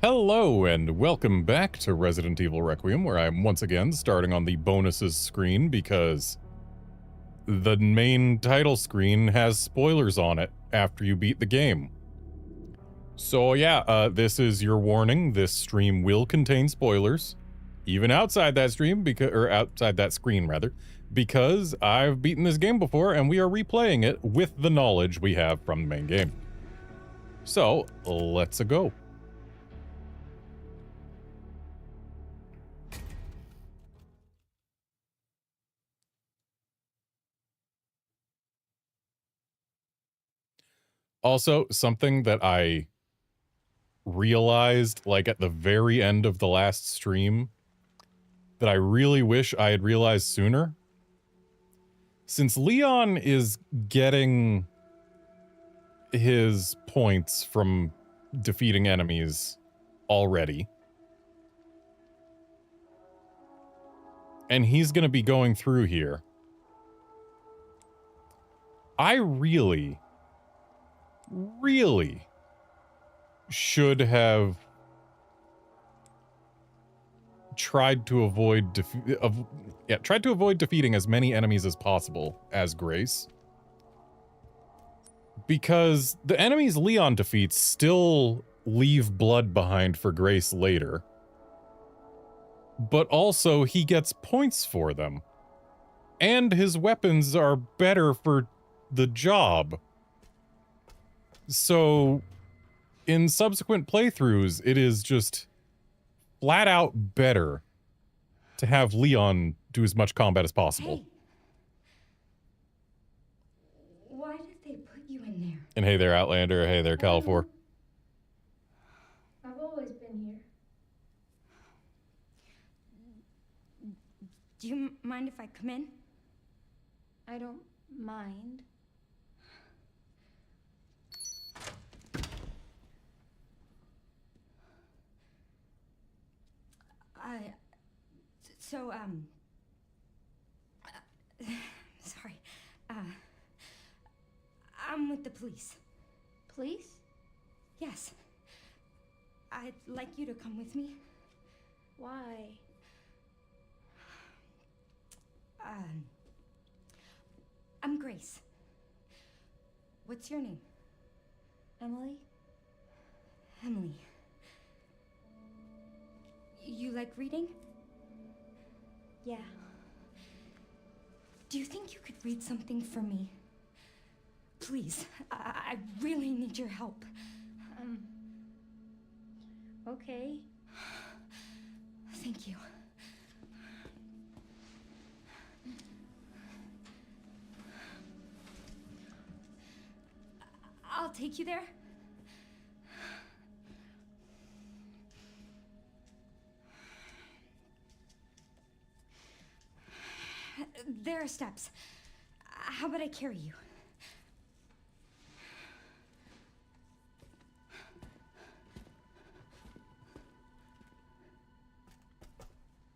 Hello and welcome back to Resident Evil Requiem, where I'm once again starting on the bonuses screen because the main title screen has spoilers on it after you beat the game. So yeah, this is your warning. This stream will contain spoilers, even outside that stream, outside that screen rather, because I've beaten this game before and we are replaying it with the knowledge we have from the main game. So let's go. Also, something that I realized, like, at the very end of the last stream, that I really wish I had realized sooner. Since Leon is getting his points from defeating enemies already, and he's gonna be going through here, I really should have tried to avoid defeating as many enemies as possible as Grace, because the enemies Leon defeats still leave blood behind for Grace later, but also he gets points for them, and his weapons are better for the job. So, in subsequent playthroughs, it is just flat out better to have Leon do as much combat as possible. Hey. Why did they put you in there? And hey there, Outlander. Hey there, Califor. I've always been here. Do you mind if I come in? I don't mind. Sorry. I'm with the police. Police? Yes. I'd like you to come with me. Why? I'm Grace. What's your name? Emily? Emily. You like reading? Yeah. Do you think you could read something for me? Please, I really need your help. Okay. Thank you. I'll take you there. There are steps. How about I carry you?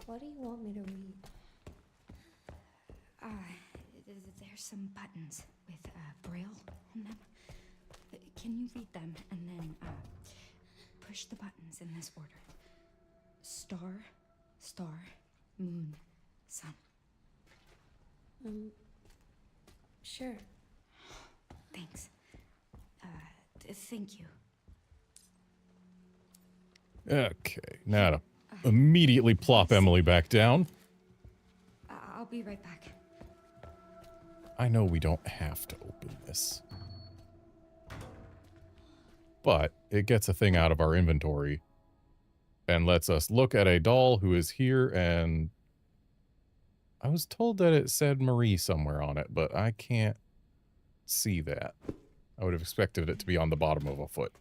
What do you want me to read? There's some buttons with Braille on them. Can you read them and then push the buttons in this order? Star, star, moon, sun. Sure. Thanks. Thank you. Okay, now to immediately plop Emily back down. I'll be right back. I know we don't have to open this, but it gets a thing out of our inventory and lets us look at a doll who is here, and I was told that it said Marie somewhere on it, but I can't see that. I would have expected it to be on the bottom of a foot.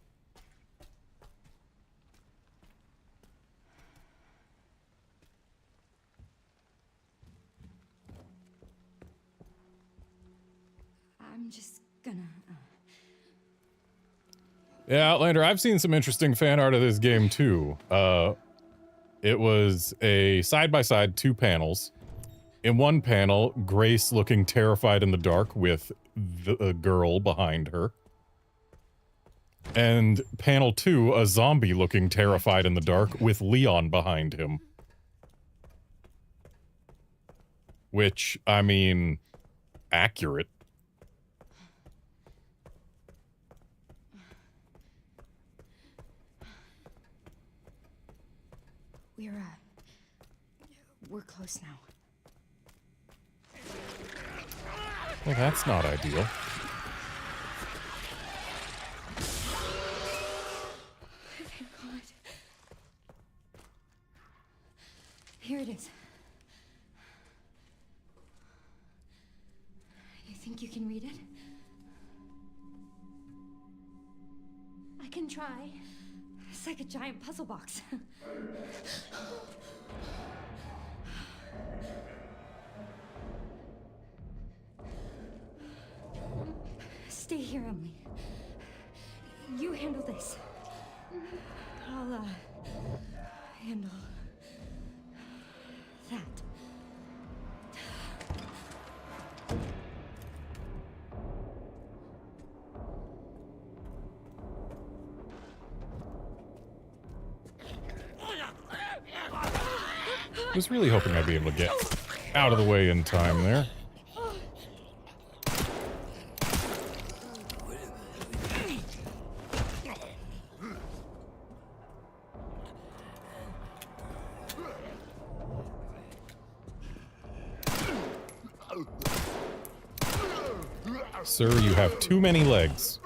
I'm just gonna... Yeah, Outlander, I've seen some interesting fan art of this game too. It was a side-by-side 2 panels. In one panel, Grace looking terrified in the dark with the girl behind her. And panel 2, a zombie looking terrified in the dark with Leon behind him. Which, I mean, accurate. We're close now. Well, that's not ideal. Thank God. Here it is. You think you can read it? I can try. It's like a giant puzzle box. Stay here, Emily. You handle this. I'll, handle that. I was really hoping I'd be able to get out of the way in time there. Sir, you have too many legs.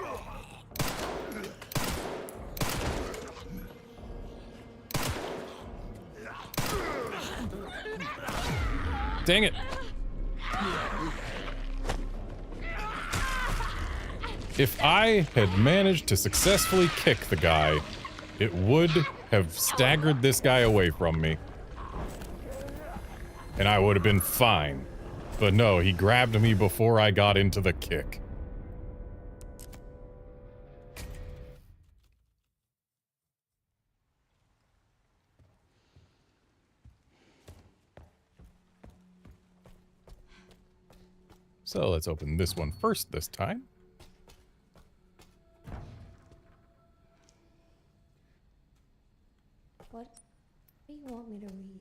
Dang it. If I had managed to successfully kick the guy, it would have staggered this guy away from me. And I would have been fine. But no, he grabbed me before I got into the kick. So let's open this one first this time. What do you want me to read?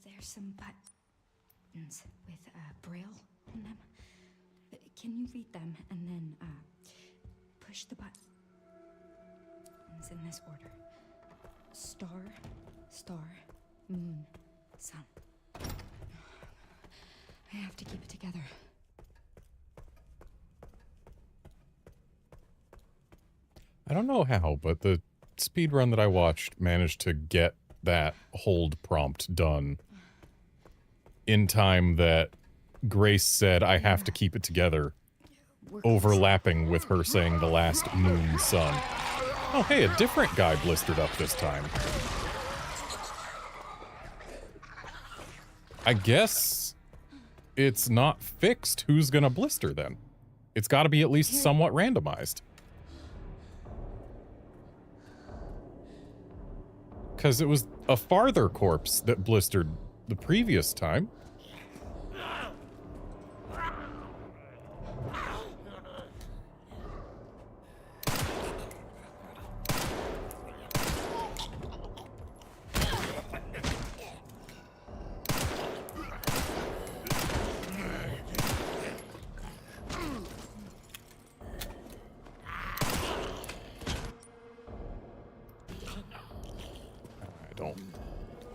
There's some buttons with Braille on them. Can you read them and then push the buttons in this order? Star, star, moon, sun. I have to keep it together. I don't know how, but the speedrun that I watched managed to get that hold prompt done in time that Grace said I have to keep it together, overlapping with her saying the last moon sun. Oh hey, a different guy blistered up this time. I guess it's not fixed who's gonna blister then. It's gotta be at least somewhat randomized. Because it was a farther corpse that blistered the previous time. I don't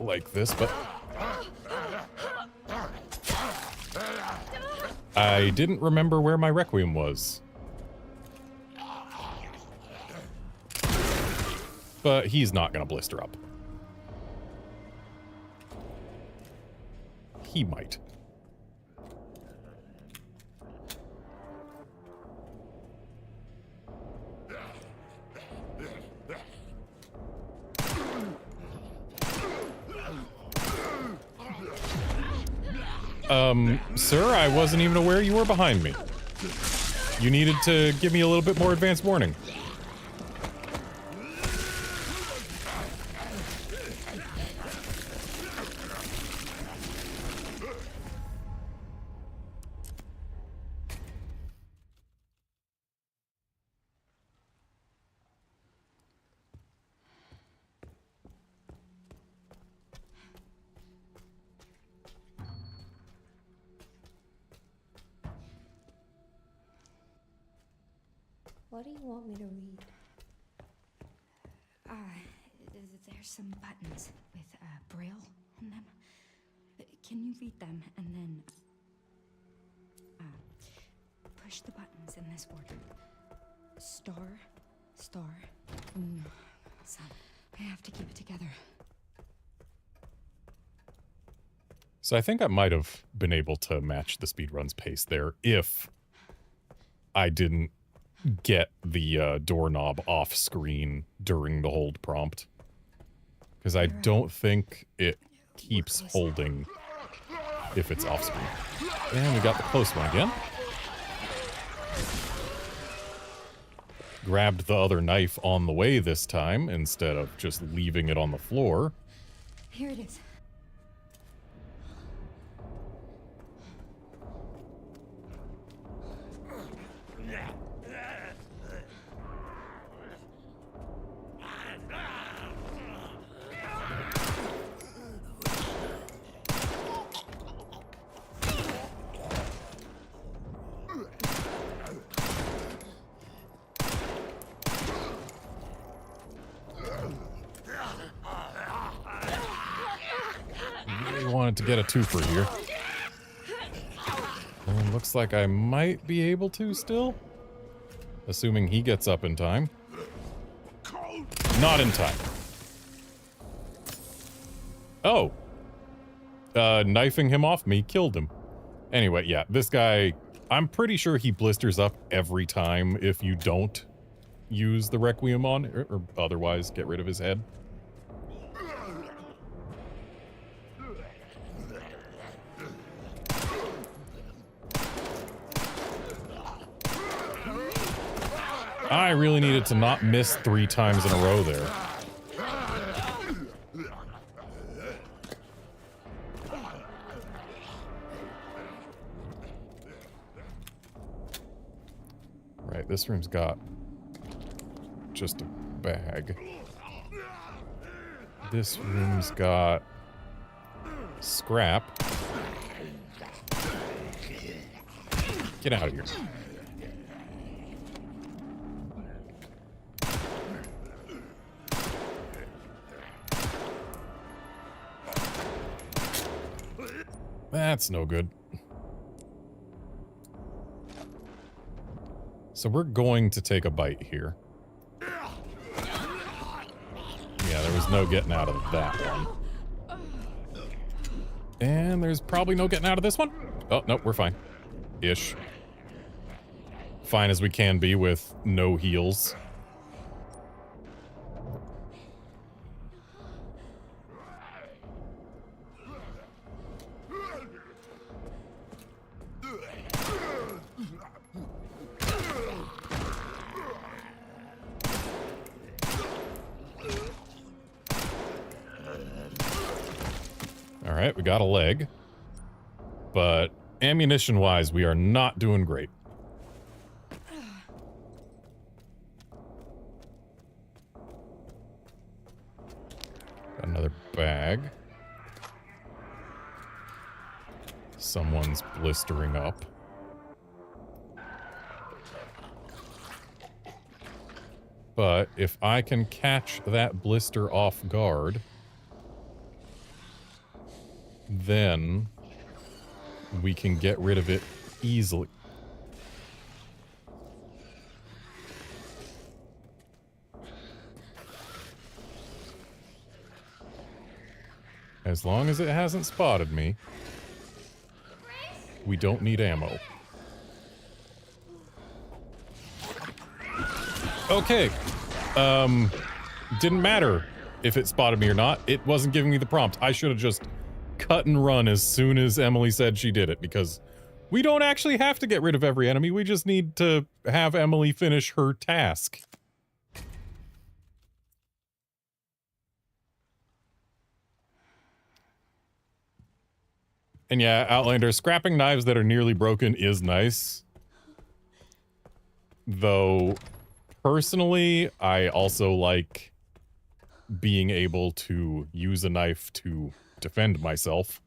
like this, but I didn't remember where my Requiem was. But he's not gonna blister up. He might. Sir, I wasn't even aware you were behind me. You needed to give me a little bit more advance warning. What do you want me to read? There's some buttons with Braille on them. Can you read them and then push the buttons in this order? Star, star. Son, I have to keep it together. So I think I might have been able to match the speedrun's pace there if I didn't get the doorknob off screen during the hold prompt. Because I don't think it keeps holding if it's off screen. And we got the close one again. Grabbed the other knife on the way this time instead of just leaving it on the floor. Here it is. To get a twofer here. And looks like I might be able to still. Assuming he gets up in time. Not in time. Oh. Knifing him off me killed him. Anyway, yeah, this guy, I'm pretty sure he blisters up every time if you don't use the Requiem on, or otherwise get rid of his head. I really needed to not miss 3 times in a row there. Right, this room's got just a bag. This room's got scrap. Get out of here. That's no good. So we're going to take a bite here. Yeah, there was no getting out of that one. And there's probably no getting out of this one. Oh, nope, we're fine. Ish. Fine as we can be with no heals. Alright, we got a leg. But ammunition-wise, we are not doing great. Got another bag. Someone's blistering up. But if I can catch that blister off guard, then we can get rid of it easily. As long as it hasn't spotted me, we don't need ammo. Okay. Didn't matter if it spotted me or not. It wasn't giving me the prompt. I should have just cut and run as soon as Emily said she did it, because we don't actually have to get rid of every enemy. We just need to have Emily finish her task. And yeah, Outlander, scrapping knives that are nearly broken is nice. Though, personally, I also like being able to use a knife to defend myself.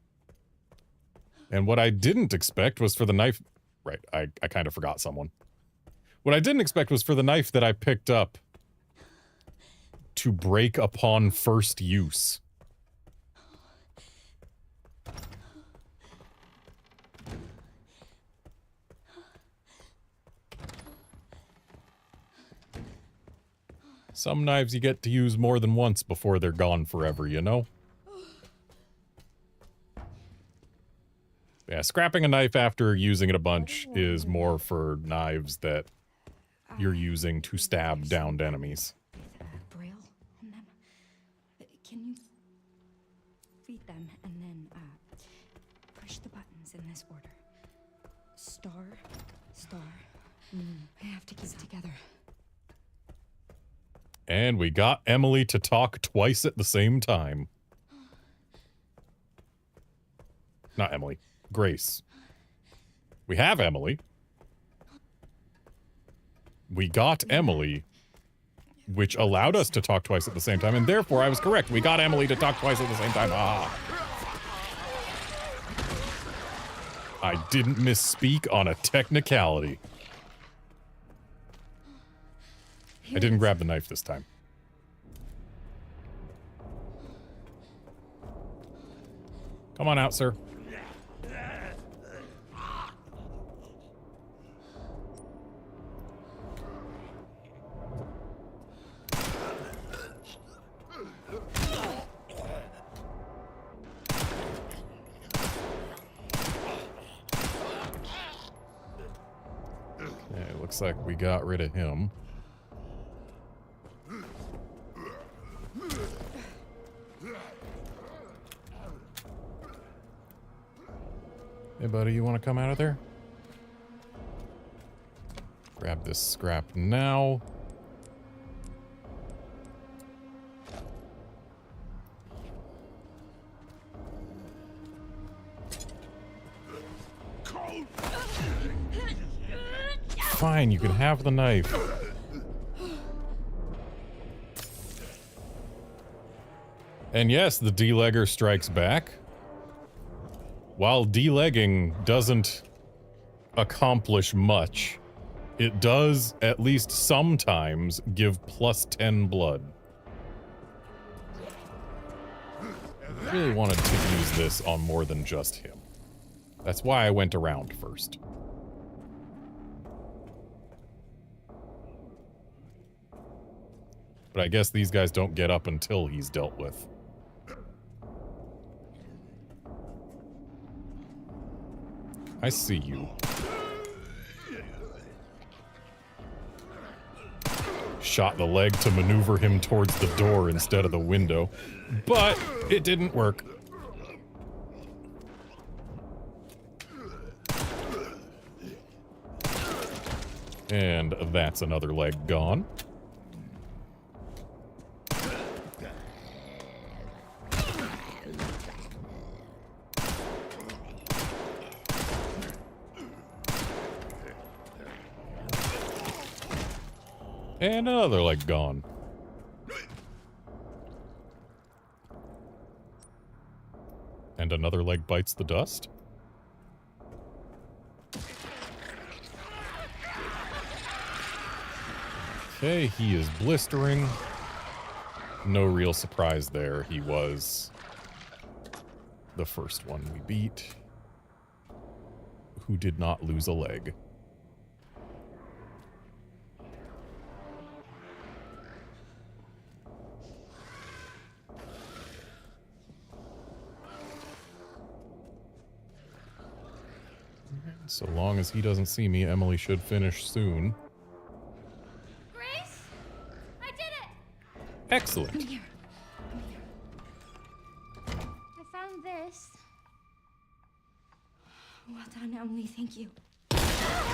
And what I didn't expect was for the knife... Right, I kind of forgot someone. What I didn't expect was for the knife that I picked up to break upon first use. Some knives you get to use more than once before they're gone forever, you know? Yeah, scrapping a knife after using it a bunch is more for knives that you're using to stab downed enemies. With braille on them. Can you read them and then push the buttons in this order? Star, star. I have to keep it together. And we got Emily to talk twice at the same time. Not Emily. Grace. We have Emily. We got Emily, which allowed us to talk twice at the same time, and therefore I was correct. We got Emily to talk twice at the same time. Ah. I didn't misspeak on a technicality. I didn't grab the knife this time. Come on out, sir. Okay, looks like we got rid of him. Hey, buddy, you want to come out of there? Grab this scrap now. Fine, you can have the knife. And yes, the delegger strikes back. While delegging doesn't accomplish much, it does, at least sometimes, give plus 10 blood. I really wanted to use this on more than just him. That's why I went around first. But I guess these guys don't get up until he's dealt with. I see you. Shot the leg to maneuver him towards the door instead of the window, but it didn't work. And that's another leg gone. And another leg gone. And another leg bites the dust. Okay, he is blistering. No real surprise there. He was the first one we beat, who did not lose a leg. So long as he doesn't see me, Emily should finish soon. Grace? I did it! Excellent. Come here. Come here. I found this. Well done, Emily. Thank you. Emily?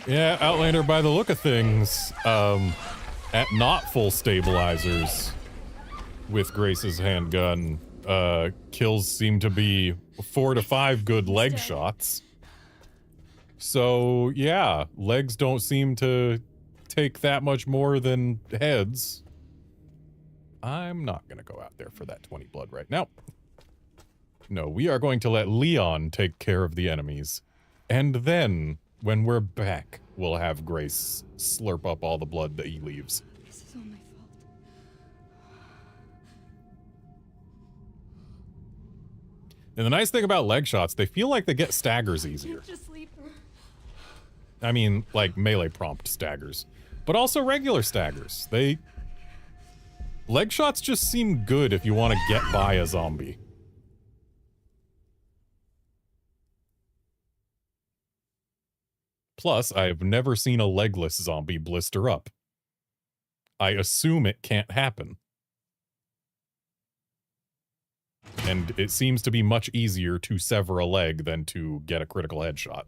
Yeah, Outlander, by the look of things, at not full stabilizers with Grace's handgun, kills seem to be 4 to 5 good leg shots. So, yeah, legs don't seem to take that much more than heads. I'm not going to go out there for that 20 blood right now. No, we are going to let Leon take care of the enemies. And then, when we're back, we'll have Grace slurp up all the blood that he leaves. This is all my fault. And the nice thing about leg shots, they feel like they get staggers easier. Just leave her. I mean, like melee prompt staggers. But also regular staggers. Leg shots just seem good if you want to get by a zombie. Plus, I've never seen a legless zombie blister up. I assume it can't happen. And it seems to be much easier to sever a leg than to get a critical headshot.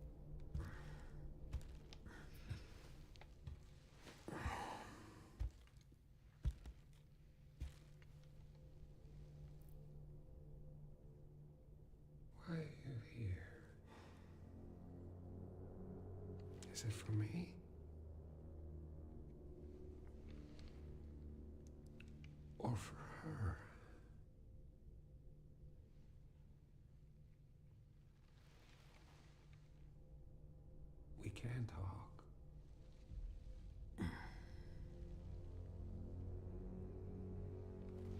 Why are you here? Is it for me? Or for her? We can talk.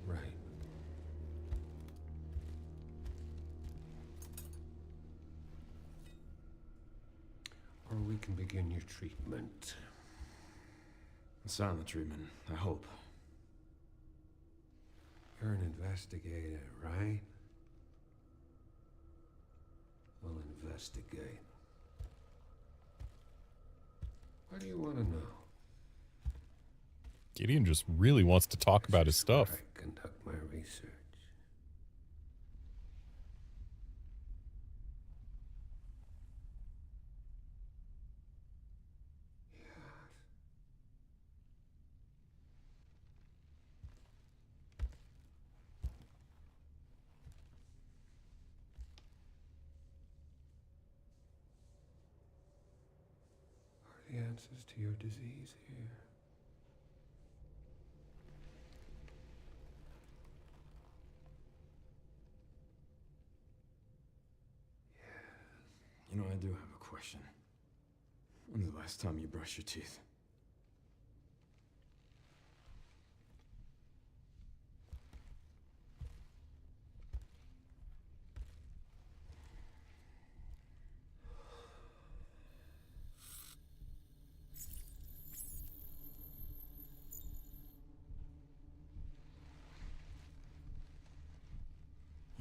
Right. Or we can begin your treatment. A silent treatment, I hope. You're an investigator, right? We'll investigate. What do you want to know? Gideon just really wants to talk about his stuff. I conduct my research. Are the answers to your disease here? You know, I do have a question. When's the last time you brushed your teeth?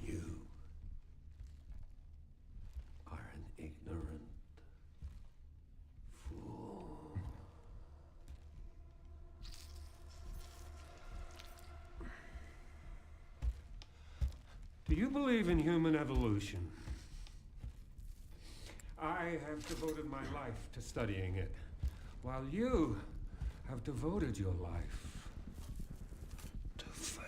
You are an ignorant fool. Do you believe in human evolution? I have devoted my life to studying it, while you have devoted your life to failure.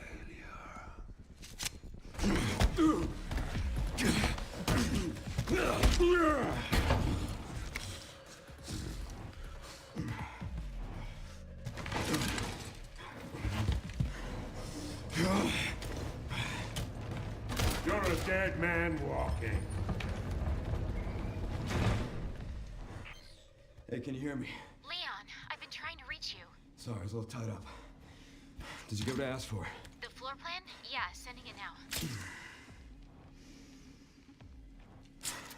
You're a dead man walking. Hey, can you hear me? Leon, I've been trying to reach you. Sorry, I was a little tied up. Did you get what I asked for? The floor plan? Yeah, sending it now.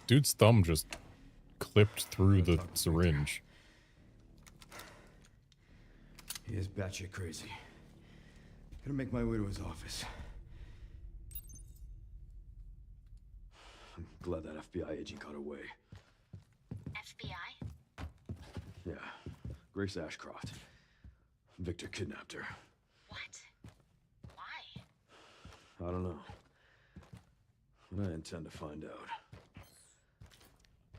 Dude's thumb just clipped through the syringe. He is batshit crazy. Gonna make my way to his office. I'm glad that FBI agent got away. FBI? Yeah, Grace Ashcroft. Victor kidnapped her. What? Why? I don't know. But I intend to find out.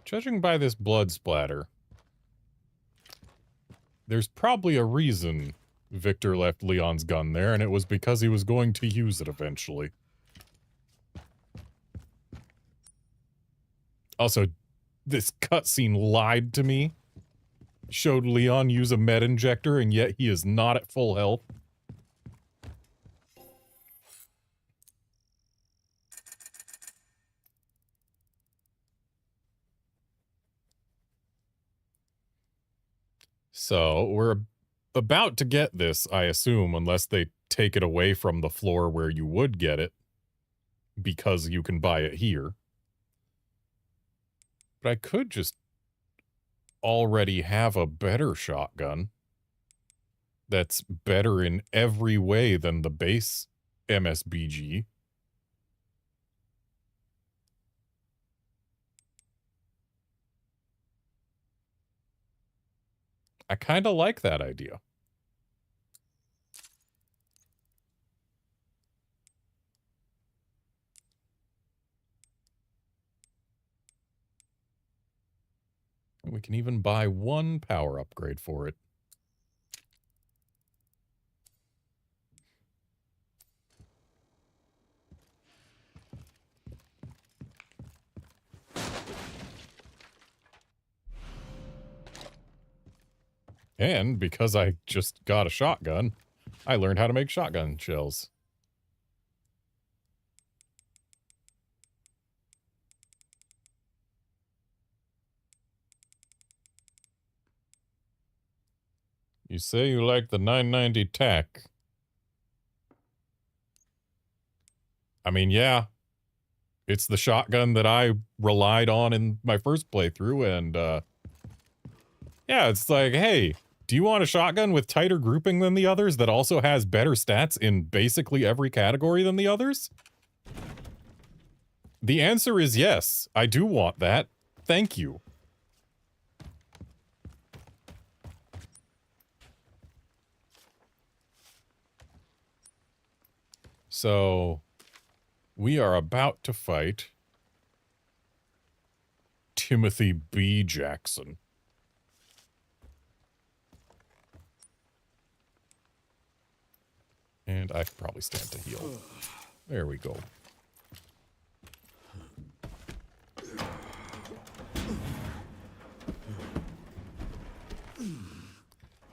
Judging by this blood splatter, there's probably a reason Victor left Leon's gun there, and it was because he was going to use it eventually. Also, this cutscene lied to me. Showed Leon use a med injector, and yet he is not at full health. So, we're about to get this, I assume, unless they take it away from the floor where you would get it, because you can buy it here. But I could just already have a better shotgun that's better in every way than the base MSBG. I kind of like that idea. We can even buy one power upgrade for it. And because I just got a shotgun, I learned how to make shotgun shells. You say you like the 990 TAC. I mean, yeah. It's the shotgun that I relied on in my first playthrough, and, yeah, it's like, hey, do you want a shotgun with tighter grouping than the others that also has better stats in basically every category than the others? The answer is yes. I do want that. Thank you. So, we are about to fight Timothy B. Jackson. And I could probably stand to heal. There we go.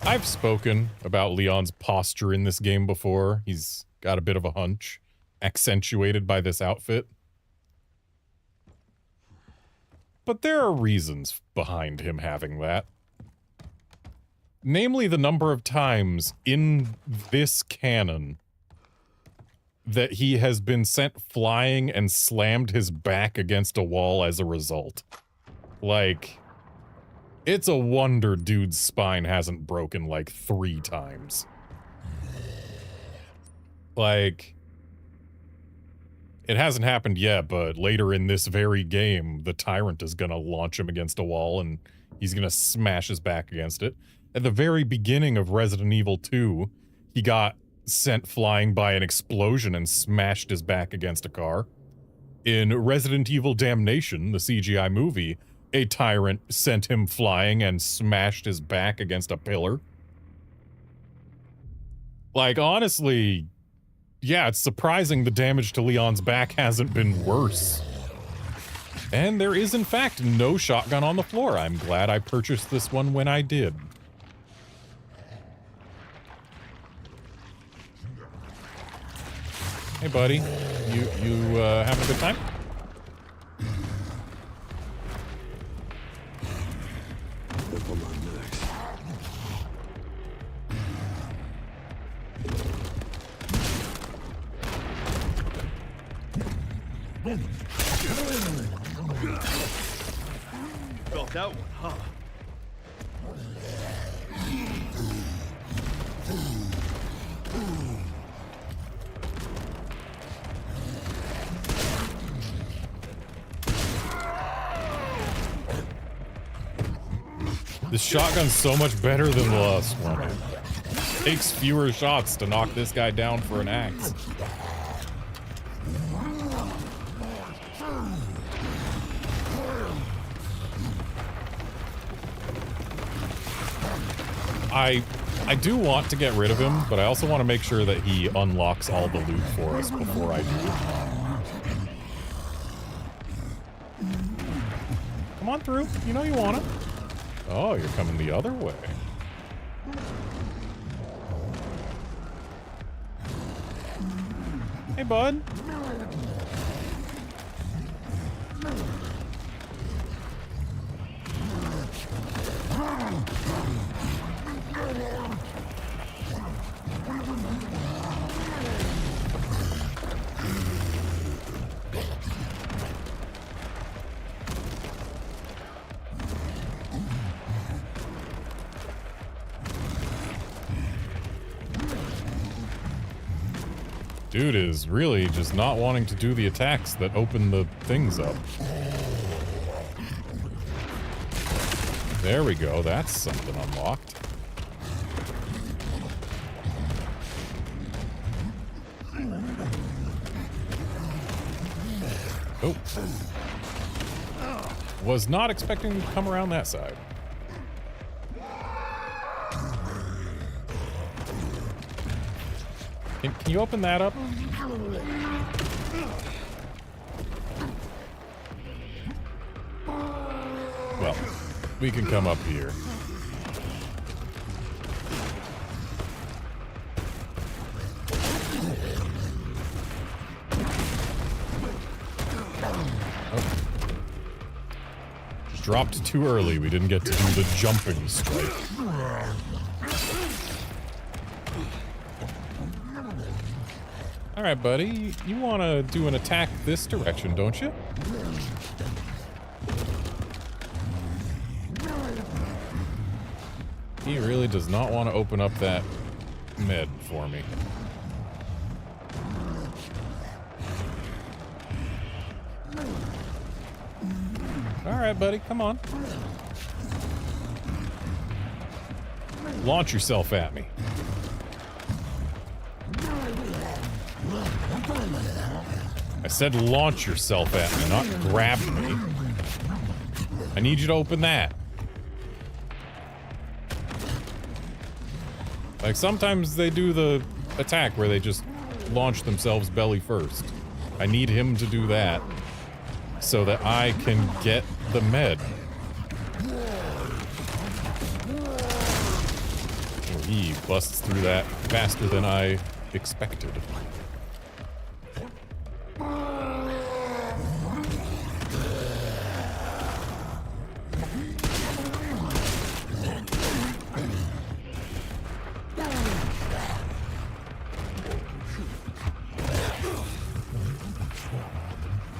I've spoken about Leon's posture in this game before. He's got a bit of a hunch, accentuated by this outfit. But there are reasons behind him having that. Namely, the number of times in this canon that he has been sent flying and slammed his back against a wall as a result. Like, it's a wonder dude's spine hasn't broken like 3 times. Like, it hasn't happened yet, but later in this very game, the Tyrant is gonna launch him against a wall and he's gonna smash his back against it. At the very beginning of Resident Evil 2, he got sent flying by an explosion and smashed his back against a car. In Resident Evil Damnation, the CGI movie, a Tyrant sent him flying and smashed his back against a pillar. Like, honestly, yeah, it's surprising the damage to Leon's back hasn't been worse. And there is, in fact, no shotgun on the floor. I'm glad I purchased this one when I did. Hey, buddy. You having a good time? Felt that one, huh? This shotgun's so much better than the last one. Takes fewer shots to knock this guy down for an axe. I do want to get rid of him, but I also want to make sure that he unlocks all the loot for us before I do. Come on through. You know you want it. Oh, you're coming the other way. Hey, bud. Dude is really just not wanting to do the attacks that open the things up. There we go, that's something unlocked. Oh. Was not expecting to come around that side. Can you open that up? Well, we can come up here. Oh. Dropped too early. We didn't get to do the jumping strike. All right, buddy. You want to do an attack this direction, don't you? He really does not want to open up that med for me. All right, buddy. Come on. Launch yourself at me. I said launch yourself at me, not grab me. I need you to open that. Like, sometimes they do the attack where they just launch themselves belly first. I need him to do that so that I can get the med. Oh, he busts through that faster than I expected.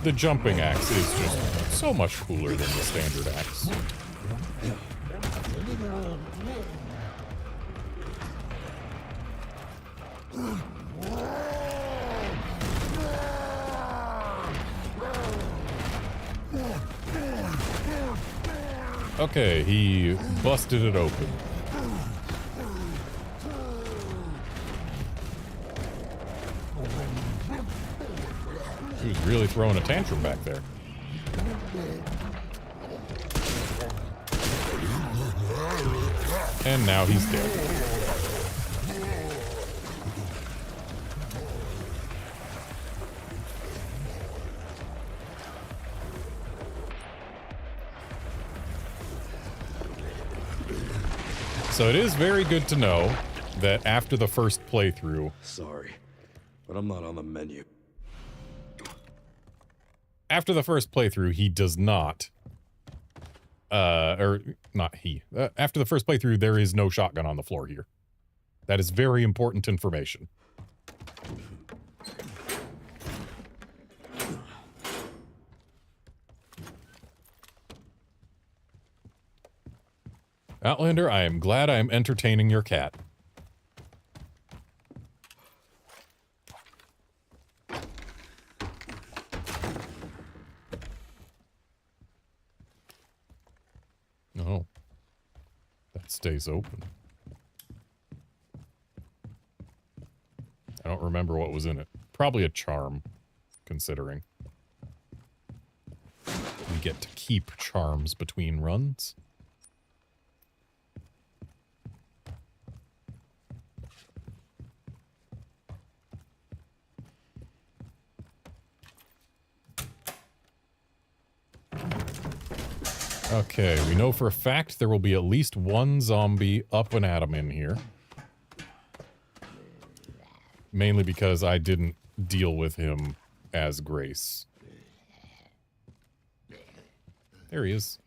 The jumping axe is just so much cooler than the standard axe. Okay, he busted it open. He was really throwing a tantrum back there. And now he's dead. So it is very good to know that after the first playthrough... Sorry, but I'm not on the menu. After the first playthrough, he does not... or, not he. After the first playthrough, there is no shotgun on the floor here. That is very important information. Outlander, I am glad I am entertaining your cat. Oh. That stays open. I don't remember what was in it. Probably a charm, considering. We get to keep charms between runs. Okay, we know for a fact there will be at least one zombie up and at him in here. Mainly because I didn't deal with him as Grace. There he is.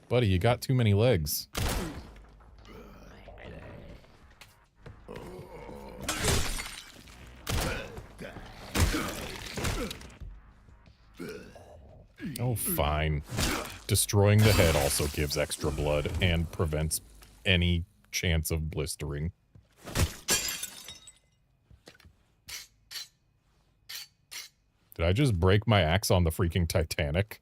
Buddy, you got too many legs. Oh, fine. Destroying the head also gives extra blood and prevents any chance of blistering. Did I just break my axe on the freaking Titanic?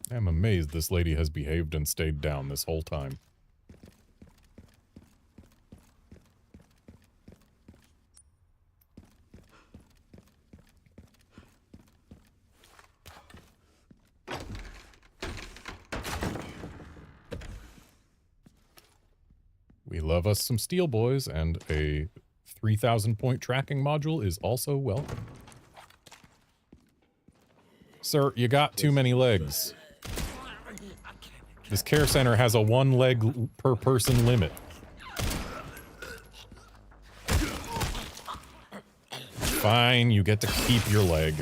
I'm amazed this lady has behaved and stayed down this whole time. We love us some steel boys, and a 3,000 point tracking module is also welcome. Sir, you got too many legs. This care center has a 1 leg per person limit. Fine, you get to keep your leg.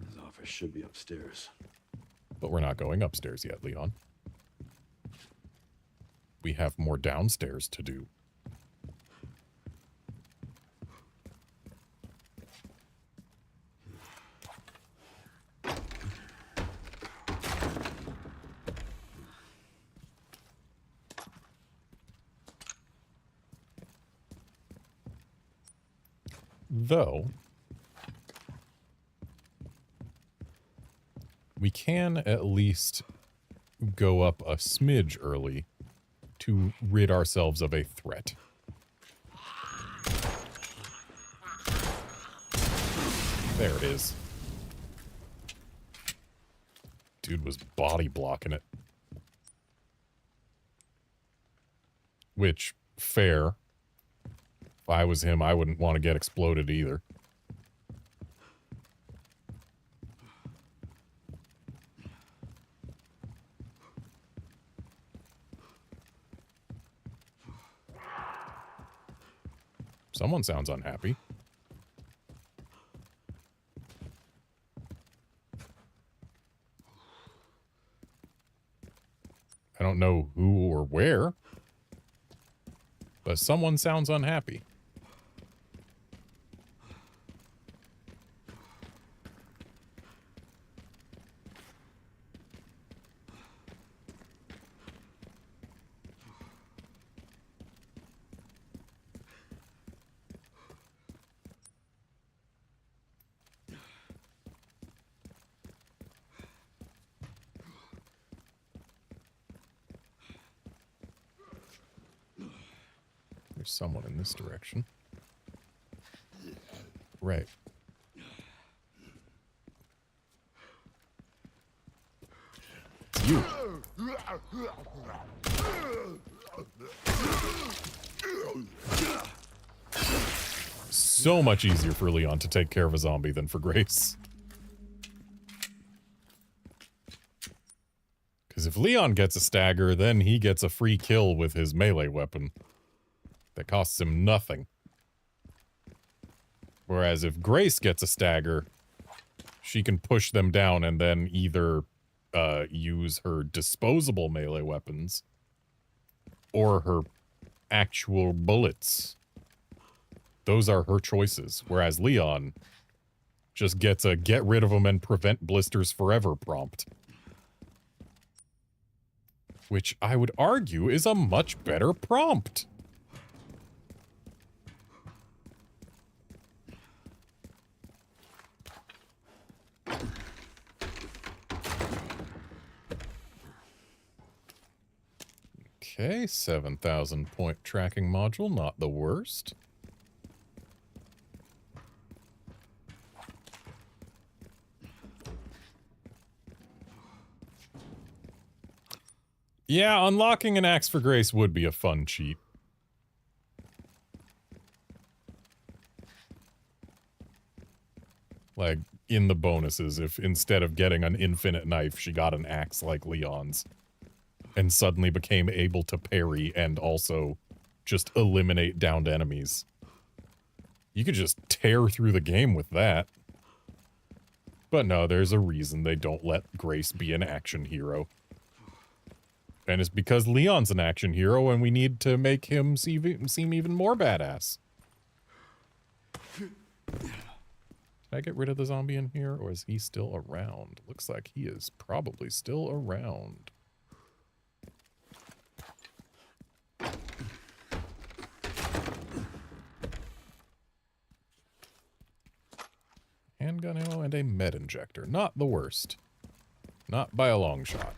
His office should be upstairs. But we're not going upstairs yet, Leon. We have more downstairs to do. Though, we can at least go up a smidge early to rid ourselves of a threat. There it is. Dude was body blocking it. Which, fair. If I was him, I wouldn't want to get exploded either. Someone sounds unhappy. I don't know who or where, but someone sounds unhappy. There's someone in this direction. Right. It's you. So much easier for Leon to take care of a zombie than for Grace. Because if Leon gets a stagger, then he gets a free kill with his melee weapon. That costs him nothing. Whereas if Grace gets a stagger, she can push them down and then either use her disposable melee weapons or her actual bullets. Those are her choices. Whereas Leon just gets a get rid of them and prevent blisters forever prompt. Which I would argue is a much better prompt. Okay, 7,000 point tracking module, not the worst. Yeah, unlocking an Axe for Grace would be a fun cheat. Like, in the bonuses, if instead of getting an infinite knife, she got an axe like Leon's. And suddenly became able to parry and also just eliminate downed enemies. You could just tear through the game with that. But no, there's a reason they don't let Grace be an action hero. And it's because Leon's an action hero and we need to make him seem even more badass. Did I get rid of the zombie in here, or is he still around? Looks like he is probably still around. Handgun ammo and a med injector. Not the worst. Not by a long shot.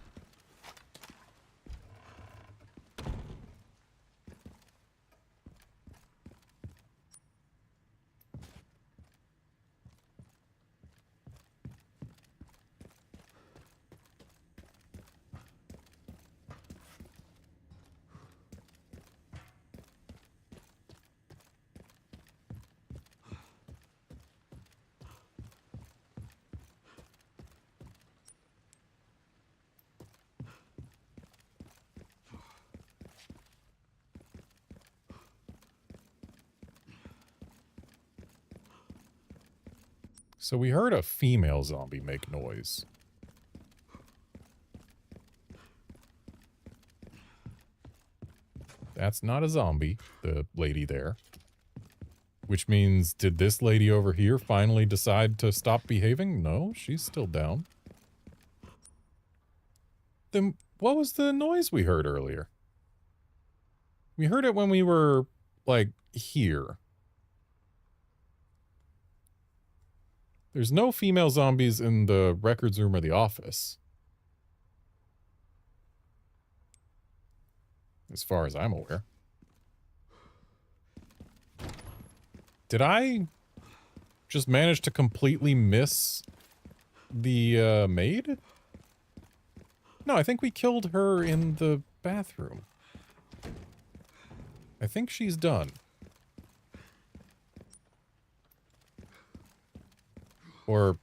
So we heard a female zombie make noise. That's not a zombie, the lady there. Which means, did this lady over here finally decide to stop behaving? No, she's still down. Then what was the noise we heard earlier? We heard it when we were, like, here. There's no female zombies in the records room or the office. As far as I'm aware. Did I just manage to completely miss the maid? No, I think we killed her in the bathroom. I think she's done. Or,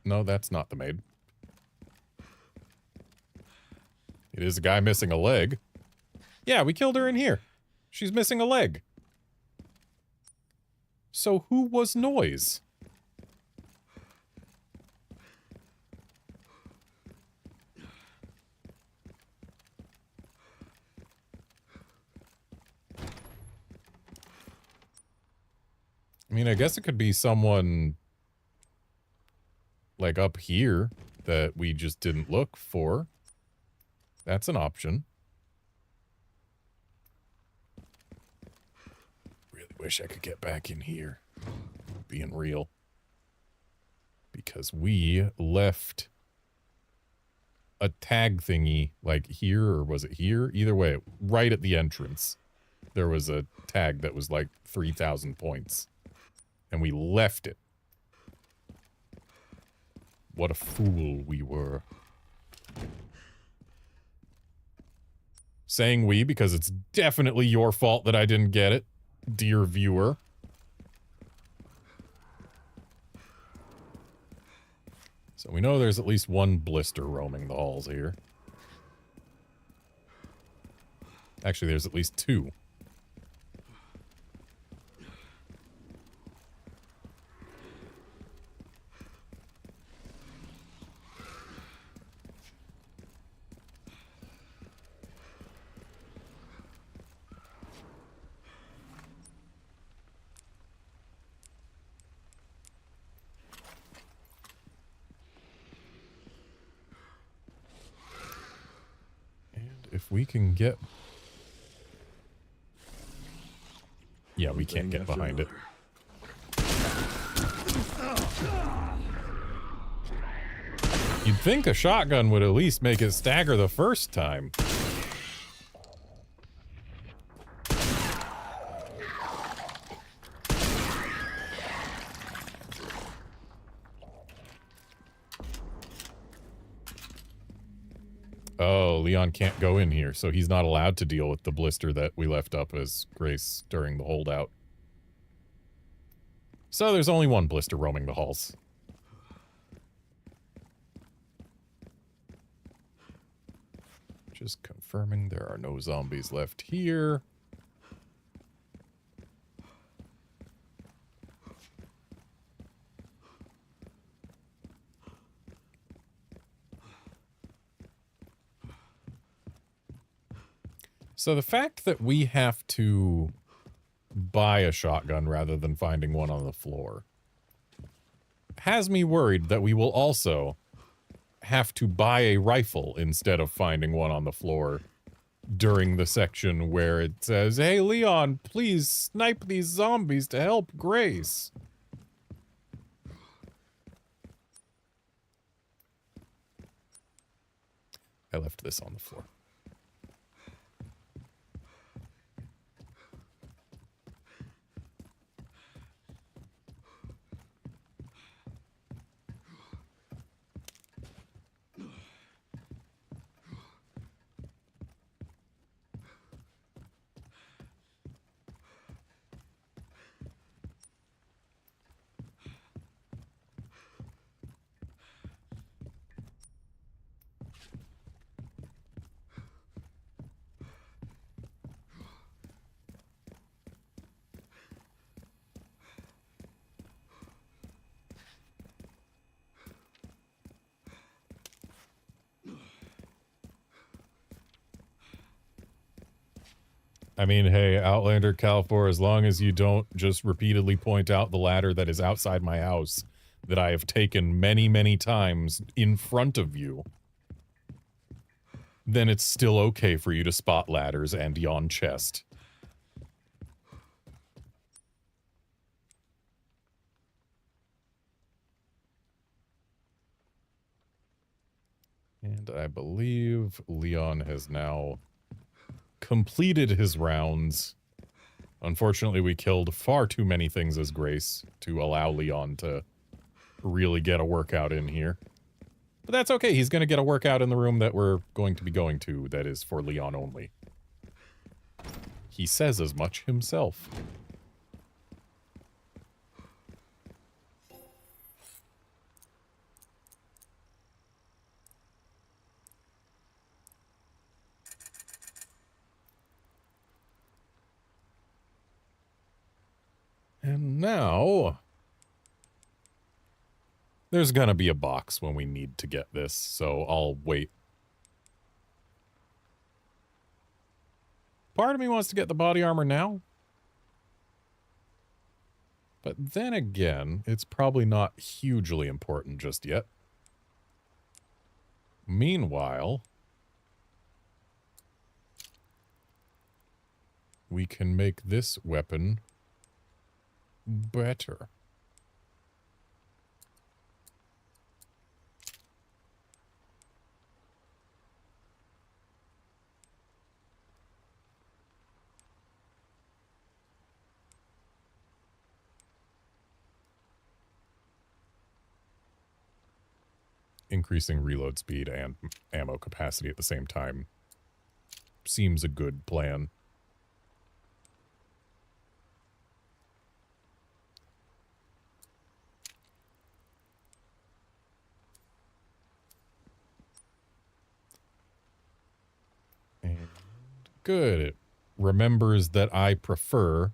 no, that's not the maid. It is a guy missing a leg. Yeah, we killed her in here. She's missing a leg. So who was Noise? I mean, I guess it could be someone like up here that we just didn't look for. That's an option. Really wish I could get back in here. Being real. Because we left a tag thingy like here, or was it here? Either way, right at the entrance. There was a tag that was like 3,000 points. And we left it. What a fool we were. Saying we because it's definitely your fault that I didn't get it, dear viewer. So we know there's at least one blister roaming the halls here. Actually, there's at least two. If we can get... Yeah, we can't get behind it. You'd think a shotgun would at least make it stagger the first time. Oh, Leon can't go in here, so he's not allowed to deal with the blister that we left up as Grace during the holdout. So there's only one blister roaming the halls. Just confirming there are no zombies left here. So the fact that we have to buy a shotgun rather than finding one on the floor has me worried that we will also have to buy a rifle instead of finding one on the floor during the section where it says, "Hey, Leon, please snipe these zombies to help Grace." I left this on the floor. I mean, hey, Outlander Califor, as long as you don't just repeatedly point out the ladder that is outside my house that I have taken many, many times in front of you, then it's still okay for you to spot ladders and yon chest. And I believe Leon has now completed his rounds. Unfortunately, we killed far too many things as Grace to allow Leon to really get a workout in here. But that's okay. He's going to get a workout in the room that we're going to be going to that is for Leon only. He says as much himself. And now, there's gonna be a box when we need to get this, so I'll wait. Part of me wants to get the body armor now. But then again, it's probably not hugely important just yet. Meanwhile, we can make this weapon better. Increasing reload speed and ammo capacity at the same time seems a good plan. And good. It remembers that I prefer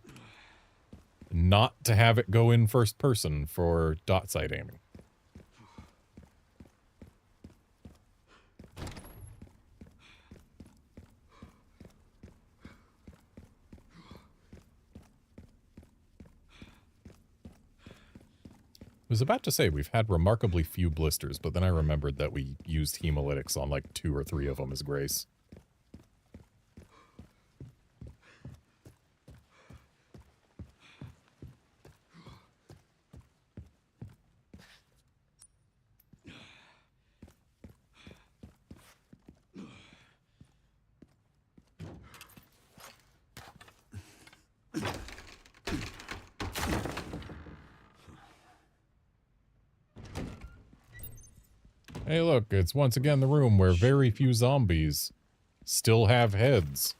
not to have it go in first person for dot sight aiming. I was about to say we've had remarkably few blisters, but then I remembered that we used hemolytics on like 2 or 3 of them as Grace. Hey, look, it's once again the room where very few zombies still have heads.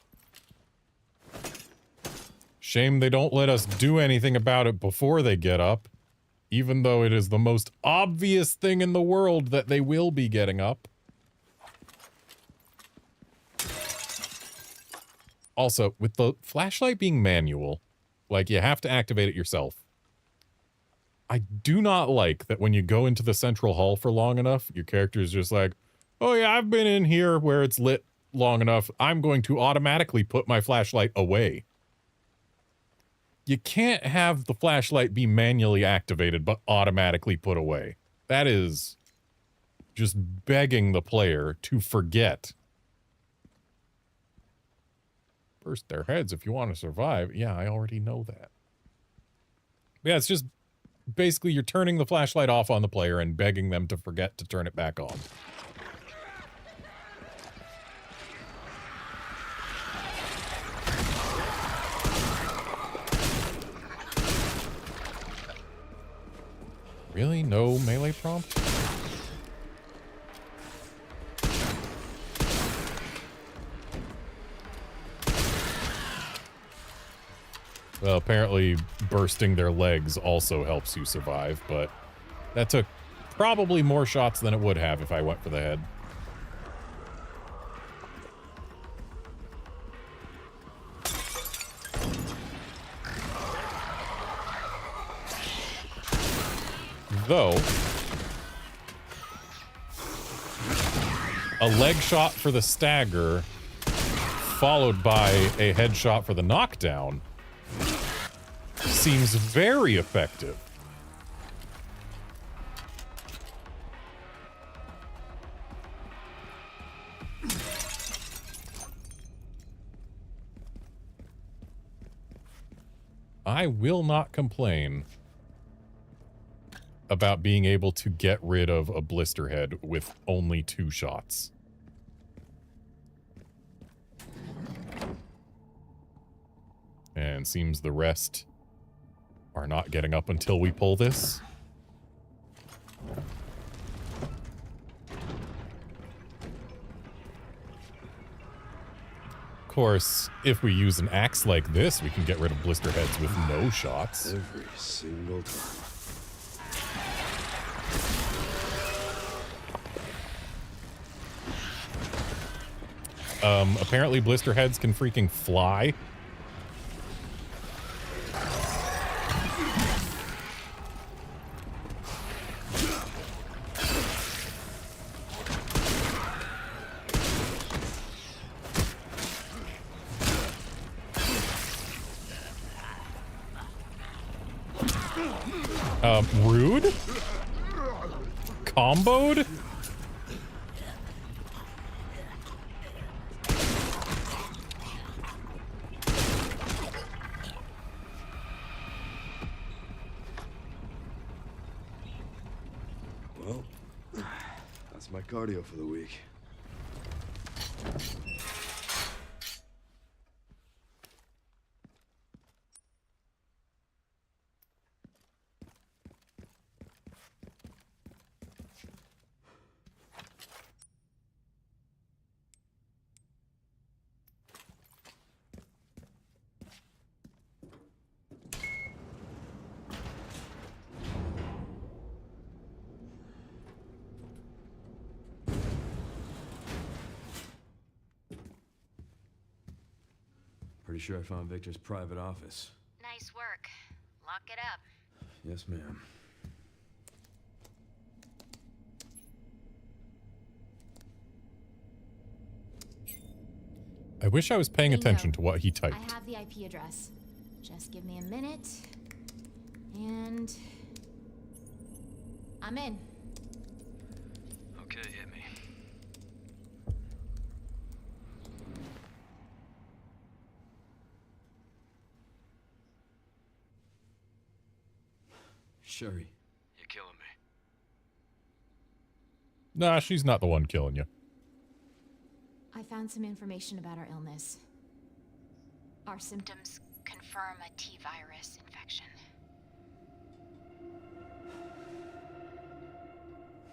Shame they don't let us do anything about it before they get up, even though it is the most obvious thing in the world that they will be getting up. Also, with the flashlight being manual, like you have to activate it yourself. I do not like that when you go into the central hall for long enough, your character is just like, oh yeah, I've been in here where it's lit long enough. I'm going to automatically put my flashlight away. You can't have the flashlight be manually activated but automatically put away. That is just begging the player to forget. Burst their heads if you want to survive. Yeah, I already know that. Yeah, it's just basically you're turning the flashlight off on the player and begging them to forget to turn it back on. Really? No melee prompt? Well, apparently bursting their legs also helps you survive, but that took probably more shots than it would have if I went for the head. Though, a leg shot for the stagger, followed by a headshot for the knockdown, seems very effective. I will not complain about being able to get rid of a blister head with only 2 shots. And seems the rest are not getting up until we pull this. Of course, if we use an axe like this, we can get rid of blister heads with no shots. Every single time. Apparently blister heads can freaking fly. Rude? Comboed? Well, that's my cardio for the week. Pretty sure I found Victor's private office. Nice work. Lock it up. Yes, ma'am. I wish I was paying attention to what he typed. I have the IP address. Just give me a minute. And I'm in. Okay, hit me. Sherry, you're killing me. Nah, she's not the one killing you. I found some information about our illness. Our Symptoms confirm a T-virus infection.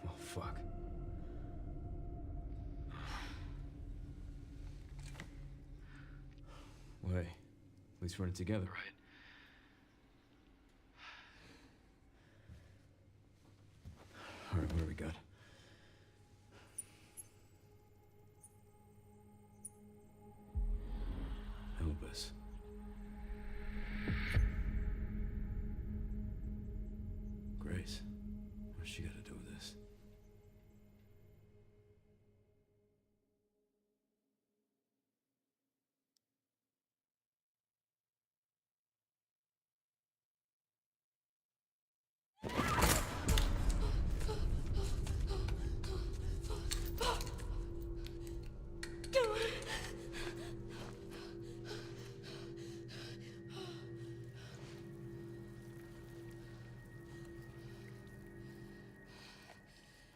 Oh, fuck. least we're in it together. Right. All right, what do we got? Elvis. Grace. What's she got to do with this?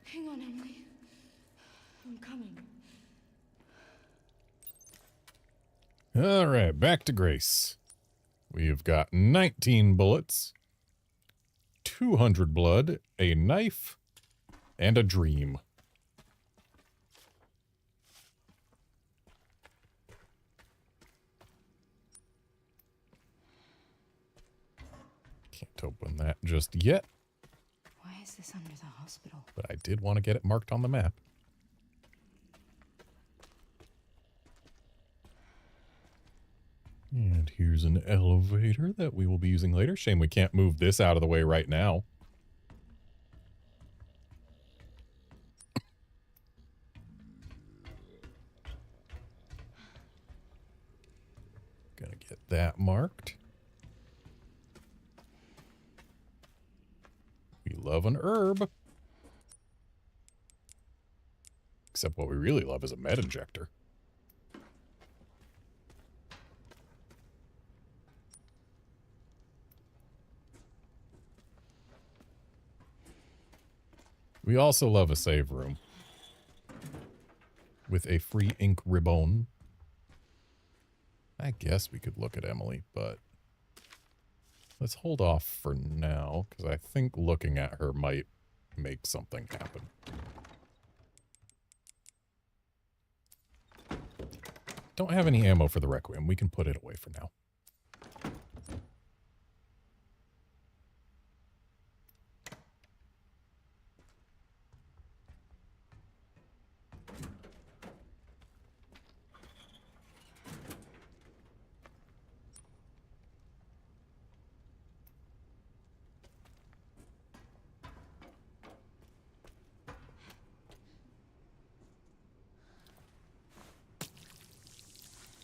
Hang on, Emily. I'm coming. All right, back to Grace. We've got 19 bullets, 200 blood, a knife, and a dream. Can't open that just yet, Why is this under the hospital? but I did want to get it marked on the map. And here's an elevator that we will be using later. Shame we can't move this out of the way right now. Gonna get that marked. We love an herb. Except what we really love is a med injector. We also love a save room. With a free ink ribbon. I guess we could look at Emily, but let's hold off for now, because I think looking at her might make something happen. Don't have any ammo for the Requiem. We can put it away for now.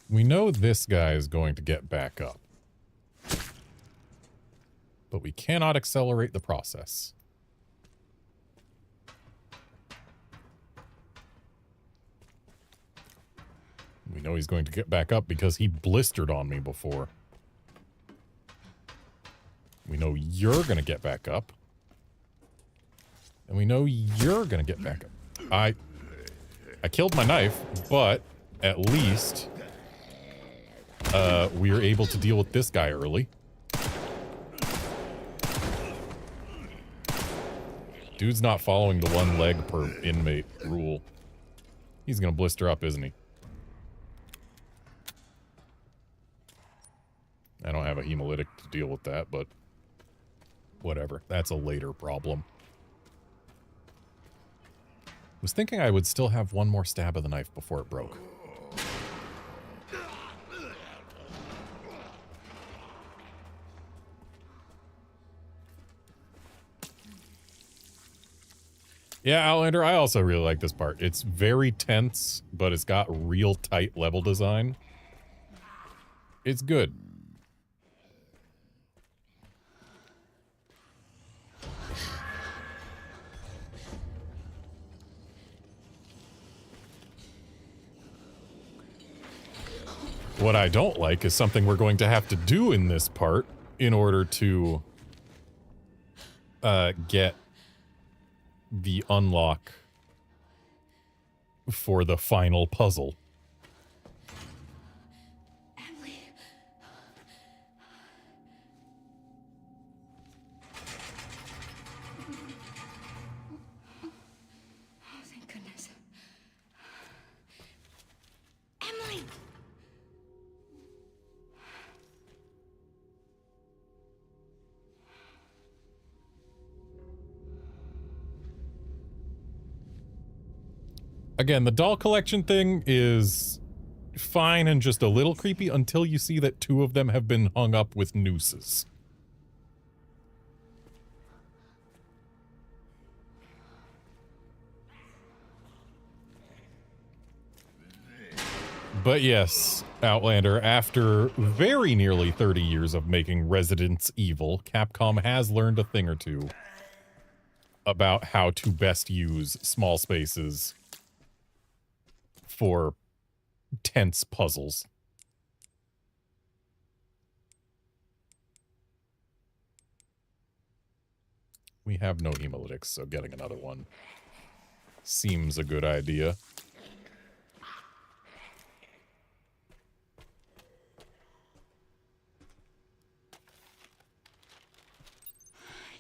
We know this guy is going to get back up. But we cannot accelerate the process. We know he's going to get back up because he blistered on me before. We know you're going to get back up. And we know you're going to get back up. I killed my knife, but at least we are able to deal with this guy early. Dude's not following the one leg per inmate rule. He's gonna blister up, isn't he? I don't have a hemolytic to deal with that, but whatever. That's a later problem. Was thinking I would still have one more stab of the knife before it broke. Yeah, Outlander, I also really like this part. It's very tense, but it's got real tight level design. It's good. What I don't like is something we're going to have to do in this part in order to get the unlock for the final puzzle. Emily. Oh, thank goodness. Emily. Again, the doll collection thing is fine and just a little creepy until you see that 2 of them have been hung up with nooses. But yes, Outlander, after very nearly 30 years of making Resident Evil, Capcom has learned a thing or two about how to best use small spaces for tense puzzles. We have no hemolytics, so getting another one seems a good idea.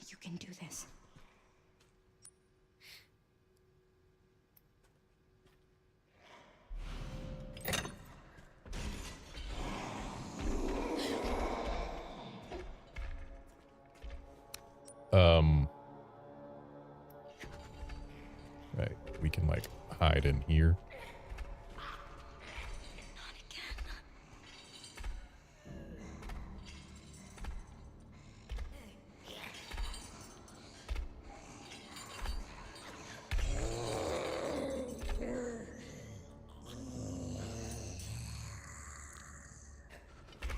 You can do this. Right, we can like hide in here. Not again.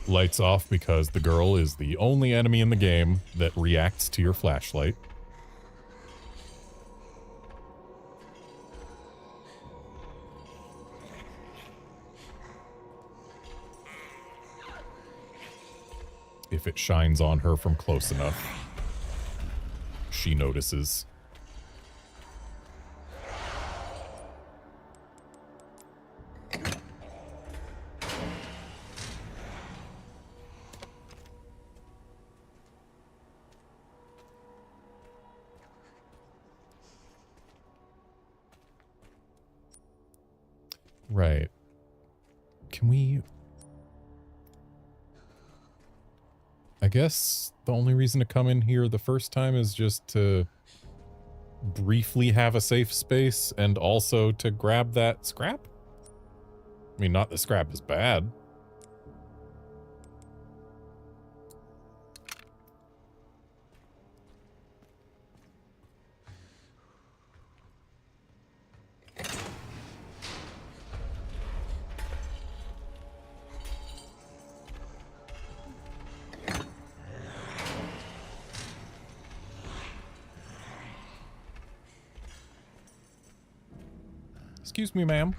Lights off because the girl is the only enemy in the game that reacts to your flashlight. If it shines on her from close enough, she notices. Right. Can we... I guess the only reason to come in here the first time is just to briefly have a safe space and also to grab that scrap? I mean, not the scrap is bad. Excuse me, ma'am.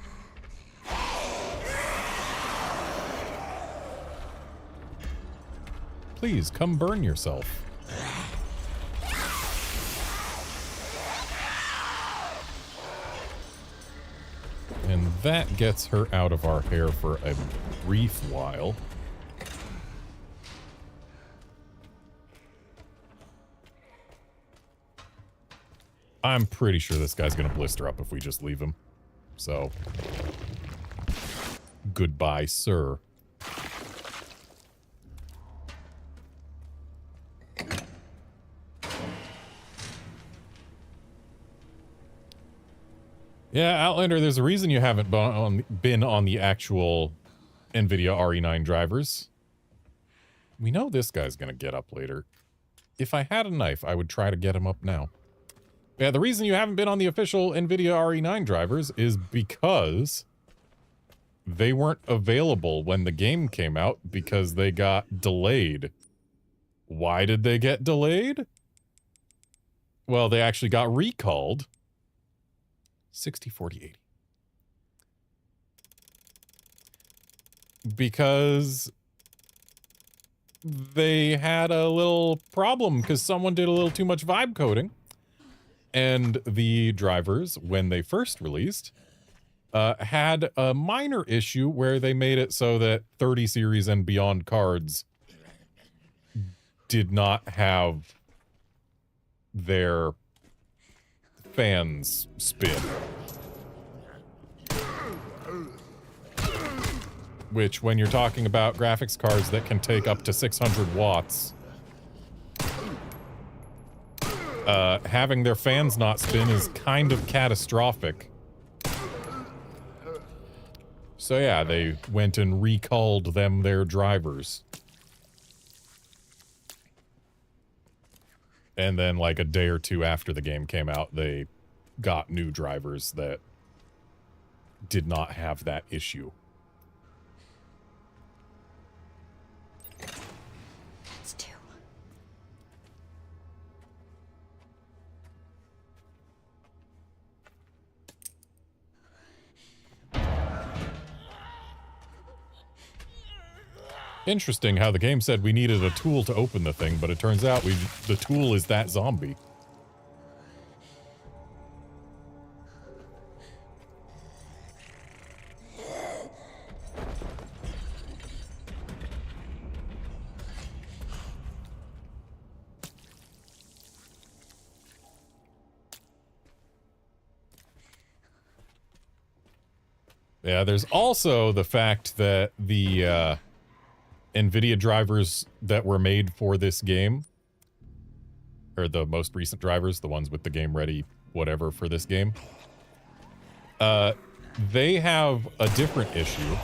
Please, come burn yourself. And that gets her out of our hair for a brief while. I'm pretty sure this guy's gonna blister up if we just leave him. So, goodbye, sir. Yeah, Outlander, there's a reason you haven't been on the actual NVIDIA RE9 drivers. We know this guy's gonna get up later. If I had a knife, I would try to get him up now. Yeah, the reason you haven't been on the official NVIDIA RE9 drivers is because they weren't available when the game came out because they got delayed. Why did they get delayed? Well, they actually got recalled. 60, 40, 80. Because they had a little problem because someone did a little too much vibe coding. And the drivers, when they first released, had a minor issue where they made it so that 30 series and beyond cards did not have their fans spin. Which, when you're talking about graphics cards that can take up to 600 watts, having their fans not spin is kind of catastrophic. So yeah, they went and recalled them their drivers. And then like a day or two after the game came out, they got new drivers that did not have that issue. That's two. Interesting how the game said we needed a tool to open the thing, but it turns out the tool is that zombie. Yeah, there's also the fact that the NVIDIA drivers that were made for this game, or the most recent drivers, the ones with the game ready whatever for this game, they have a different issue.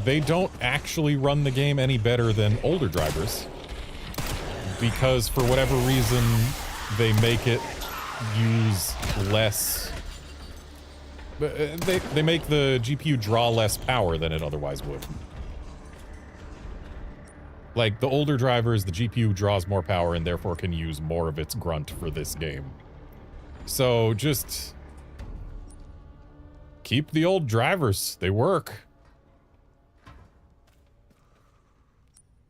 They don't actually run the game any better than older drivers, because for whatever reason, they make it use less... They make the GPU draw less power than it otherwise would. Like, the older drivers, the GPU draws more power and therefore can use more of its grunt for this game. So, just... keep the old drivers. They work.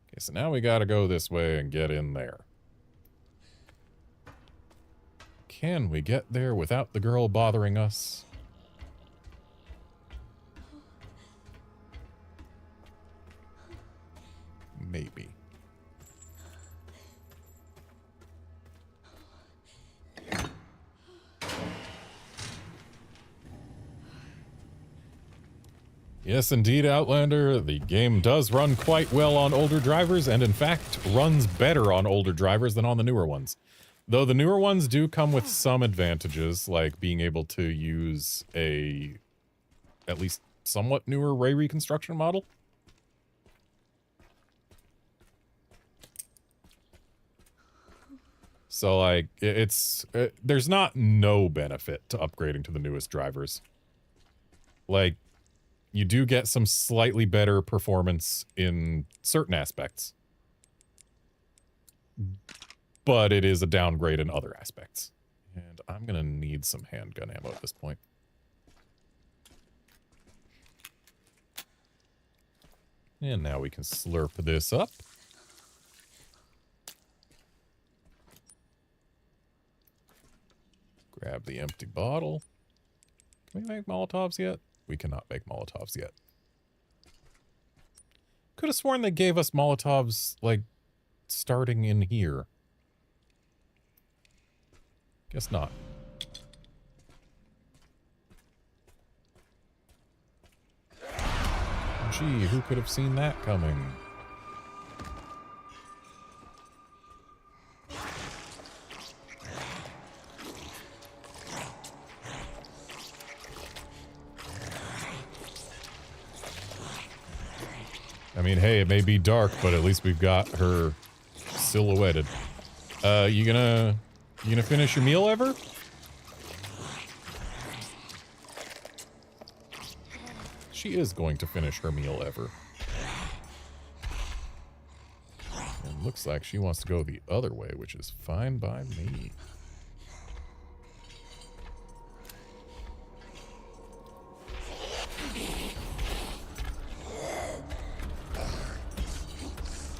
Okay, so now we gotta go this way and get in there. Can we get there without the girl bothering us? Maybe. Yes, indeed, Outlander. The game does run quite well on older drivers, and in fact, runs better on older drivers than on the newer ones. Though the newer ones do come with some advantages, like being able to use a at least somewhat newer ray reconstruction model. So, like, there's not no benefit to upgrading to the newest drivers. Like, you do get some slightly better performance in certain aspects. But it is a downgrade in other aspects. And I'm gonna need some handgun ammo at this point. And now we can slurp this up. Grab the empty bottle. Can we make Molotovs yet? We cannot make Molotovs yet. Could have sworn they gave us Molotovs, like, starting in here. Guess not. Gee, who could have seen that coming? I mean, hey, it may be dark, but at least we've got her silhouetted. You gonna finish your meal ever? She is going to finish her meal ever. And looks like she wants to go the other way, which is fine by me.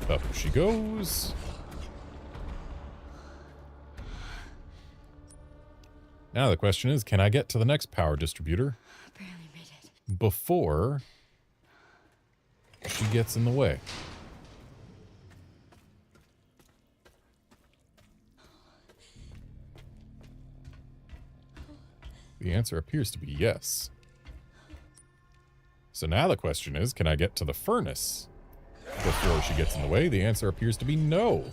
Up she goes. Now the question is, can I get to the next power distributor Barely made it. before she gets in the way? The answer appears to be yes. So now the question is, can I get to the furnace before she gets in the way? The answer appears to be no.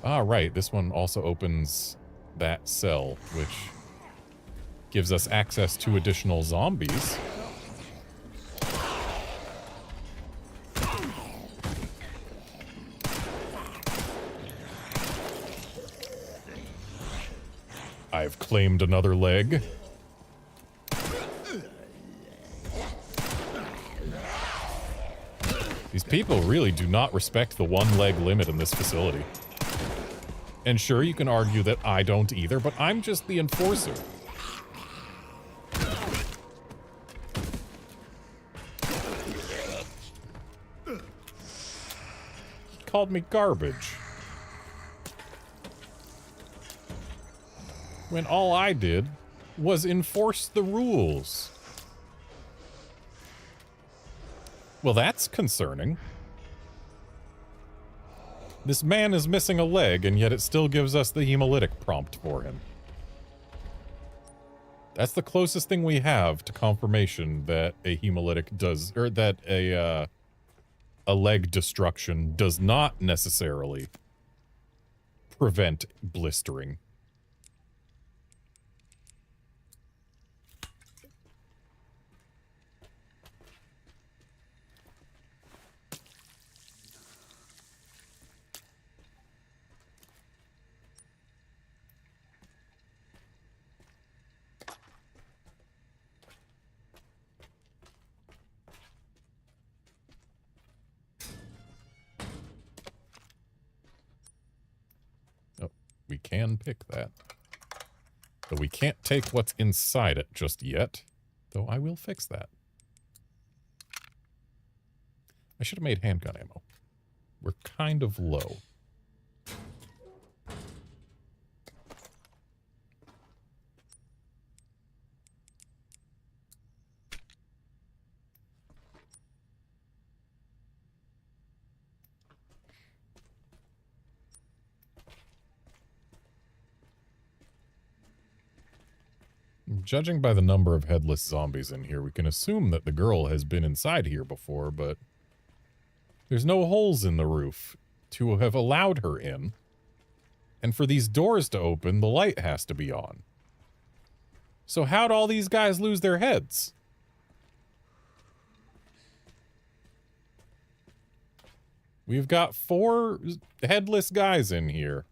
Ah, right. This one also opens that cell, which gives us access to additional zombies. I've claimed another leg. These people really do not respect the one-leg limit in this facility. And sure, you can argue that I don't either, but I'm just the enforcer. He called me garbage. When all I did was enforce the rules. Well, that's concerning. This man is missing a leg, and yet it still gives us the hemolytic prompt for him. That's the closest thing we have to confirmation that a hemolytic does, or that a leg destruction does not necessarily prevent blistering. We can pick that. But we can't take what's inside it just yet. Though I will fix that. I should have made handgun ammo. We're kind of low. Judging by the number of headless zombies in here, we can assume that the girl has been inside here before, but there's no holes in the roof to have allowed her in. And for these doors to open, the light has to be on. So how'd all these guys lose their heads? We've got 4 headless guys in here.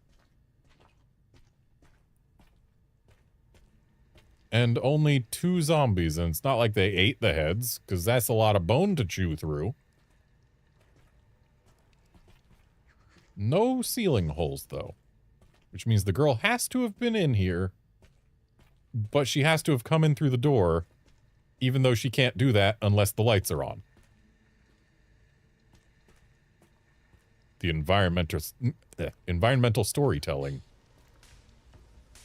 And only 2 zombies, and it's not like they ate the heads, because that's a lot of bone to chew through. No ceiling holes, though. Which means the girl has to have been in here, but she has to have come in through the door, even though she can't do that unless the lights are on. The environmental storytelling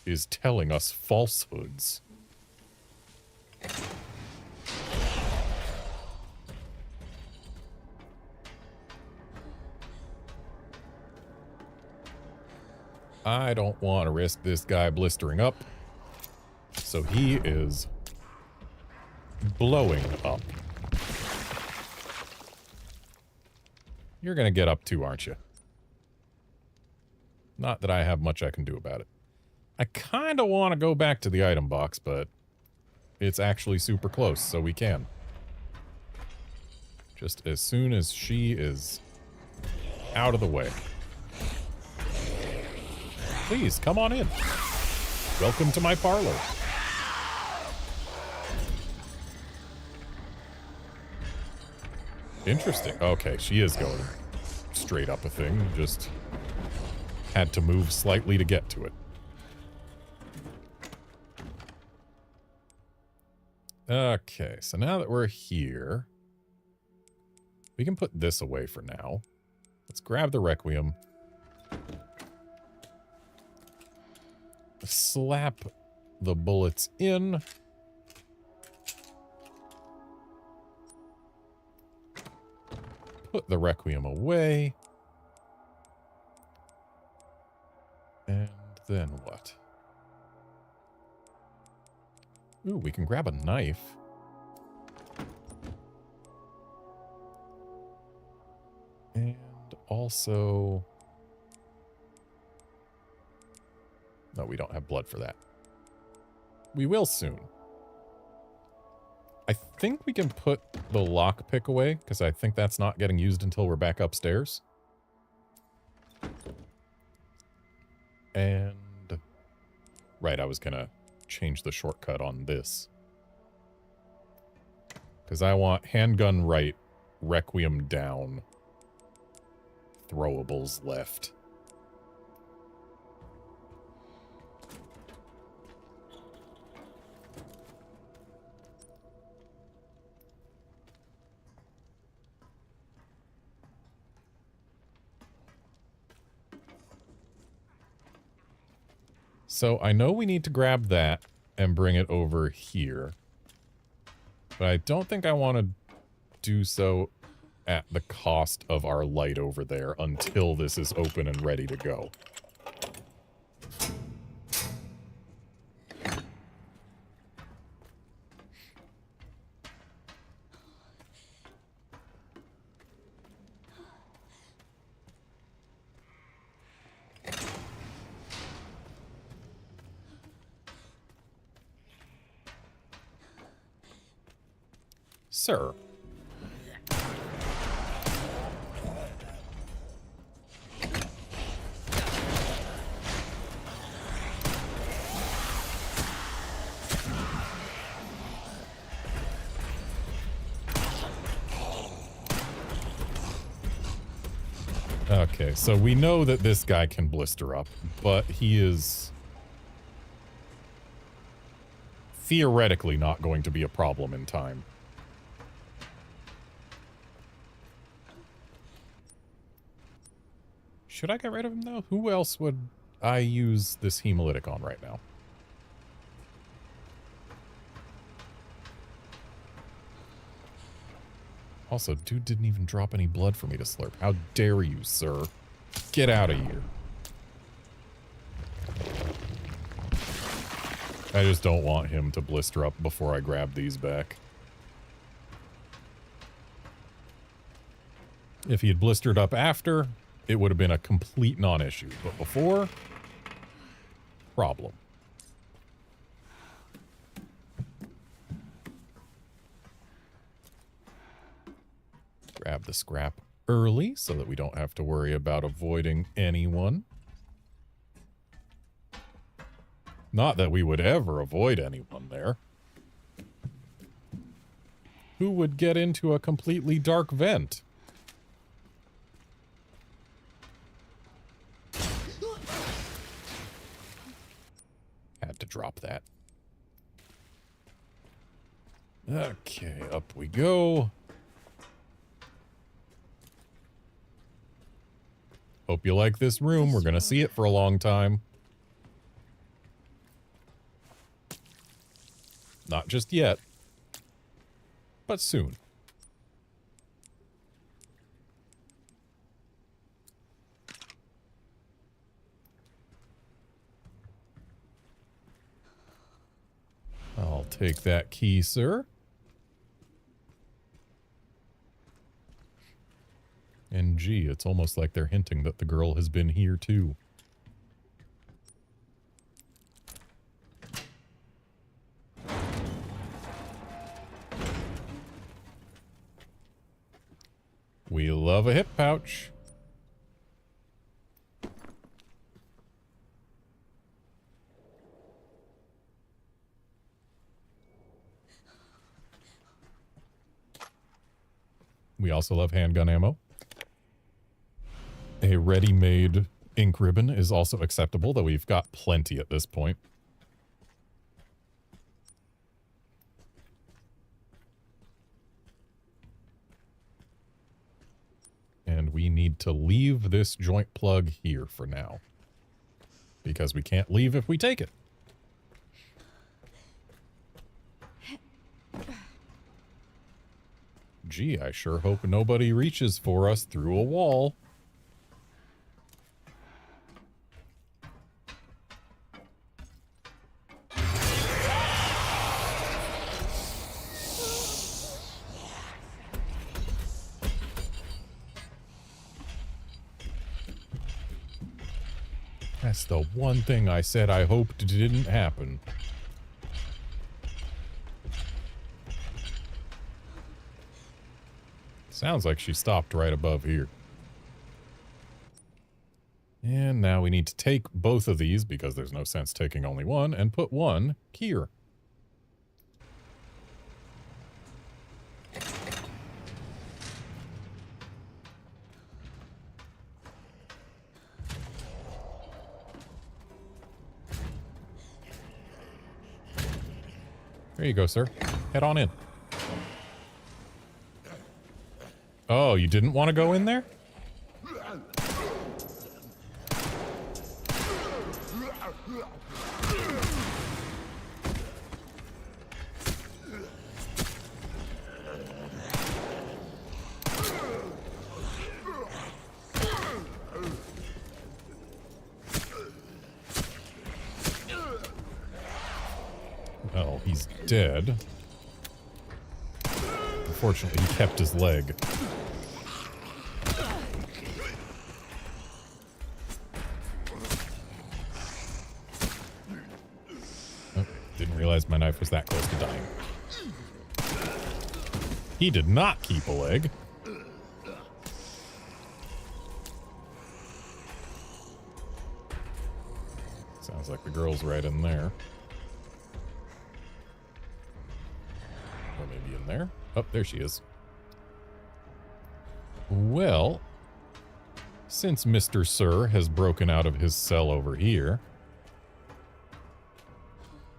is telling us falsehoods. I don't want to risk this guy blistering up, so he is blowing up. You're gonna get up too, aren't you? Not that I have much I can do about it. I kind of want to go back to the item box, but it's actually super close, so we can. Just as soon as she is out of the way. Please, come on in. Welcome to my parlor. Interesting. Okay, she is going straight up a thing. Just had to move slightly to get to it. Okay, so now that we're here, we can put this away for now. Let's grab the Requiem. Slap the bullets in. Put the Requiem away. And then what? Ooh, we can grab a knife. And also... No, we don't have blood for that. We will soon. I think we can put the lockpick away, because I think that's not getting used until we're back upstairs. And... right, I was gonna change the shortcut on this. Because I want handgun right, Requiem down, throwables left. So I know we need to grab that and bring it over here. But I don't think I want to do so at the cost of our light over there until this is open and ready to go. Sir. Okay, so we know that this guy can blister up, but he is theoretically not going to be a problem in time. Should I get rid of him, though? Who else would I use this hemolytic on right now? Also, dude didn't even drop any blood for me to slurp. How dare you, sir? Get out of here. I just don't want him to blister up before I grab these back. If he had blistered up after, it would have been a complete non-issue. But before, problem. Grab the scrap early so that we don't have to worry about avoiding anyone. Not that we would ever avoid anyone there. Who would get into a completely dark vent? Had to drop that. Okay, up we go. Hope you like this room. We're gonna see it for a long time. Not just yet, but soon. I'll take that key, sir. And gee, it's almost like they're hinting that the girl has been here too. We love a hip pouch. We also love handgun ammo. A ready-made ink ribbon is also acceptable, though we've got plenty at this point. And we need to leave this joint plug here for now. Because we can't leave if we take it. Gee, I sure hope nobody reaches for us through a wall. That's the one thing I said I hoped didn't happen. Sounds like she stopped right above here. And now we need to take both of these, because there's no sense taking only one, and put one here. There you go, sir. Head on in. Oh, you didn't want to go in there? Well, he's dead. Unfortunately, he kept his leg. Oh, didn't realize my knife was that close to dying. He did not keep a leg. Sounds like the girl's right in there. Or maybe in there. Oh, there she is. Well, since Mr. Sir has broken out of his cell over here,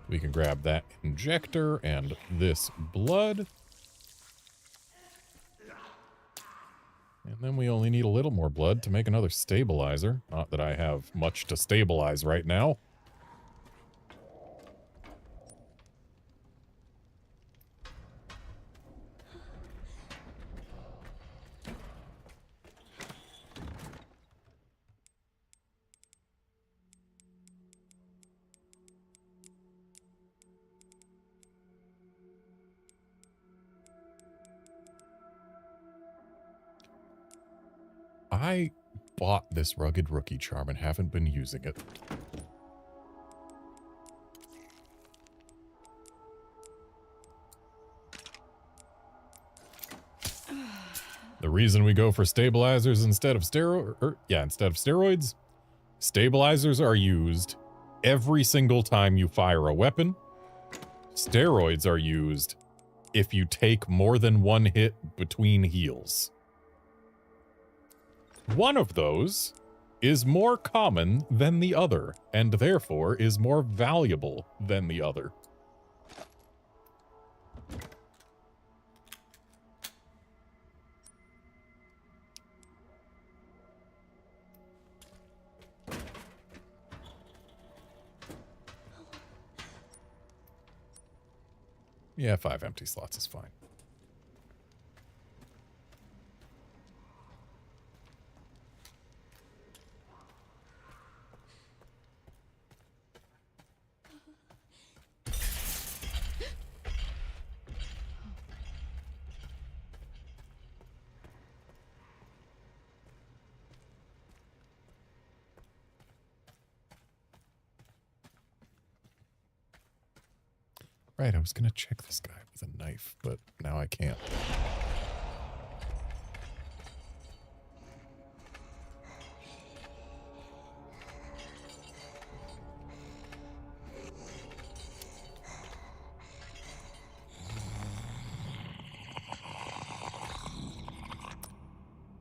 we can grab that injector and this blood. And then we only need a little more blood to make another stabilizer. Not that I have much to stabilize right now. I bought this rugged rookie charm and haven't been using it. The reason we go for stabilizers instead of steroids, stabilizers are used every single time you fire a weapon. Steroids are used if you take more than one hit between heals. One of those is more common than the other, and therefore is more valuable than the other. Yeah, 5 empty slots is fine. Right, I was gonna check this guy with a knife, but now I can't.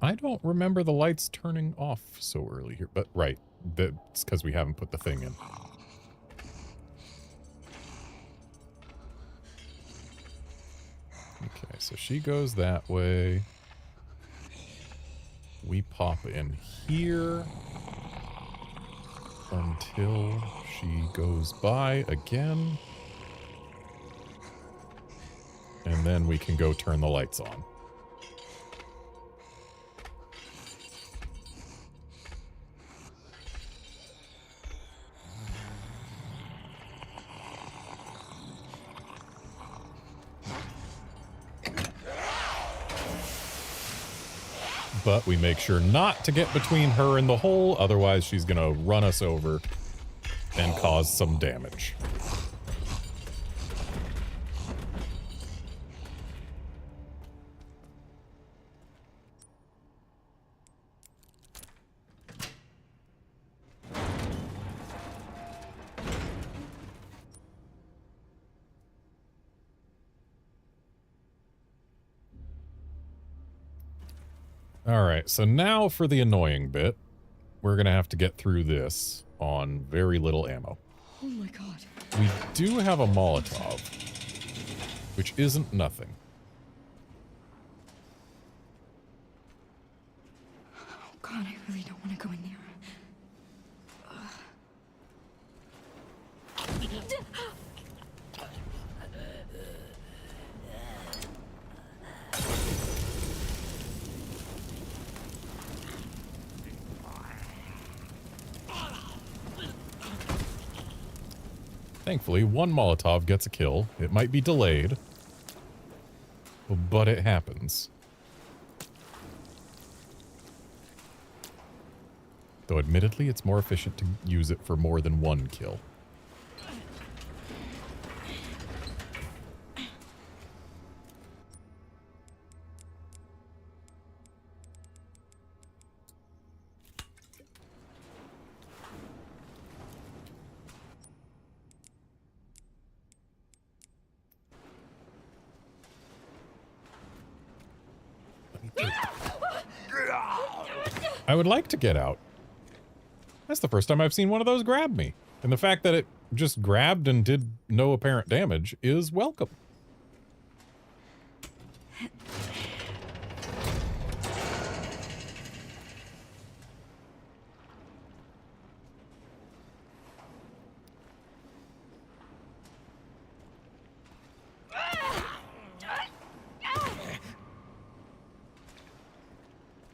I don't remember the lights turning off so early here, but right, that's because we haven't put the thing in. Okay, so she goes that way. We pop in here until she goes by again. And then we can go turn the lights on. but we make sure not to get between her and the hole, otherwise she's gonna run us over and cause some damage. Alright, so now for the annoying bit. We're gonna have to get through this on very little ammo. Oh my god. We do have a Molotov, which isn't nothing. Oh god, I really don't want to go in there. Thankfully, one Molotov gets a kill. It might be delayed, but it happens. Though admittedly, it's more efficient to use it for more than one kill. I would like to get out. That's the first time I've seen one of those grab me. And the fact that it just grabbed and did no apparent damage is welcome.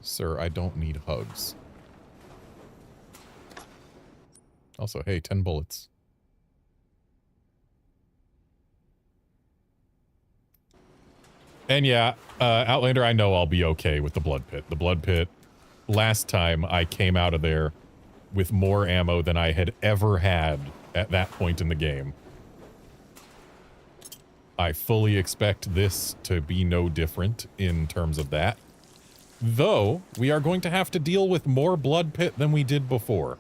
Sir, I don't need hugs. Also, hey, 10 bullets. And yeah, Outlander, I know I'll be okay with the blood pit. The blood pit, last time I came out of there with more ammo than I had ever had at that point in the game. I fully expect this to be no different in terms of that. Though, we are going to have to deal with more blood pit than we did before.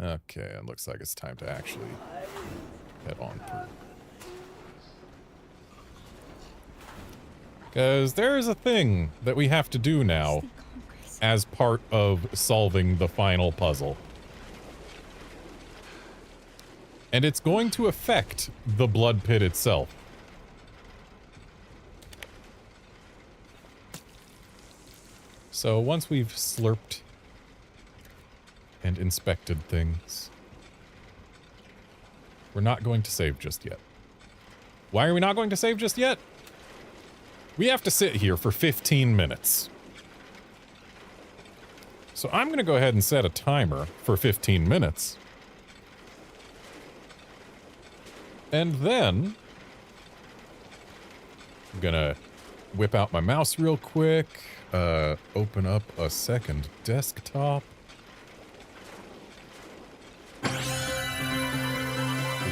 Okay, it looks like it's time to actually head on through. Because there is a thing that we have to do now as part of solving the final puzzle. And it's going to affect the blood pit itself. So once we've slurped and inspected things, we're not going to save just yet. Why are we not going to save just yet? We have to sit here for 15 minutes. So I'm going to go ahead and set a timer for 15 minutes. And then I'm going to whip out my mouse real quick, open up a second desktop.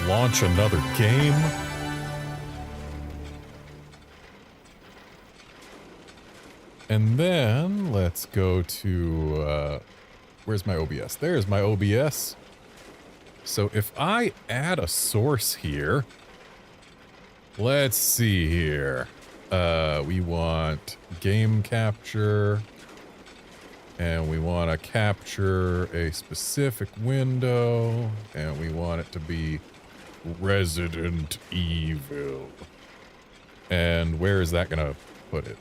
Launch another game. And then let's go to, where's my OBS? There's my OBS. So if I add a source here, let's see here. We want game capture, and we want to capture a specific window, and we want it to be Resident Evil. And where is that gonna put it?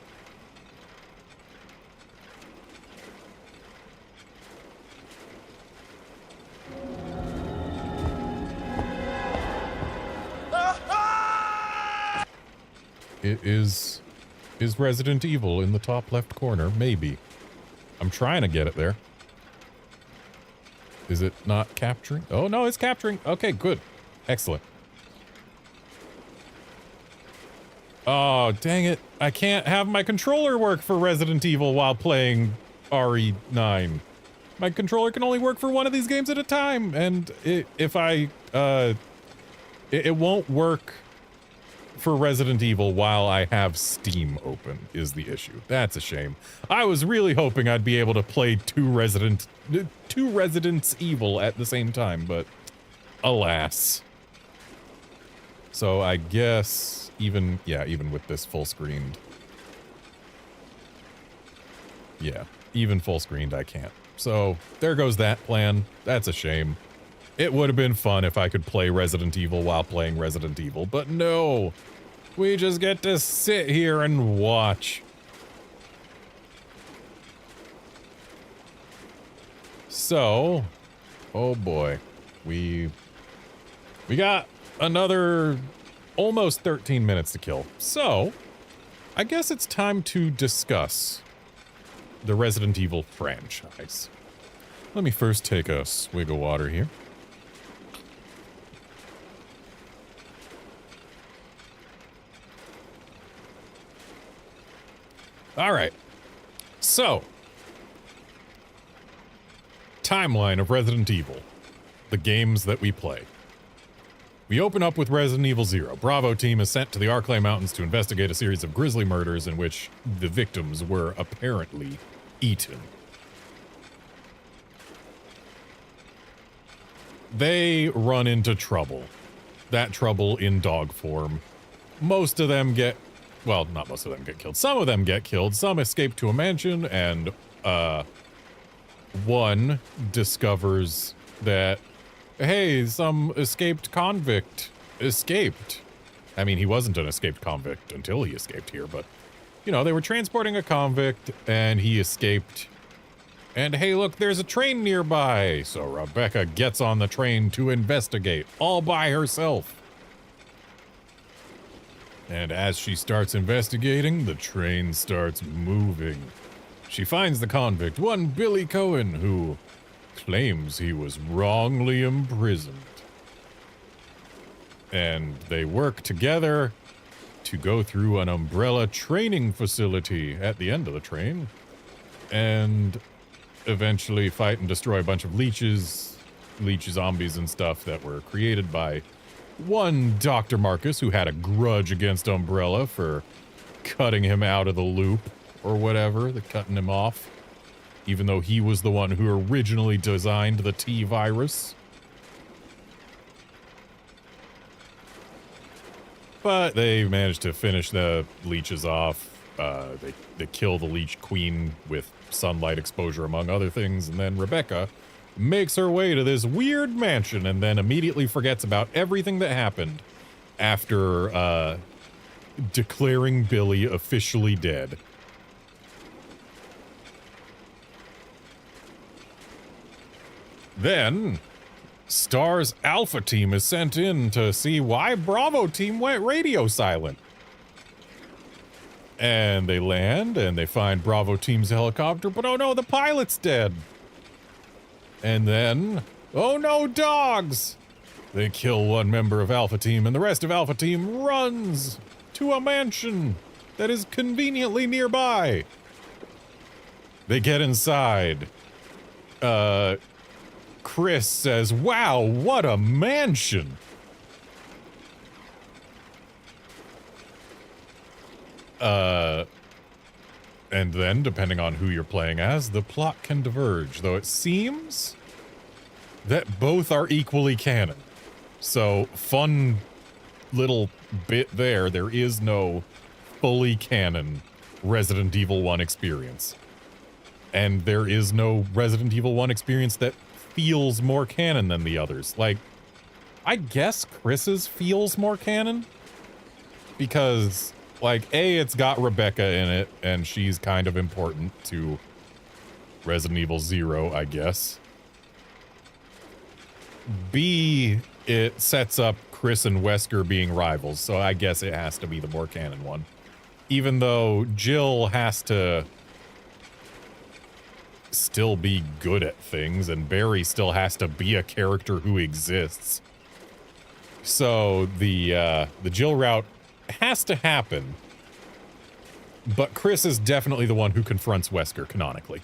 It is Resident Evil in the top left corner, maybe. I'm trying to get it there. Is it not capturing? Oh no, it's capturing. Okay, good. Excellent. Oh, dang it. I can't have my controller work for Resident Evil while playing RE9. My controller can only work for one of these games at a time, and it won't work for Resident Evil while I have Steam open, is the issue. That's a shame. I was really hoping I'd be able to play two Resident Evil at the same time, but alas. So I guess even with this full screened. Yeah, even full screened I can't. So there goes that plan. That's a shame. It would have been fun if I could play Resident Evil while playing Resident Evil, but no. We just get to sit here and watch. So, oh boy. We got another almost 13 minutes to kill. So, I guess it's time to discuss the Resident Evil franchise. Let me first take a swig of water here. All right. So, timeline of Resident Evil. The games that we play. We open up with Resident Evil 0. Bravo team is sent to the Arklay Mountains to investigate a series of grisly murders in which the victims were apparently eaten. They run into trouble. That trouble in dog form. Most of them get, well, not most of them get killed. Some of them get killed. Some escape to a mansion, and one discovers that, hey, some escaped convict escaped. I mean, he wasn't an escaped convict until he escaped here, but, you know, they were transporting a convict, and he escaped. And hey, look, there's a train nearby. So Rebecca gets on the train to investigate, all by herself. And as she starts investigating, the train starts moving. She finds the convict, one Billy Cohen, who claims he was wrongly imprisoned. And they work together to go through an Umbrella training facility at the end of the train. And eventually fight and destroy a bunch of leech zombies and stuff that were created by one Dr. Marcus, who had a grudge against Umbrella for cutting him out of the loop or whatever, cutting him off, even though he was the one who originally designed the T-virus. But they managed to finish the leeches off. They kill the leech queen with sunlight exposure, among other things, and then Rebecca makes her way to this weird mansion and then immediately forgets about everything that happened after declaring Billy officially dead. Then STAR's Alpha team is sent in to see why Bravo team went radio silent. And they land, and they find Bravo team's helicopter, but oh no, the pilot's dead. And then, oh no, dogs! They kill one member of Alpha team, and the rest of Alpha team runs to a mansion that is conveniently nearby. They get inside. Chris says, wow, what a mansion! And then, depending on who you're playing as, the plot can diverge, though it seems that both are equally canon. So, fun little bit there. There is no fully canon Resident Evil 1 experience. And there is no Resident Evil 1 experience that feels more canon than the others. Like, I guess Chris's feels more canon. Because, like, A, it's got Rebecca in it, and she's kind of important to Resident Evil 0, I guess. B, it sets up Chris and Wesker being rivals, so I guess it has to be the more canon one. Even though Jill has to still be good at things, and Barry still has to be a character who exists. So the Jill route has to happen. But Chris is definitely the one who confronts Wesker, canonically.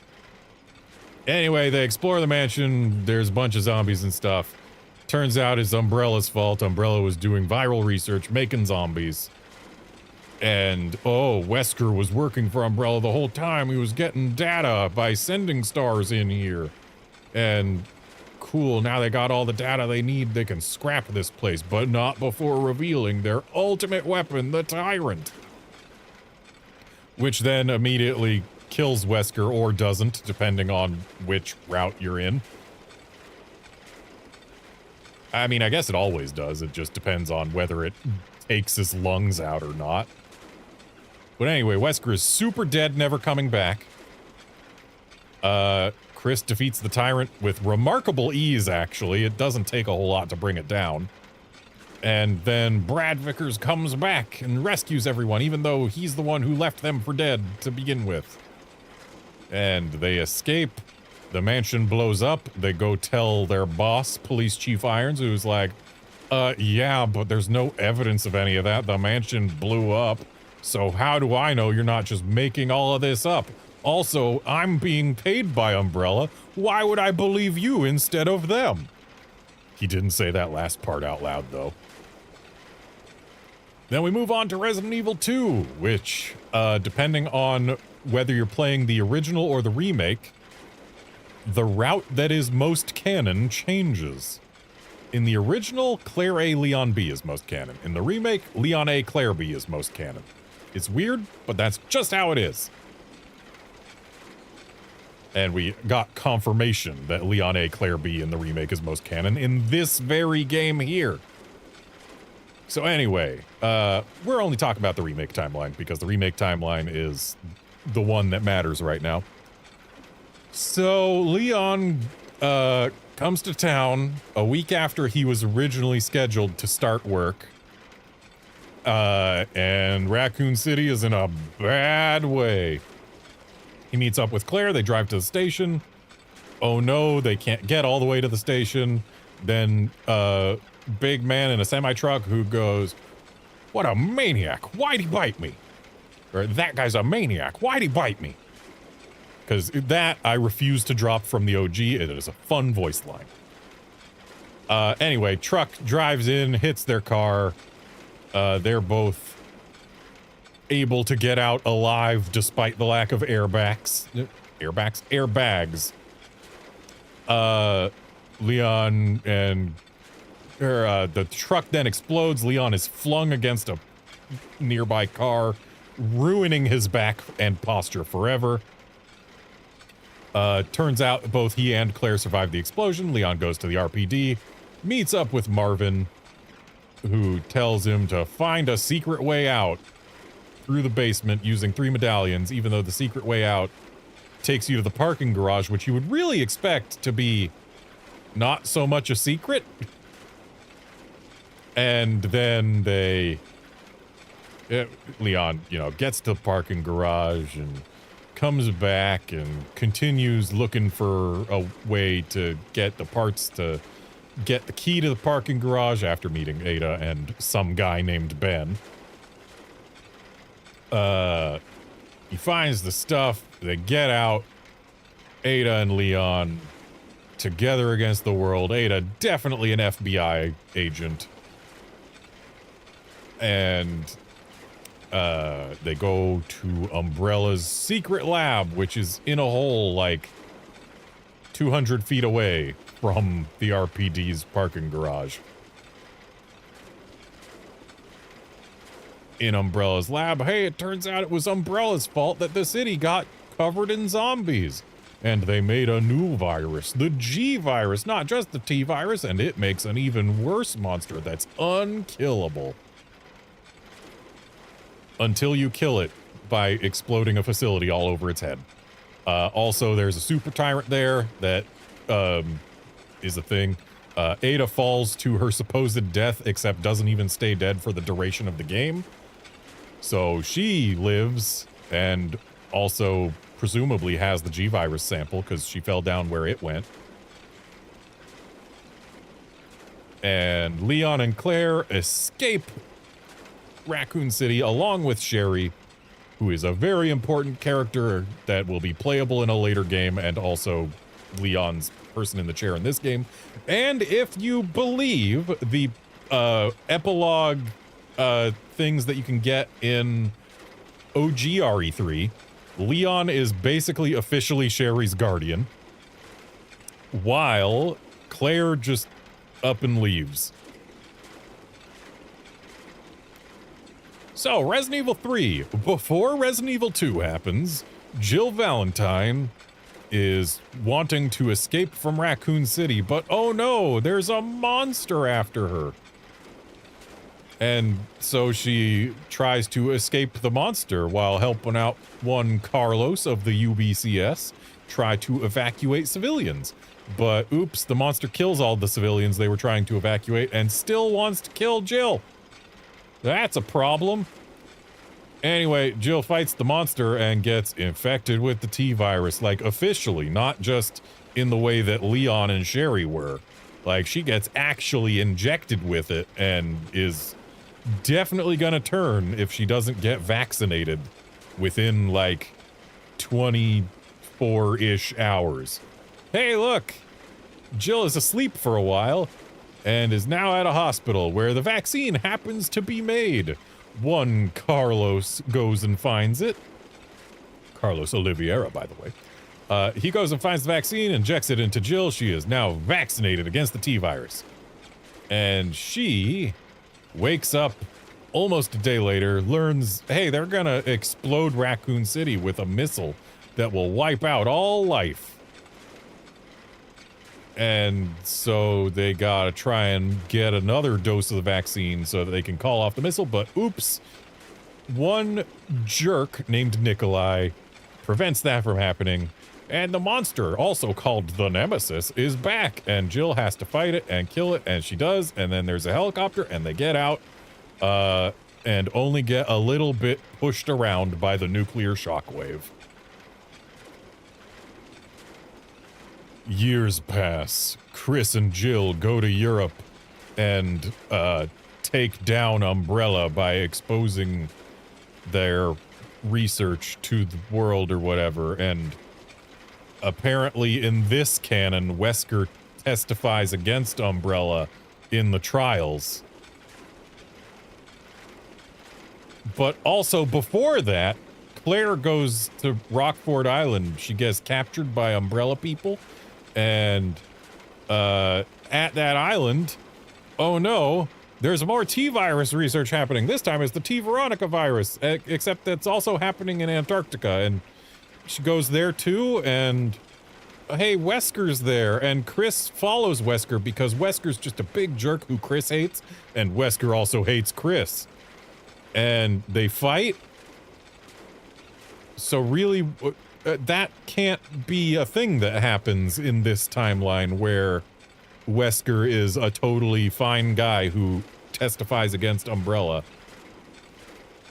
Anyway, they explore the mansion. There's a bunch of zombies and stuff. Turns out it's Umbrella's fault. Umbrella was doing viral research, making zombies. And, oh, Wesker was working for Umbrella the whole time. He was getting data by sending stars in here. And, cool, now they got all the data they need. They can scrap this place, but not before revealing their ultimate weapon, the Tyrant. Which then immediately kills Wesker, or doesn't, depending on which route you're in. I mean, I guess it always does. It just depends on whether it takes his lungs out or not. But anyway, Wesker is super dead, never coming back. Chris defeats the Tyrant with remarkable ease, actually. It doesn't take a whole lot to bring it down. And then Brad Vickers comes back and rescues everyone, even though he's the one who left them for dead to begin with. And they escape. The mansion blows up. They go tell their boss, Police Chief Irons, who's like, yeah, but there's no evidence of any of that. The mansion blew up. So how do I know you're not just making all of this up? Also, I'm being paid by Umbrella. Why would I believe you instead of them? He didn't say that last part out loud, though. Then we move on to Resident Evil 2, which, depending on whether you're playing the original or the remake, the route that is most canon changes. In the original, Claire A. Leon B is most canon. In the remake, Leon A. Claire B is most canon. It's weird, but that's just how it is. And we got confirmation that Leon A. Claire B in the remake is most canon in this very game here. So anyway, we're only talking about the remake timeline because the remake timeline is the one that matters right now. So Leon comes to town a week after he was originally scheduled to start work. And Raccoon City is in a bad way. He meets up with Claire, they drive to the station. Oh no, they can't get all the way to the station. Then, big man in a semi-truck who goes, "What a maniac, why'd he bite me?" Or, "That guy's a maniac, why'd he bite me?" Because that, I refuse to drop from the OG, it is a fun voice line. Anyway, truck drives in, hits their car. They're both able to get out alive despite the lack of airbags. Leon and the truck then explodes. Leon is flung against a nearby car, ruining his back and posture forever. Turns out both he and Claire survive the explosion. Leon goes to the RPD, meets up with Marvin, who tells him to find a secret way out through the basement using 3 medallions, even though the secret way out takes you to the parking garage, which you would really expect to be not so much a secret. And then Leon, gets to the parking garage and comes back and continues looking for a way to get the parts to get the key to the parking garage after meeting Ada and some guy named Ben. He finds the stuff, they get out, Ada and Leon together against the world. Ada, definitely an FBI agent. And, they go to Umbrella's secret lab, which is in a hole like 200 feet away from the RPD's parking garage. In Umbrella's lab, hey, it turns out it was Umbrella's fault that the city got covered in zombies. And they made a new virus, the G virus, not just the T virus, and it makes an even worse monster that's unkillable. Until you kill it by exploding a facility all over its head. Also, there's a super tyrant there that is a thing. Ada falls to her supposed death, except doesn't even stay dead for the duration of the game. So she lives and also presumably has the G virus sample because she fell down where it went. And Leon and Claire escape Raccoon City along with Sherry, who is a very important character that will be playable in a later game, and also Leon's person in the chair in this game. And if you believe the epilogue things that you can get in OG RE3, Leon is basically officially Sherry's guardian, while Claire just up and leaves. So, Resident Evil 3. Before Resident Evil 2 happens, Jill Valentine is wanting to escape from Raccoon City, but oh no, there's a monster after her. And so she tries to escape the monster while helping out one Carlos of the UBCS try to evacuate civilians. But oops, the monster kills all the civilians they were trying to evacuate and still wants to kill Jill. That's a problem. Anyway, Jill fights the monster and gets infected with the T-virus, like officially, not just in the way that Leon and Sherry were. Like, she gets actually injected with it and is definitely gonna turn if she doesn't get vaccinated within, like, 24-ish hours. Hey, look! Jill is asleep for a while and is now at a hospital where the vaccine happens to be made. One Carlos goes and finds it. Carlos Oliveira, by the way. He goes and finds the vaccine, injects it into Jill. She is now vaccinated against the T-virus. And she wakes up almost a day later, learns, hey, they're gonna explode Raccoon City with a missile that will wipe out all life. And so they gotta try and get another dose of the vaccine so that they can call off the missile, but oops, one jerk named Nikolai prevents that from happening, and the monster, also called the Nemesis, is back, and Jill has to fight it and kill it, and she does, and then there's a helicopter, and they get out, and only get a little bit pushed around by the nuclear shockwave. Years pass. Chris and Jill go to Europe and take down Umbrella by exposing their research to the world or whatever, and apparently in this canon, Wesker testifies against Umbrella in the trials. But also before that, Claire goes to Rockford Island. She gets captured by Umbrella people. And at that island, oh no, there's more T-virus research happening. This time it's the T-Veronica virus, except that's also happening in Antarctica. And she goes there too, and hey, Wesker's there. And Chris follows Wesker because Wesker's just a big jerk who Chris hates, and Wesker also hates Chris. And they fight. So really, that can't be a thing that happens in this timeline where Wesker is a totally fine guy who testifies against Umbrella.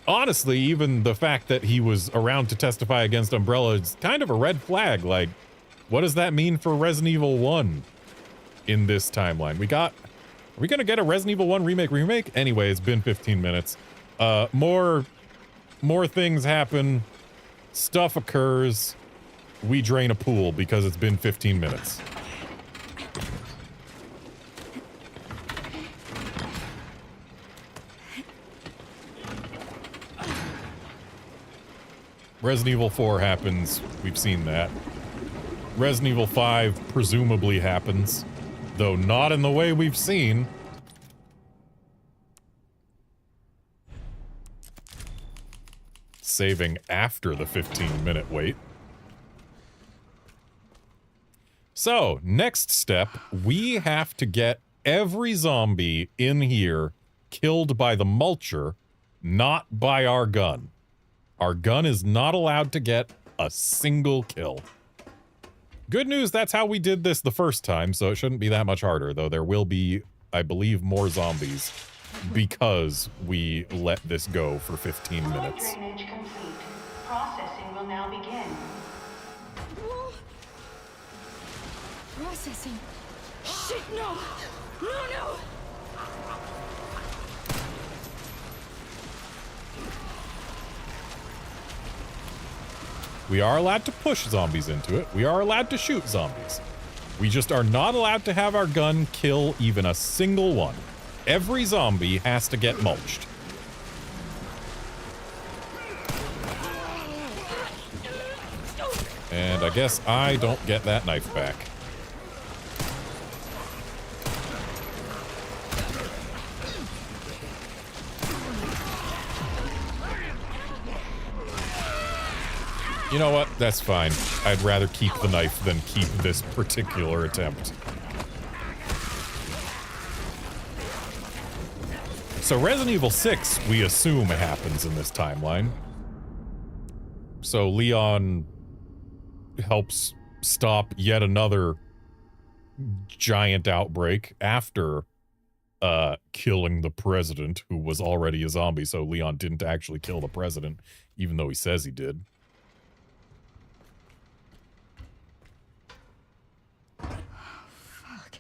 Honestly, even the fact that he was around to testify against Umbrella is kind of a red flag. Like, what does that mean for Resident Evil 1 in this timeline? Are we gonna get a Resident Evil 1 remake? Anyway, it's been 15 minutes. More things happen. Stuff occurs. We drain a pool because it's been 15 minutes. Resident Evil 4 happens. We've seen that. Resident Evil 5 presumably happens, though not in the way we've seen. Saving after the 15-minute wait. So, next step, we have to get every zombie in here killed by the mulcher, not by our gun. Our gun is not allowed to get a single kill. Good news, that's how we did this the first time, so it shouldn't be that much harder, though there will be, I believe, more zombies because we let this go for 15 minutes. Drainage complete. Processing will now begin. Processing. Shit, no! No! We are allowed to push zombies into it. We are allowed to shoot zombies. We just are not allowed to have our gun kill even a single one. Every zombie has to get mulched. And I guess I don't get that knife back. You know what? That's fine. I'd rather keep the knife than keep this particular attempt. So Resident Evil 6, we assume happens in this timeline. So Leon helps stop yet another giant outbreak after killing the president, who was already a zombie. So Leon didn't actually kill the president, even though he says he did. Fuck.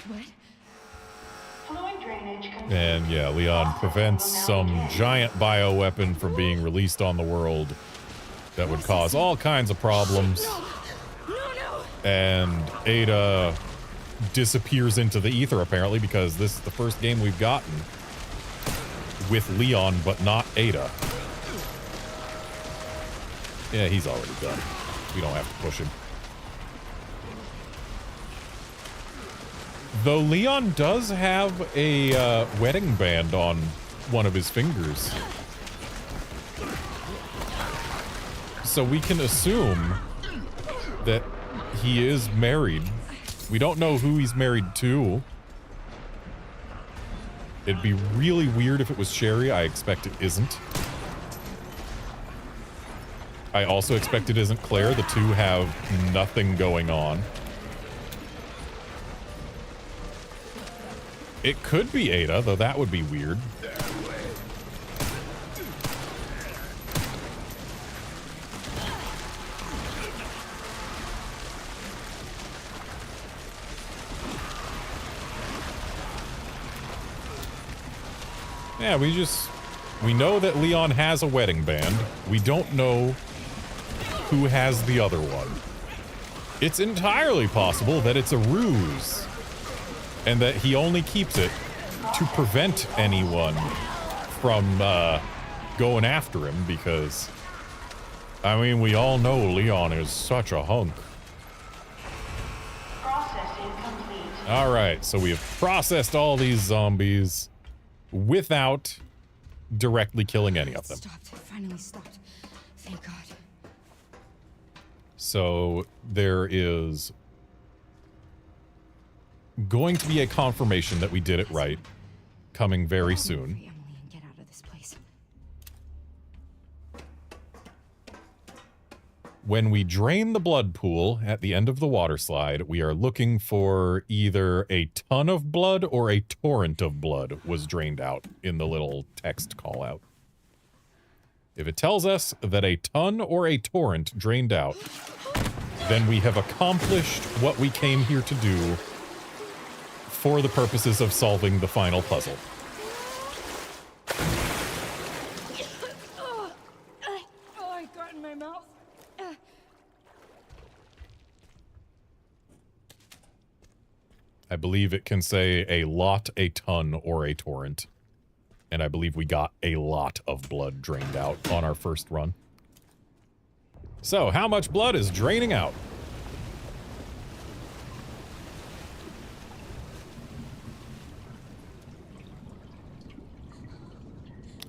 What? Fluid drainage complete. And yeah, Leon prevents some giant bioweapon from being released on the world that would cause all kinds of problems. And Ada disappears into the ether, apparently, because this is the first game we've gotten with Leon, but not Ada. Yeah, he's already done. We don't have to push him. Though Leon does have a wedding band on one of his fingers. So we can assume that he is married. We don't know who he's married to. It'd be really weird if it was Sherry. I expect it isn't. I also expect it isn't Claire. The two have nothing going on. It could be Ada, though that would be weird. Yeah, we know that Leon has a wedding band. We don't know who has the other one. It's entirely possible that it's a ruse, and that he only keeps it to prevent anyone from going after him, because, I mean, we all know Leon is such a hunk. Processing complete. All right, so we have processed all these zombies without directly killing any of them. Stopped. Finally stopped. Thank God. So there is going to be a confirmation that we did it right coming very soon. Free Emily and get out of this place. When we drain the blood pool at the end of the water slide, we are looking for either a ton of blood or a torrent of blood was drained out in the little text call out. If it tells us that a ton or a torrent drained out, then we have accomplished what we came here to do for the purposes of solving the final puzzle. Oh, I got in my mouth. I believe it can say a lot, a ton, or a torrent. And I believe we got a lot of blood drained out on our first run. So, how much blood is draining out?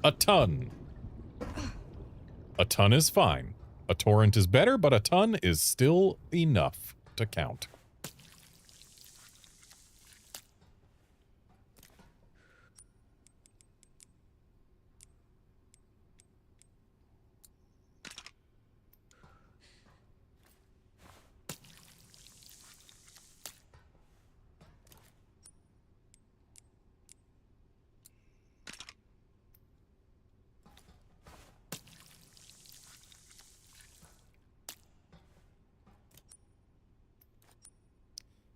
A ton. A ton is fine. A torrent is better, but a ton is still enough to count.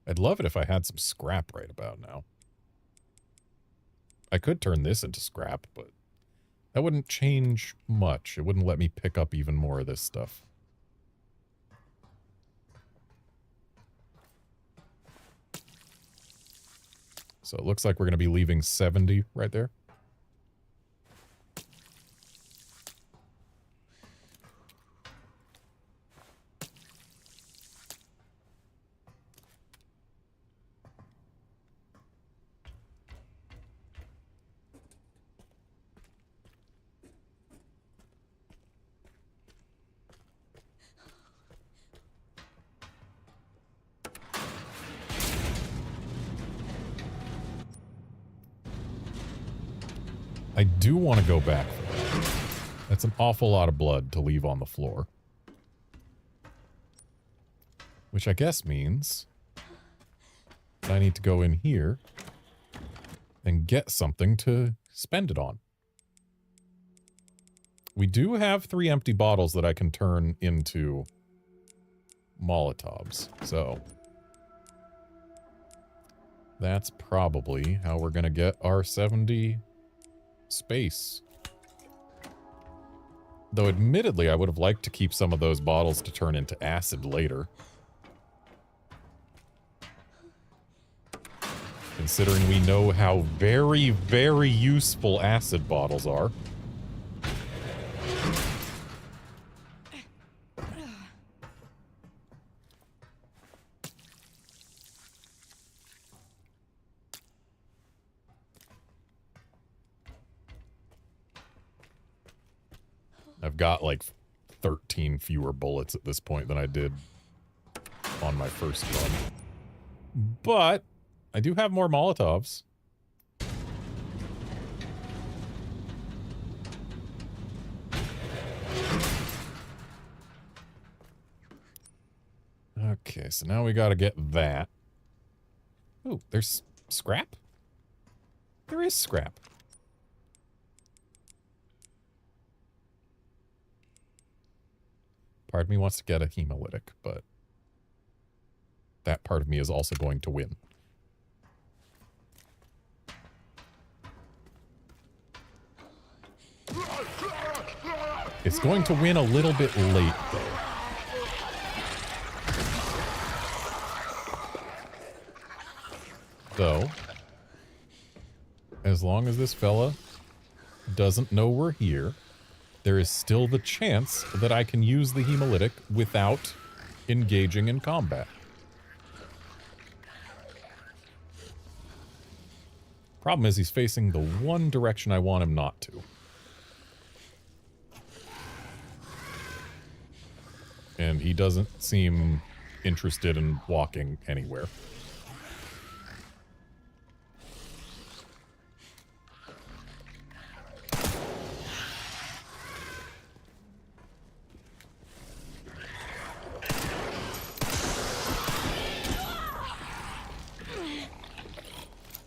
I'd love it if I had some scrap right about now. I could turn this into scrap, but That wouldn't change much. It wouldn't let me pick up even more of this stuff. So it looks like we're going to be leaving 70 right there. I do want to go back for that. That's an awful lot of blood to leave on the floor. Which I guess means that I need to go in here and get something to spend it on. We do have 3 empty bottles that I can turn into Molotovs, so that's probably how we're going to get our 70 space. Though admittedly, I would have liked to keep some of those bottles to turn into acid later. Considering we know how very, very useful acid bottles are. I've got like 13 fewer bullets at this point than I did on my first run. But I do have more Molotovs. Okay, so now we gotta get that. Ooh, there's scrap? There is scrap. Part of me wants to get a hemolytic, but that part of me is also going to win. It's going to win a little bit late, though. As long as this fella doesn't know we're here, there is still the chance that I can use the hemolytic without engaging in combat. Problem is, he's facing the one direction I want him not to. And he doesn't seem interested in walking anywhere.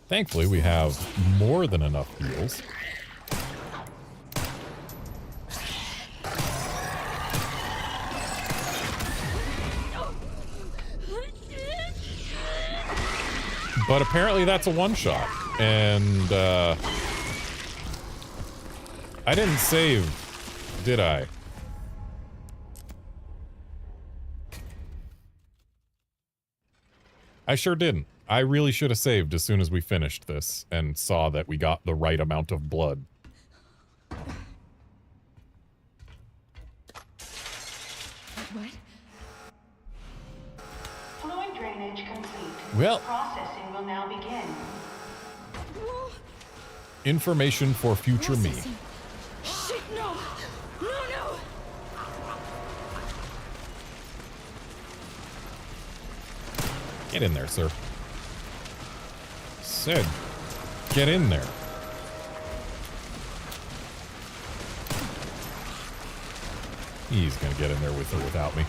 Thankfully, we have more than enough heals. But apparently that's a one-shot. And, I didn't save, did I? I sure didn't. I really should have saved as soon as we finished this and saw that we got the right amount of blood. What? Fluid drainage complete. Well, Processing will now begin. information for future me. Shit, no! No, no! Get in there, sir. Said, get in there. He's gonna get in there with or without me.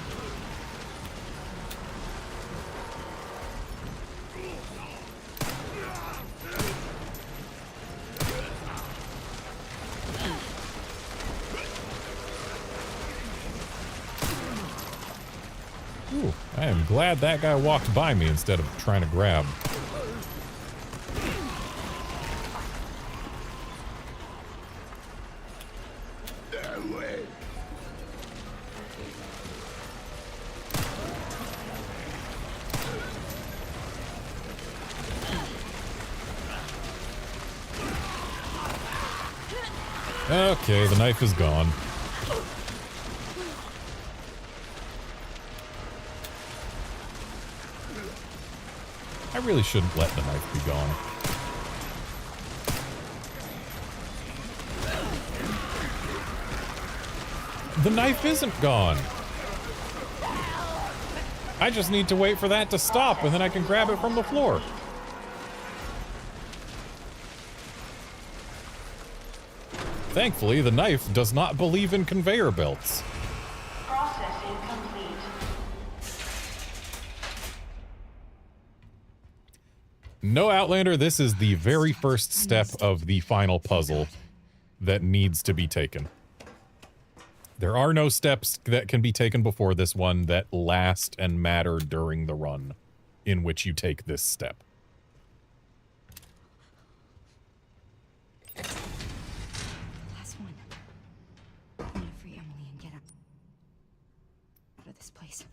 Ooh, I am glad that guy walked by me instead of trying to grab. Okay, the knife is gone. I really shouldn't let the knife be gone. The knife isn't gone. I just need to wait for that to stop and then I can grab it from the floor. Thankfully, the knife does not believe in conveyor belts. Processing complete. No, Outlander, this is the very first step of the final puzzle that needs to be taken. There are no steps that can be taken before this one that last and matter during the run in which you take this step. Last one. I want to free Emily and get out of this place.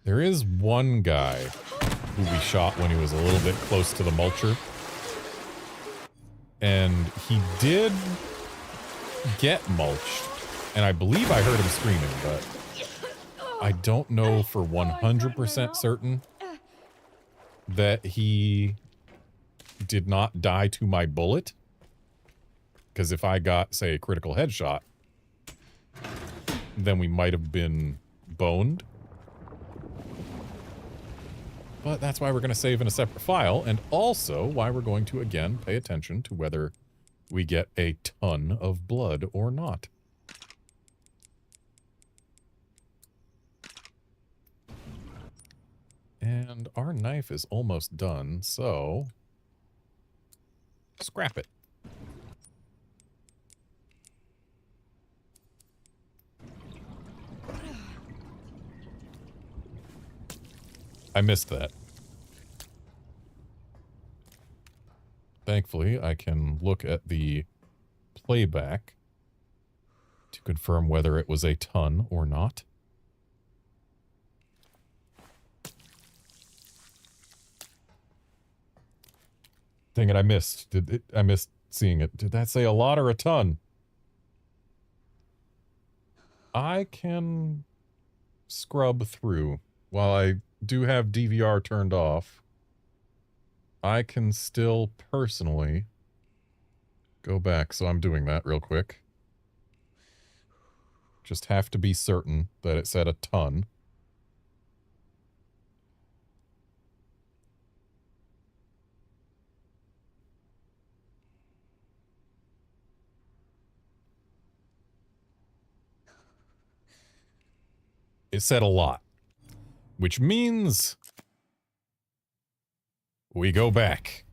There is one guy who we shot when he was a little bit close to the mulcher. And he did get mulched. And I believe I heard him screaming, but I don't know for 100% certain that he did not die to my bullet. Because if I got, say, a critical headshot, then we might have been boned. But that's why we're going to save in a separate file, and also why we're going to, again, pay attention to whether we get a ton of blood or not. And our knife is almost done, so scrap it. I missed that. Thankfully, I can look at the playback to confirm whether it was a ton or not. Dang it, I missed. I missed seeing it. Did that say a lot or a ton? I can scrub through. While I do have DVR turned off, I can still personally go back. So I'm doing that real quick. Just have to be certain that it said a ton. It said a lot, which means we go back.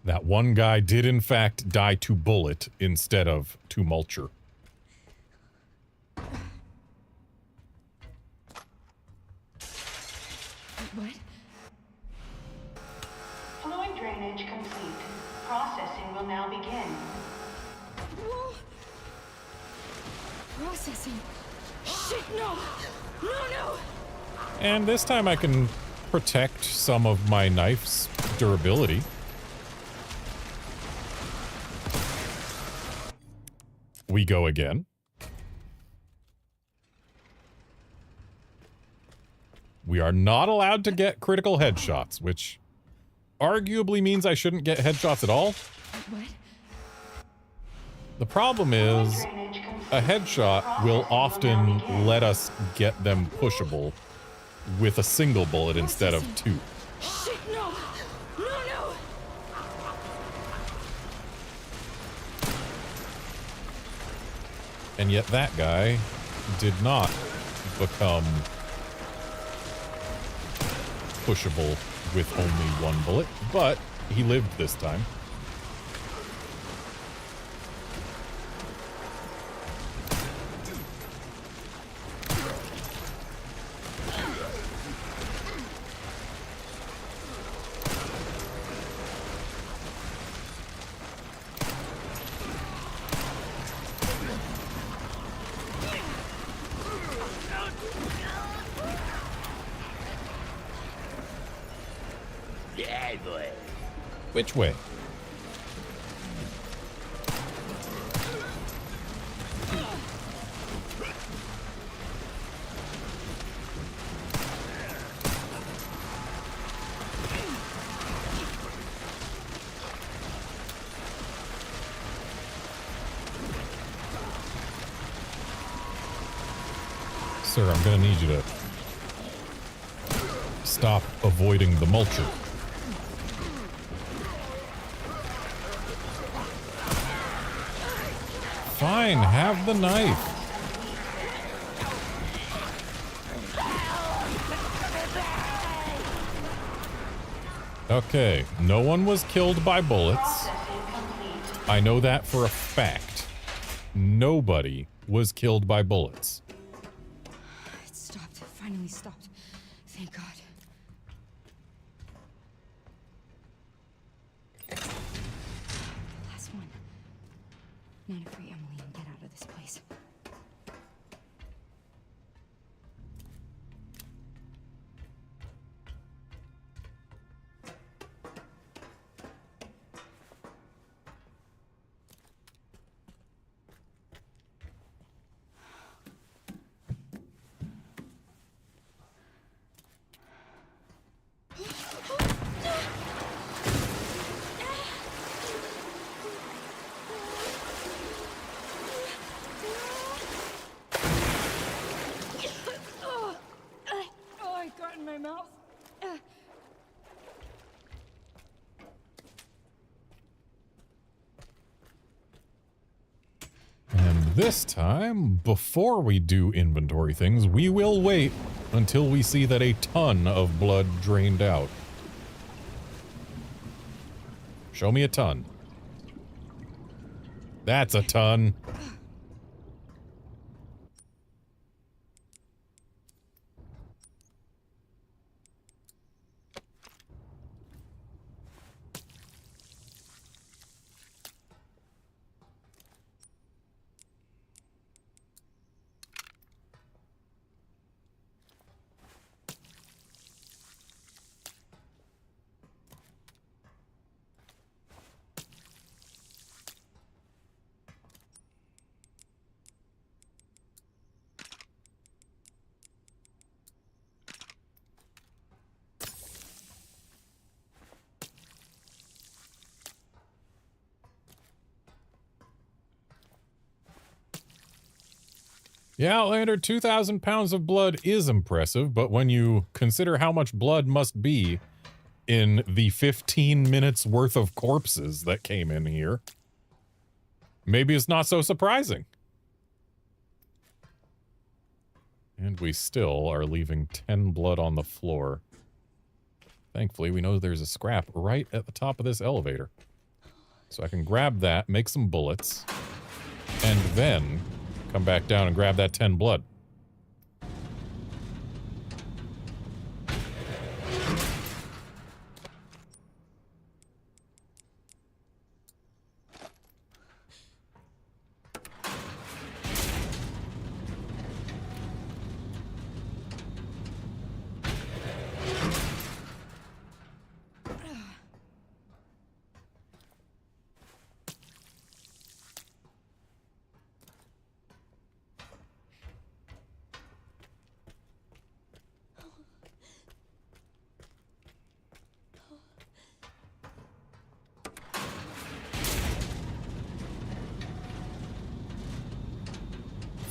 That one guy did in fact die to bullet instead of to mulcher. What? Fluid drainage complete. Processing will now begin. Whoa. Processing. Shit, no! No! And this time I can protect some of my knife's durability. We go again. We are not allowed to get critical headshots, which arguably means I shouldn't get headshots at all. What? The problem is, a headshot will often let us get them pushable with a single bullet instead of two. Shit, no! No! And yet that guy did not become pushable with only one bullet, but he lived this time. Which way? Sir, I'm gonna need you to stop avoiding the mulcher. Fine, have the knife. Okay, no one was killed by bullets. I know that for a fact. Nobody was killed by bullets. It stopped. It finally stopped. Thank God. Last one. Now to free Emily and get out of this place. This time, before we do inventory things, we will wait until we see that a ton of blood drained out. Show me a ton. That's a ton. Yeah, Outlander, 2,000 pounds of blood is impressive, but when you consider how much blood must be in the 15 minutes worth of corpses that came in here, maybe it's not so surprising. And we still are leaving 10 blood on the floor. Thankfully, we know there's a scrap right at the top of this elevator. So I can grab that, make some bullets, and then come back down and grab that 10 blood.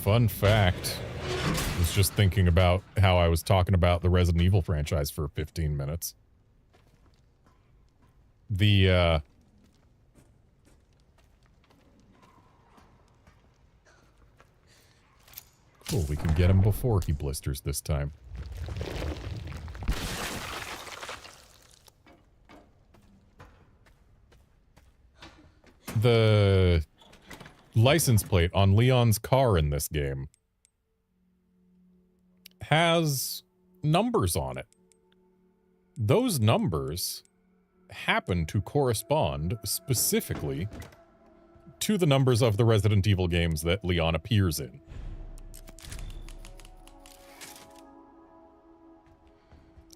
Fun fact, I was just thinking about how I was talking about the Resident Evil franchise for 15 minutes. Cool, we can get him before he blisters this time. The license plate on Leon's car in this game has numbers on it. Those numbers happen to correspond specifically to the numbers of the Resident Evil games that Leon appears in.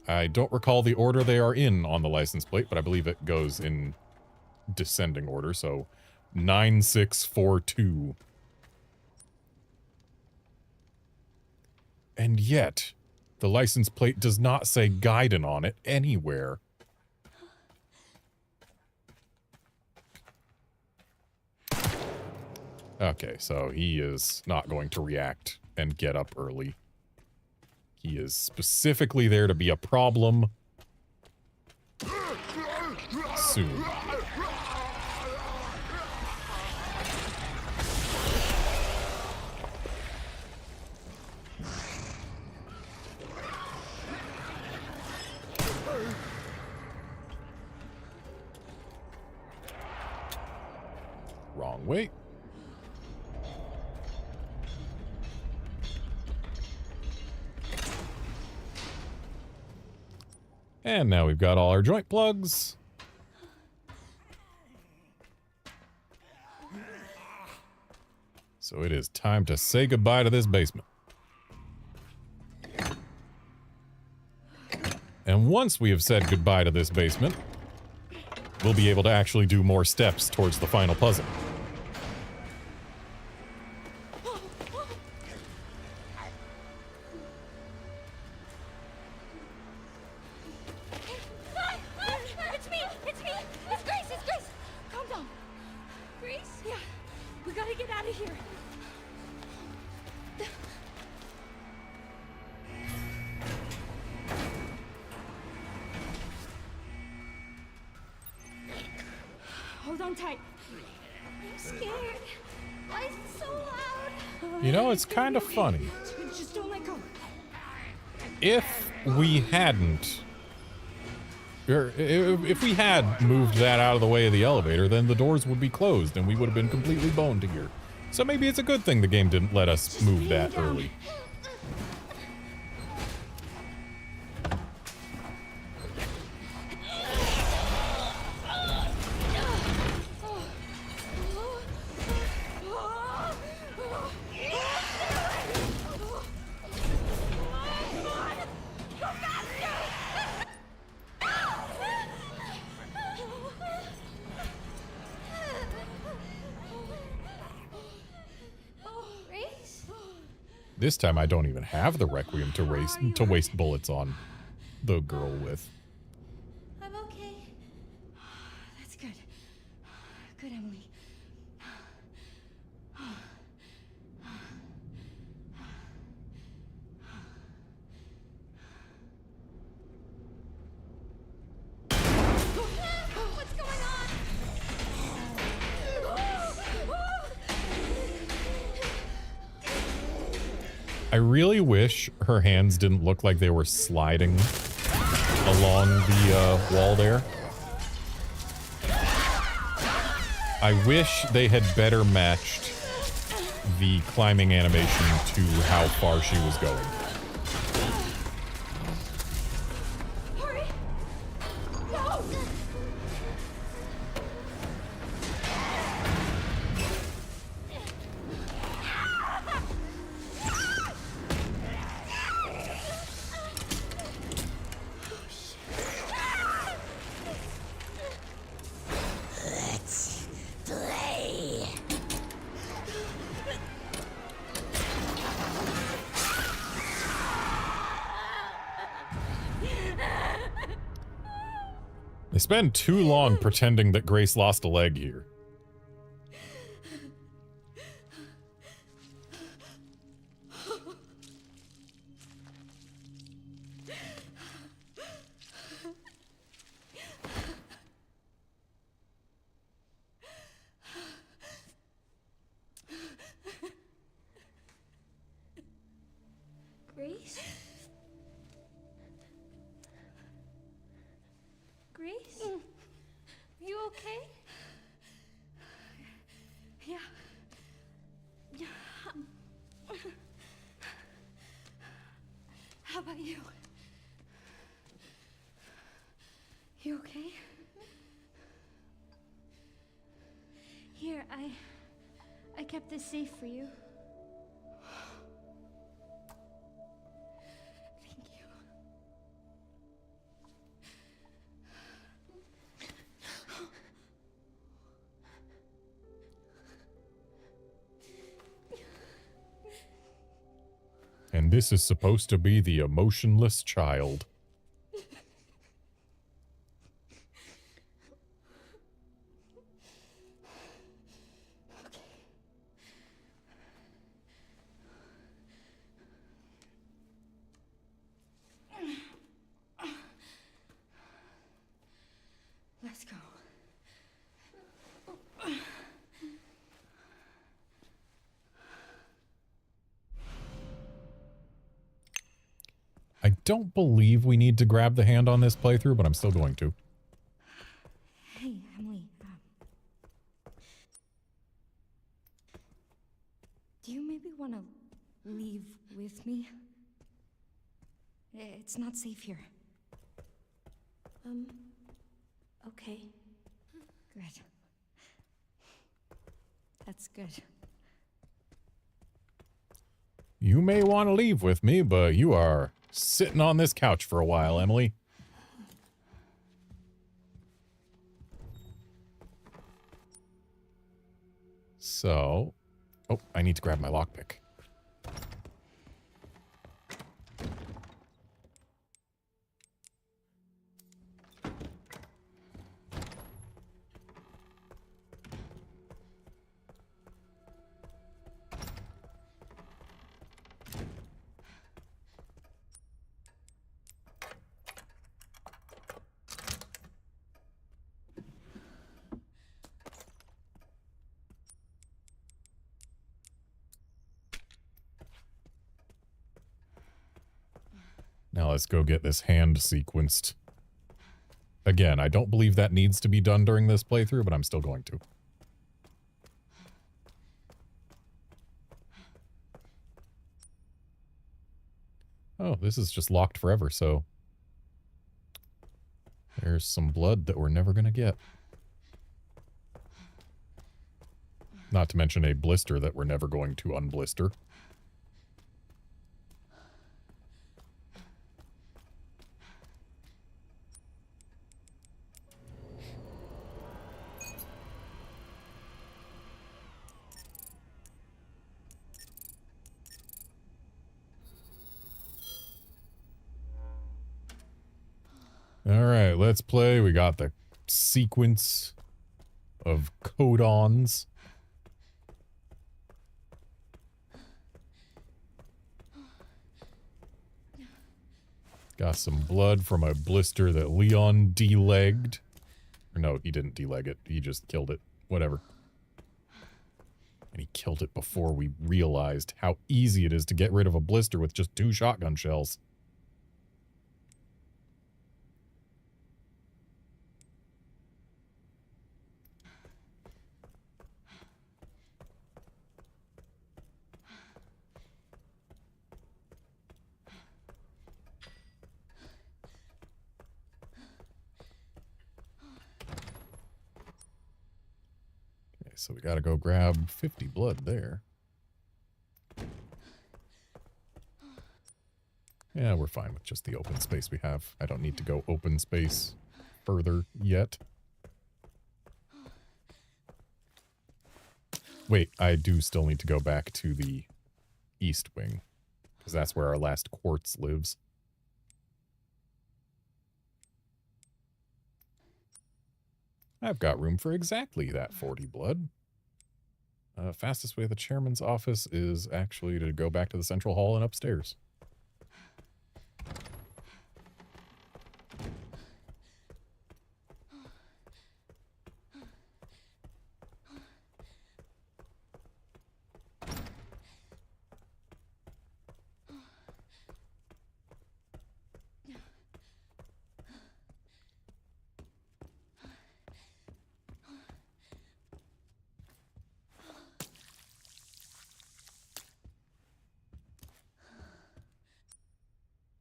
I don't recall the order they are in on the license plate, but I believe it goes in descending order, so 9642. And yet, the license plate does not say Gaiden on it anywhere. Okay, so he is not going to react and get up early. He is specifically there to be a problem soon. Wrong way. And now we've got all our joint plugs. So it is time to say goodbye to this basement. And once we have said goodbye to this basement, we'll be able to actually do more steps towards the final puzzle. It's me! It's me! It's Grace! It's Grace! Calm down. Grace? Yeah. We gotta get out of here. Hold on tight. I'm scared. Why is it so loud? You know, it's kind of funny. Just don't let go. If we hadn't... or if we had moved that out of the way of the elevator, then the doors would be closed and we would have been completely boned here. So maybe it's a good thing the game didn't let us move that early. This time I don't even have the Requiem to waste bullets on the girl with. I'm okay. That's good. Good, Emily. What's going on? I really wish her hands didn't look like they were sliding along the wall there. I wish they had better matched the climbing animation to how far she was going. Hurry! No! They spend too long pretending that Grace lost a leg here. Grace? Grace? Are you okay? Yeah. Yeah. How about you? You okay? Here, I kept this safe for you. Thank you. And this is supposed to be the emotionless child. Let's go. I don't believe we need to grab the hand on this playthrough, but I'm still going to. Hey, Emily. Do you maybe want to leave with me? It's not safe here. Okay. Good. That's good. You may want to leave with me, but you are sitting on this couch for a while, Emily. So... Oh, I need to grab my lockpick. Now let's go get this hand sequenced. Again, I don't believe that needs to be done during this playthrough, but I'm still going to. Oh, this is just locked forever, so... There's some blood that we're never going to get. Not to mention a blister that we're never going to unblister. Alright, let's play. We got the sequence of codons. Got some blood from a blister that Leon delegged. Or no, he didn't deleg it. He just killed it. Whatever. And he killed it before we realized how easy it is to get rid of a blister with just 2 shotgun shells. So we gotta go grab 50 blood there. Yeah, we're fine with just the open space we have. I don't need to go open space further yet. Wait, I do still need to go back to the east wing, because that's where our last quartz lives. I've got room for exactly that 40 blood. Fastest way to the chairman's office is actually to go back to the central hall and upstairs.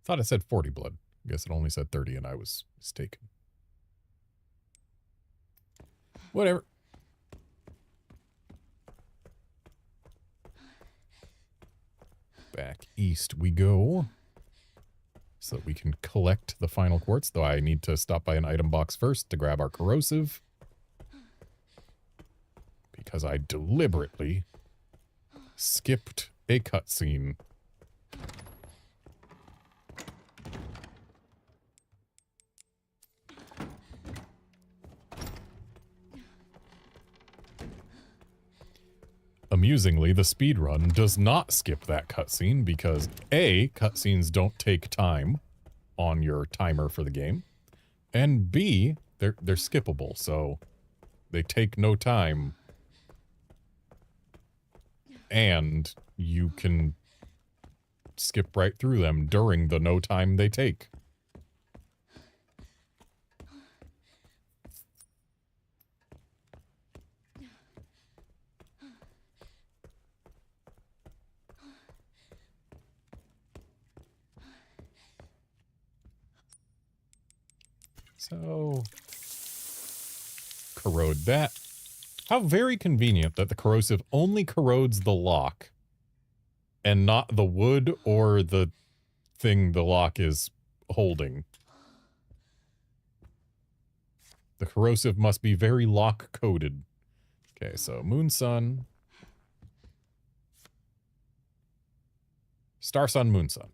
Thought it said 40 blood. I guess it only said 30 and I was mistaken. Whatever. Back east we go. So that we can collect the final quartz, though I need to stop by an item box first to grab our corrosive. Because I deliberately skipped a cutscene Amusingly, the speedrun does not skip that cutscene because A, cutscenes don't take time on your timer for the game, and B, they're skippable, so they take no time, and you can skip right through them during the no time they take. So, corrode that. How very convenient that the corrosive only corrodes the lock and not the wood or the thing the lock is holding. The corrosive must be very lock-coded. Okay, so Moon Sun. Star Sun, Moon Sun.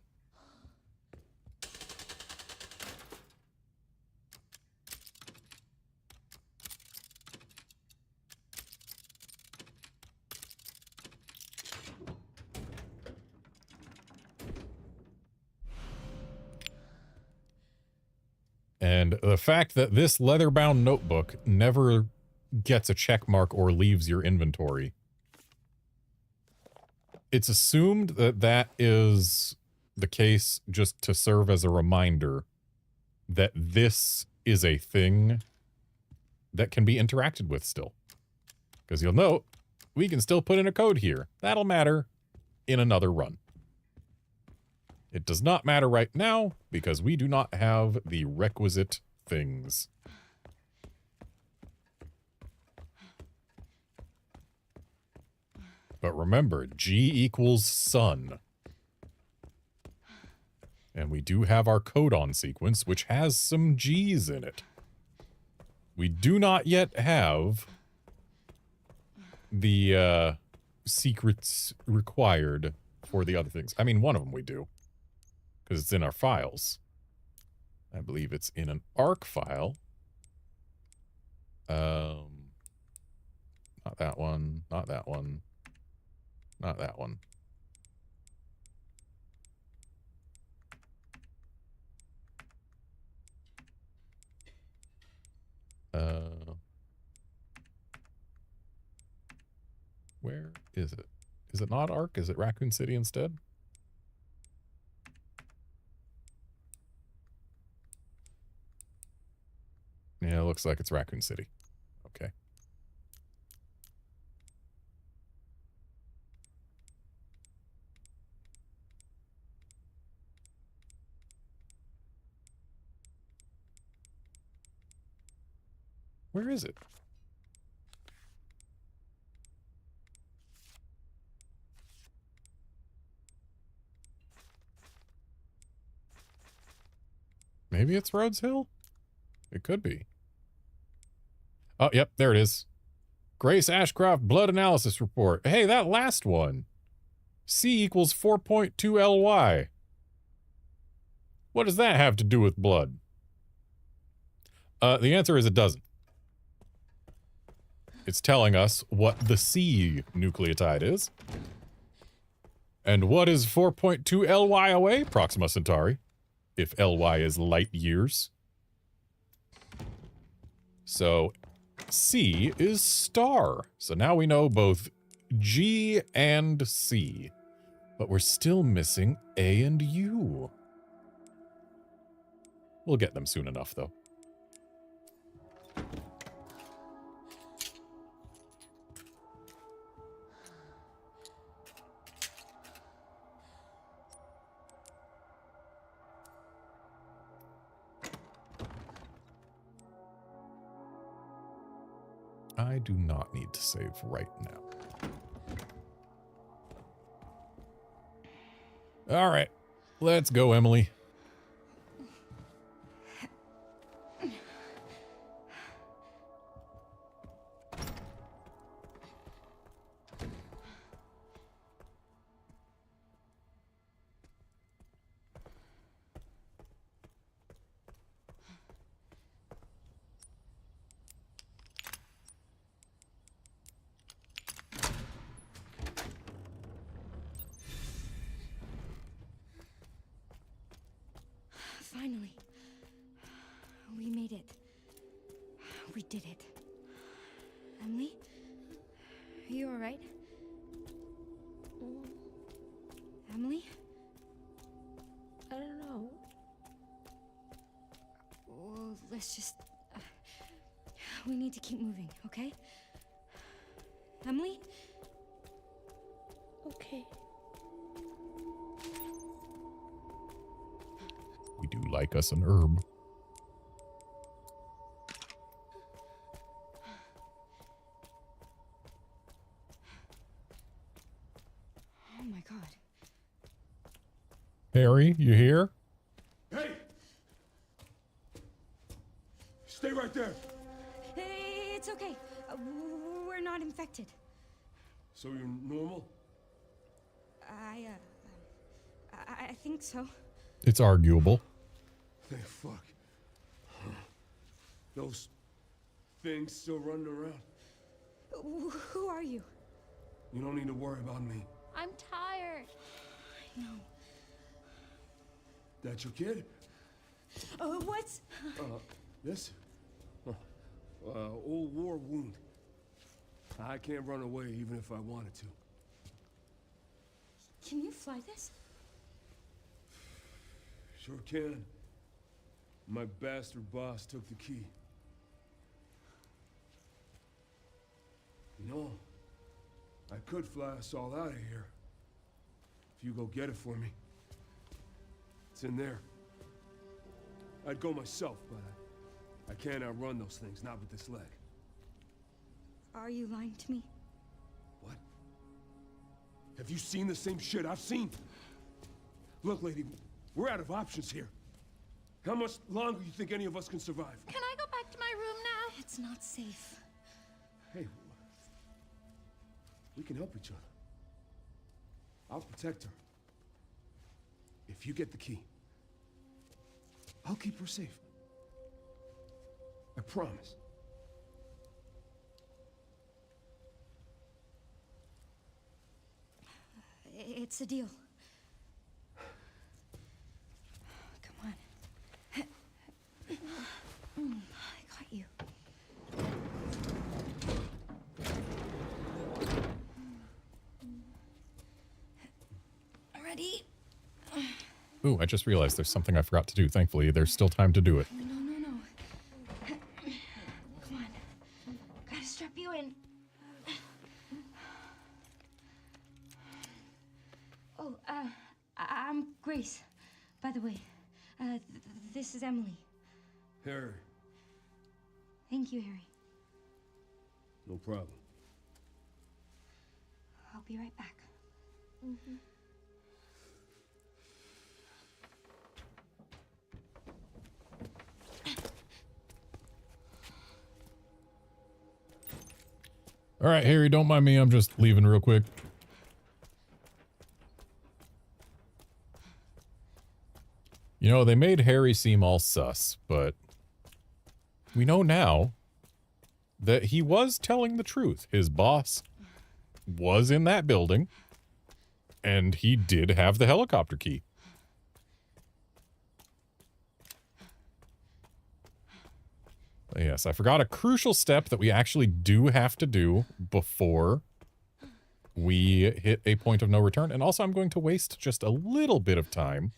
And the fact that this leather-bound notebook never gets a check mark or leaves your inventory. It's assumed that that is the case just to serve as a reminder that this is a thing that can be interacted with still. Because you'll note, we can still put in a code here. That'll matter in another run. It does not matter right now because we do not have the requisite things. But remember, G equals sun. And we do have our codon sequence, which has some G's in it. We do not yet have the secrets required for the other things. I mean, one of them we do. Because it's in our files. I believe it's in an ARC file. Not that one. Not that one. Not that one. Where is it? Is it not ARC? Is it Raccoon City instead? Yeah, it looks like it's Raccoon City. Okay. Where is it? Maybe it's Rhodes Hill? It could be. Oh, yep, there it is. Grace Ashcroft Blood Analysis Report. Hey, that last one. C equals 4.2 LY. What does that have to do with blood? The answer is it doesn't. It's telling us what the C nucleotide is. And what is 4.2 LY away? Proxima Centauri. If LY is light years. So C is star. So now we know both G and C. But we're still missing A and U. We'll get them soon enough, though. I do not need to save right now. All right, let's go, Emily. We did it. Emily? Are you alright? Emily? I don't know. Well, let's just... we need to keep moving, okay? Emily? Okay. We do like us an herb. Oh my god. Harry, you here? Hey! Stay right there. Hey, it's okay. We're not infected. So you're normal? I think so. It's arguable. Thank fuck. Those things still running around. Who are you? You don't need to worry about me. I'm tired. I know. That your kid? What's... This? Old war wound. I can't run away even if I wanted to. Can you fly this? Sure can. My bastard boss took the key. You know, I could fly us all out of here. If you go get it for me. It's in there. I'd go myself, but I can't outrun those things, not with this leg. Are you lying to me? What? Have you seen the same shit I've seen? Look, lady, we're out of options here. How much longer you think any of us can survive? Can I go back to my room now? It's not safe. Hey, we can help each other. I'll protect her. If you get the key, I'll keep her safe. I promise. It's a deal. Come on. I got you. Ready? Ooh, I just realized there's something I forgot to do. Thankfully, there's still time to do it. No. Come on. Gotta strap you in. Oh, I'm Grace, by the way. This is Emily. Harry. Thank you, Harry. No problem. I'll be right back. All right, Harry, don't mind me. I'm just leaving real quick. You know, they made Harry seem all sus, but we know now that he was telling the truth. His boss was in that building, and he did have the helicopter key. But yes, I forgot a crucial step that we actually do have to do before we hit a point of no return. And also, I'm going to waste just a little bit of time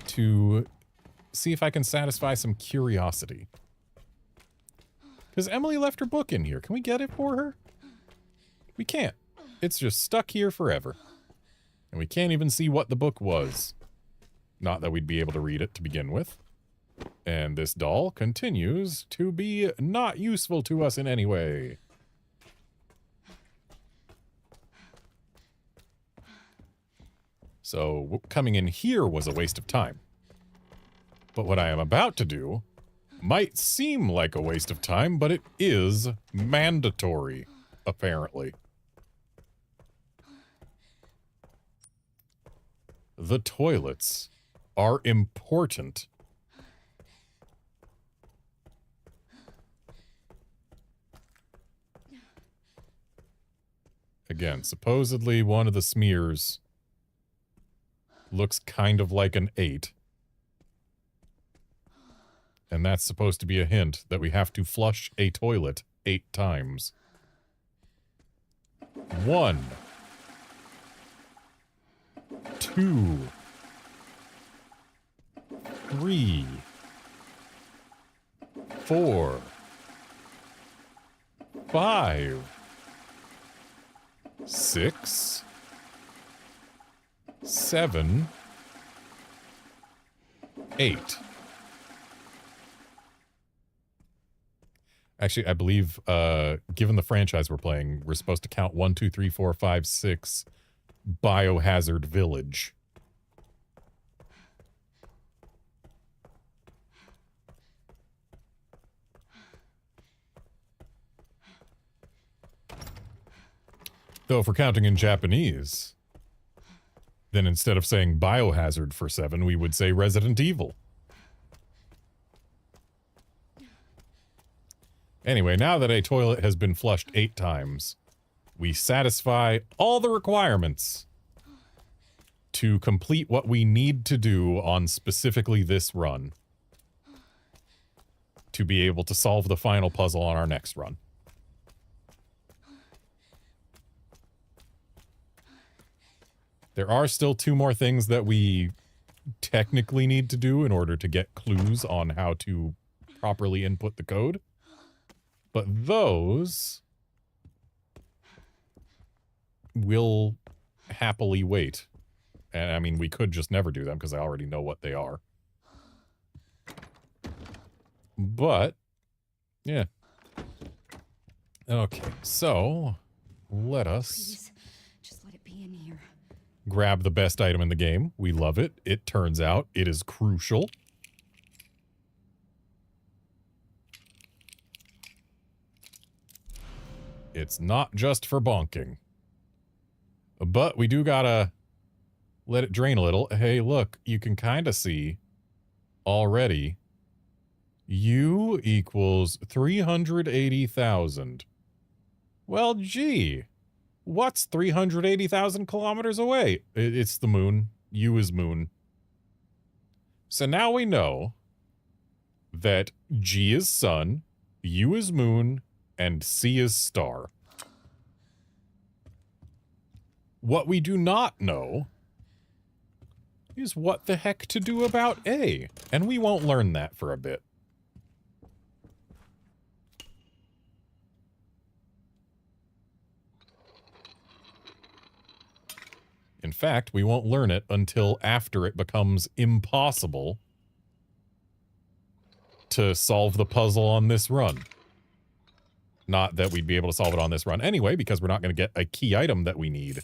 to see if I can satisfy some curiosity. Because Emily left her book in here. Can we get it for her? We can't. It's just stuck here forever. And we can't even see what the book was. Not that we'd be able to read it to begin with. And this doll continues to be not useful to us in any way. So coming in here was a waste of time. But what I am about to do might seem like a waste of time, but it is mandatory, apparently. The toilets are important. Again, supposedly one of the smears looks kind of like an 8. And that's supposed to be a hint that we have to flush a toilet 8 times. 1, 2, 3, 4, 5, 6, 7, 8. Actually, I believe, given the franchise we're playing, we're supposed to count 1, 2, 3, 4, 5, 6 Biohazard Village. Though if we're counting in Japanese, then instead of saying Biohazard for 7, we would say Resident Evil. Anyway, now that a toilet has been flushed 8 times, we satisfy all the requirements to complete what we need to do on specifically this run to be able to solve the final puzzle on our next run. There are still 2 more things that we technically need to do in order to get clues on how to properly input the code. But those will happily wait. And I mean, we could just never do them because I already know what they are. But, yeah. Okay, so let us... Please, just let it be in here. Grab the best item in the game. We love it. It turns out it is crucial. It's not just for bonking. But we do gotta let it drain a little. Hey, look, you can kind of see already. U equals 380,000. Well, gee. What's 380,000 kilometers away? It's the moon. U is moon. So now we know that G is sun, U is moon, and C is star. What we do not know is what the heck to do about A, and we won't learn that for a bit. In fact, we won't learn it until after it becomes impossible to solve the puzzle on this run. Not that we'd be able to solve it on this run anyway, because we're not going to get a key item that we need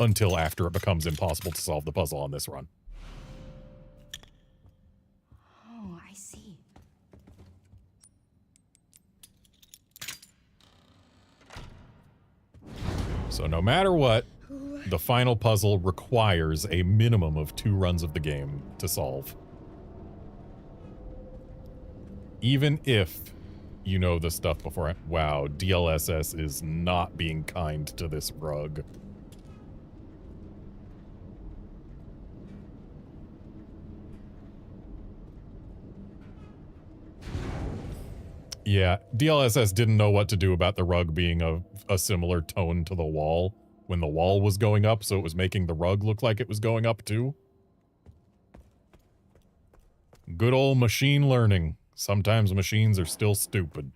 until after it becomes impossible to solve the puzzle on this run. Oh, I see. So no matter what, the final puzzle requires a minimum of 2 runs of the game to solve. Even if you know the stuff beforehand. Wow, DLSS is not being kind to this rug. Yeah, DLSS didn't know what to do about the rug being a similar tone to the wall when the wall was going up, so it was making the rug look like it was going up too. Good old machine learning. Sometimes machines are still stupid.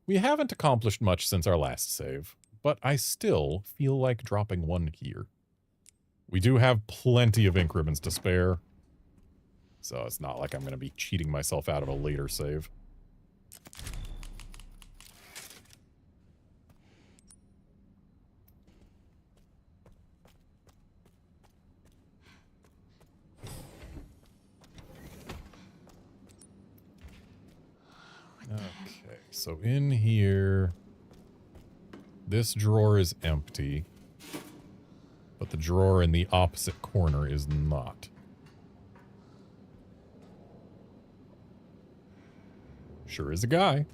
We haven't accomplished much since our last save, but I still feel like dropping 1 here. We do have plenty of ink ribbons to spare, so it's not like I'm going to be cheating myself out of a later save. Okay, so in here, this drawer is empty, but the drawer in the opposite corner is not. Sure is a guy.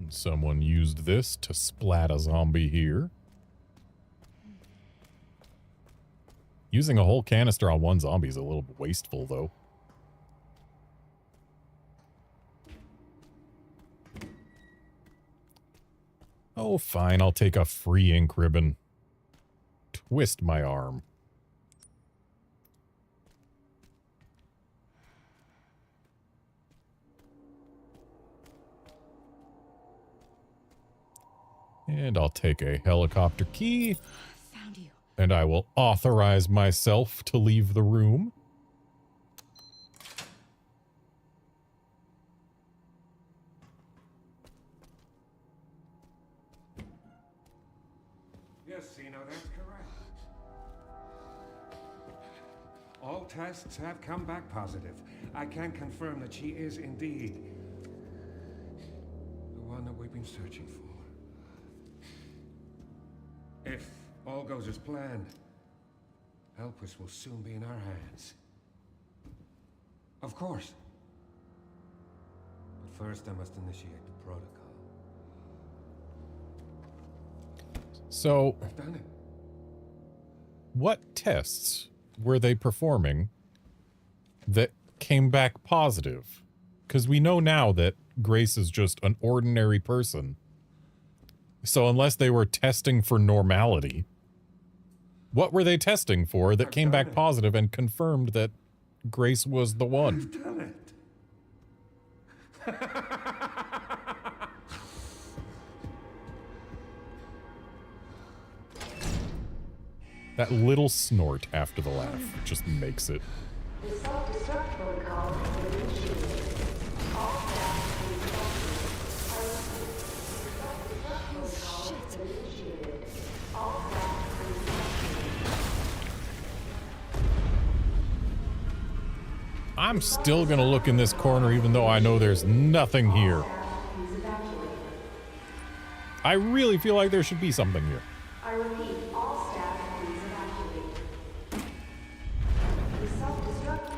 Someone used this to splat a zombie here. Using a whole canister on one zombie is a little wasteful, though. Oh, fine. I'll take a free ink ribbon. Twist my arm. And I'll take a helicopter key. Found you. And I will authorize myself to leave the room. Yes, Zeno, that's correct. All tests have come back positive. I can confirm that she is indeed the one that we've been searching for. If all goes as planned, Elpis will soon be in our hands. Of course. But first I must initiate the protocol. So, I've done it. what tests were they performing that came back positive? Because we know now that Grace is just an ordinary person. So unless they were testing for normality, what were they testing for that came back positive and confirmed that Grace was the one? I've done it. That little snort after the laugh just makes it. The self-destruct protocol has been initiated. All staff Shit. initiated. All staff I'm still gonna look in this corner even though I know there's nothing here. I really feel like there should be something here. I repeat, all staff please evacuate. The self-destruct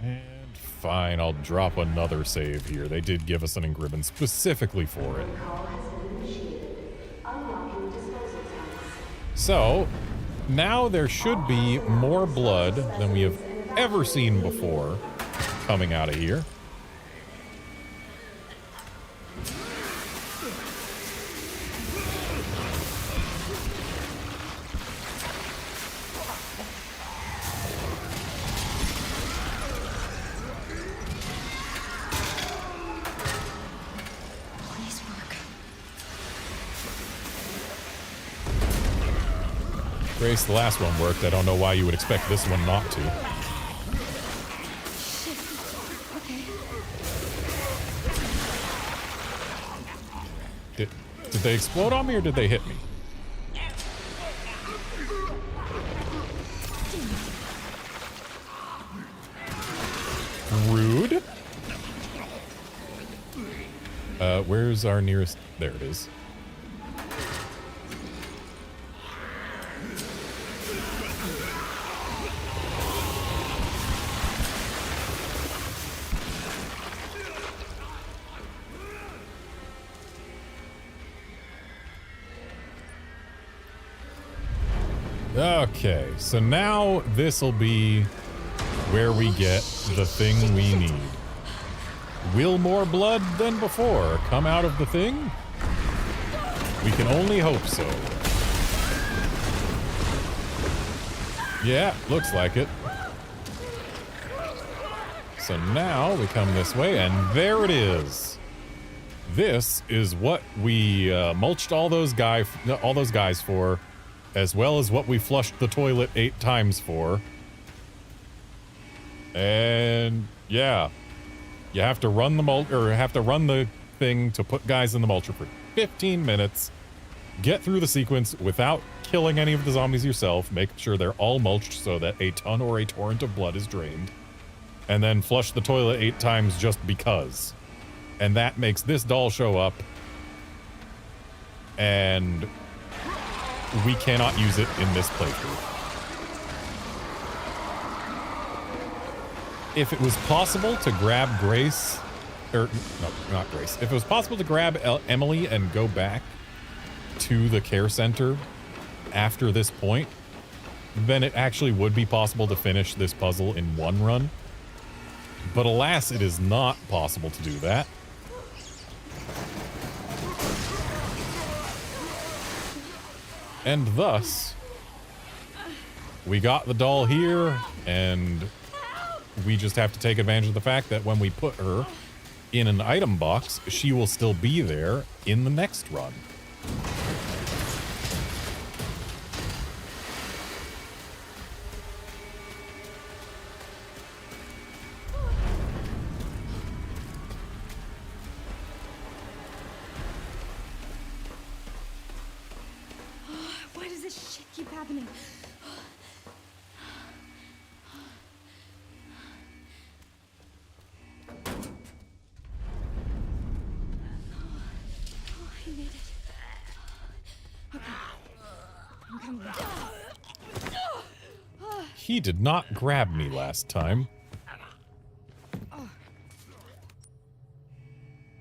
And fine, I'll drop another save here. They did give us an ink ribbon specifically for it. protocol has been initiated. Unlocking disposal tanks. So, now there should be more blood than we have ever seen before coming out of here. Please work. Grace, the last one worked. I don't know why you would expect this one not to. Okay. Did they explode on me or did they hit me? Rude. Where's our nearest? There it is. Okay, so now this'll be where we get the thing we need. Will more blood than before come out of the thing? We can only hope so. Yeah, looks like it. So now we come this way, and there it is. This is what we mulched all those guys for, as well as what we flushed the toilet 8 times for. And yeah, you have to run the thing to put guys in the mulcher for 15 minutes. Get through the sequence without killing any of the zombies yourself. Make sure they're all mulched so that a ton or a torrent of blood is drained. And then flush the toilet 8 times just because. And that makes this doll show up. And we cannot use it in this playthrough. If it was possible to grab Grace or no, not Grace. If it was possible to grab Emily and go back to the care center after this point, then it actually would be possible to finish this puzzle in one run. But alas, it is not possible to do that. And thus, we got the doll here, and we just have to take advantage of the fact that when we put her in an item box, she will still be there in the next run. Why does this shit keep happening? I made it. Okay. I'm coming back. He did not grab me last time.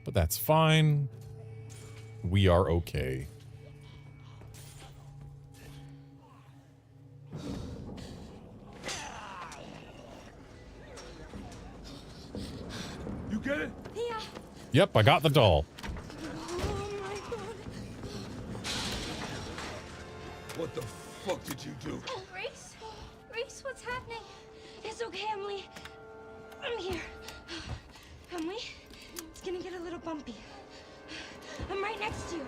But that's fine. We are okay. You get it? Yeah. Yep, I got the doll. Oh my god. What the fuck did you do? Grace? Grace, what's happening? It's okay, Emily. I'm here. Emily, it's gonna get a little bumpy. I'm right next to you.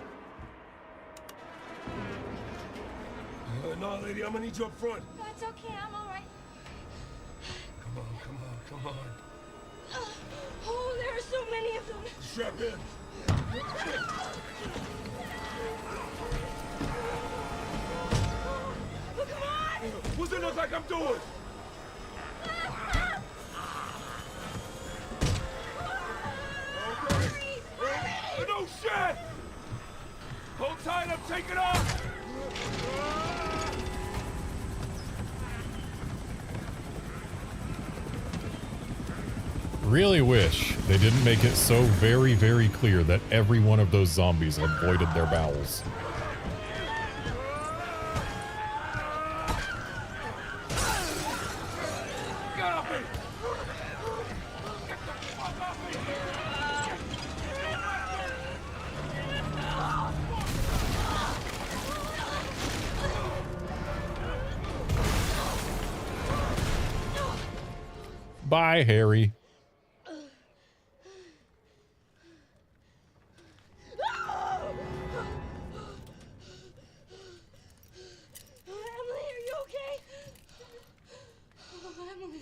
No, lady, I'm gonna need you up front. No, it's okay. I'm all right. Come on, come on, come on. Oh, there are so many of them. Strap in. Oh, come on! What's it look like I'm doing? No shit! Hold tight, I'm taking off! Really wish they didn't make it so very, very clear that every one of those zombies had voided their bowels. Get off me! Get the fuck off me! Bye, Harry. Emily, are you okay? Oh, Emily.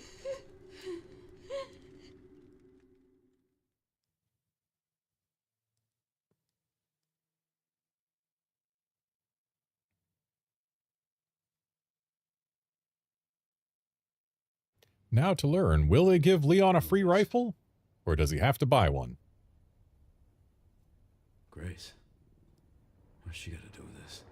Now to learn, will they give Leon a free rifle? Or does he have to buy one? Grace. What's she got to do with this?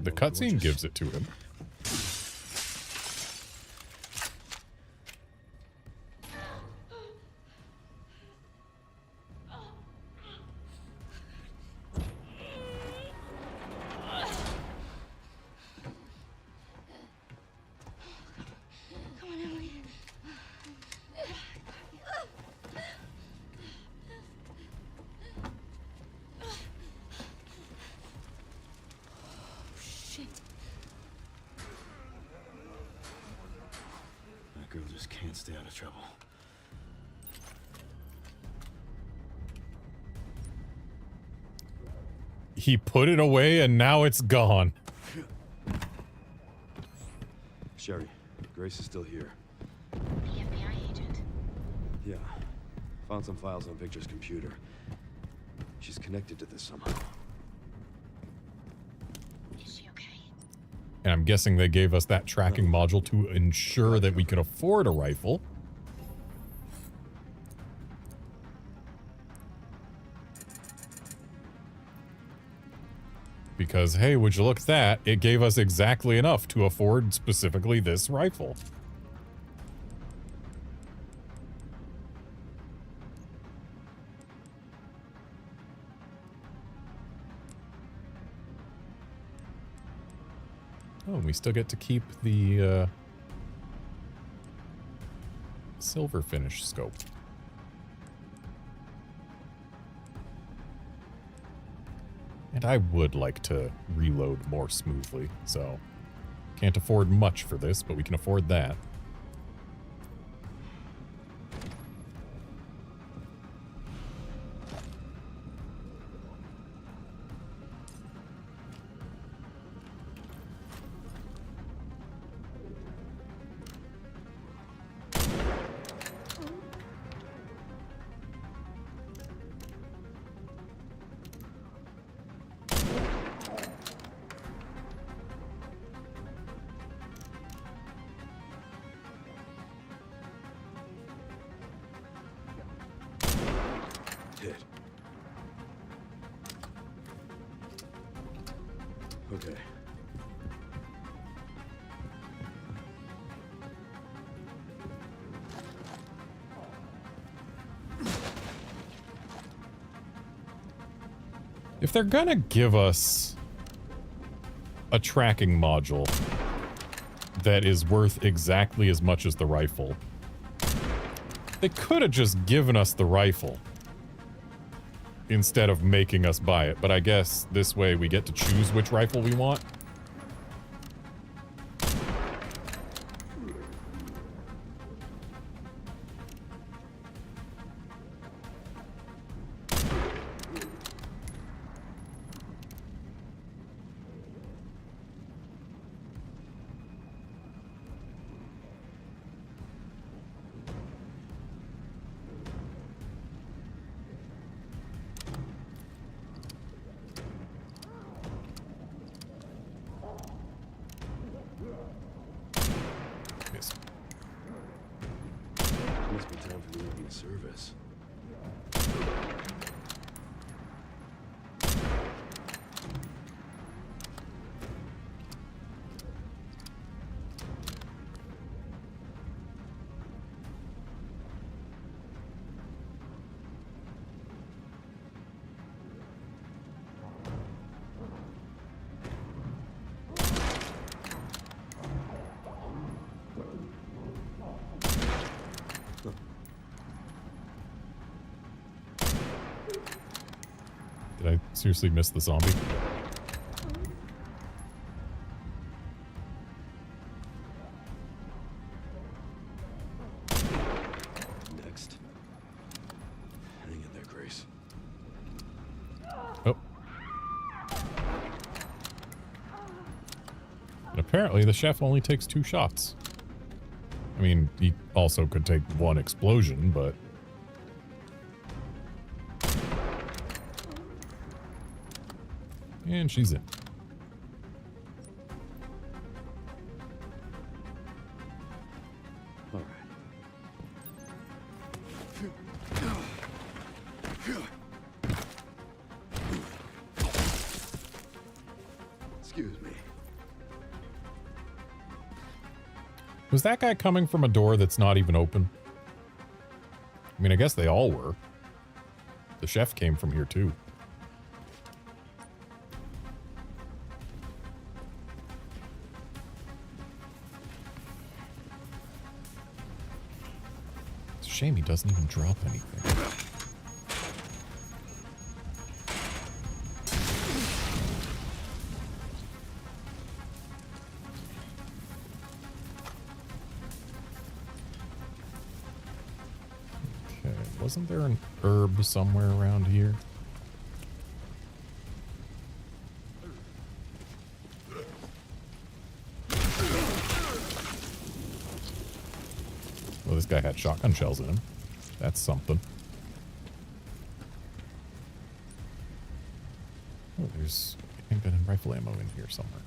The cutscene gives it to him. Come on, Emily. Shit. That girl just can't stay out of trouble. He put it away and now it's gone. Sherry, Grace is still here. The FBI agent. Yeah. Found some files on Victor's computer. She's connected to this somehow. Is she okay? And I'm guessing they gave us that tracking module to ensure that we could afford a rifle. Because, hey, would you look at that? It gave us exactly enough to afford specifically this rifle. Oh, we still get to keep the silver finish scope. And I would like to reload more smoothly, so can't afford much for this, but we can afford that. Okay. If they're gonna give us a tracking module that is worth exactly as much as the rifle, they could have just given us the rifle instead of making us buy it, but I guess this way we get to choose which rifle we want. Must be time for the evening service. Did I seriously miss the zombie? Next. Hang in there, Grace. Oh. And apparently the chef only takes 2 shots. I mean, he also could take 1 explosion, but... And she's in. All right. Excuse me. Was that guy coming from a door that's not even open? I mean, I guess they all were. The chef came from here too. It's a shame he doesn't even drop anything. Okay, wasn't there an herb somewhere around here? Well, this guy had shotgun shells in him. That's something. Oh, there's handgun and rifle ammo in here somewhere.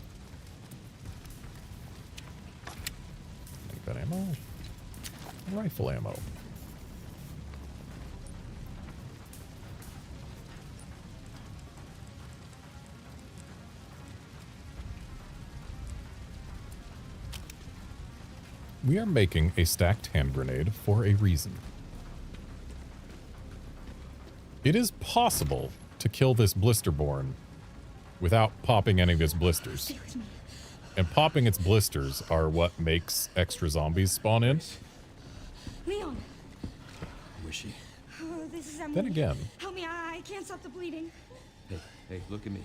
shotgun ammo. Rifle ammo. We are making a stacked hand grenade for a reason. It is possible to kill this blisterborn without popping any of its blisters. And popping its blisters are what makes extra zombies spawn in. Leon! Wishy. Oh, this is Emily. Then again, Help me, I can't stop the bleeding. Hey, look at me.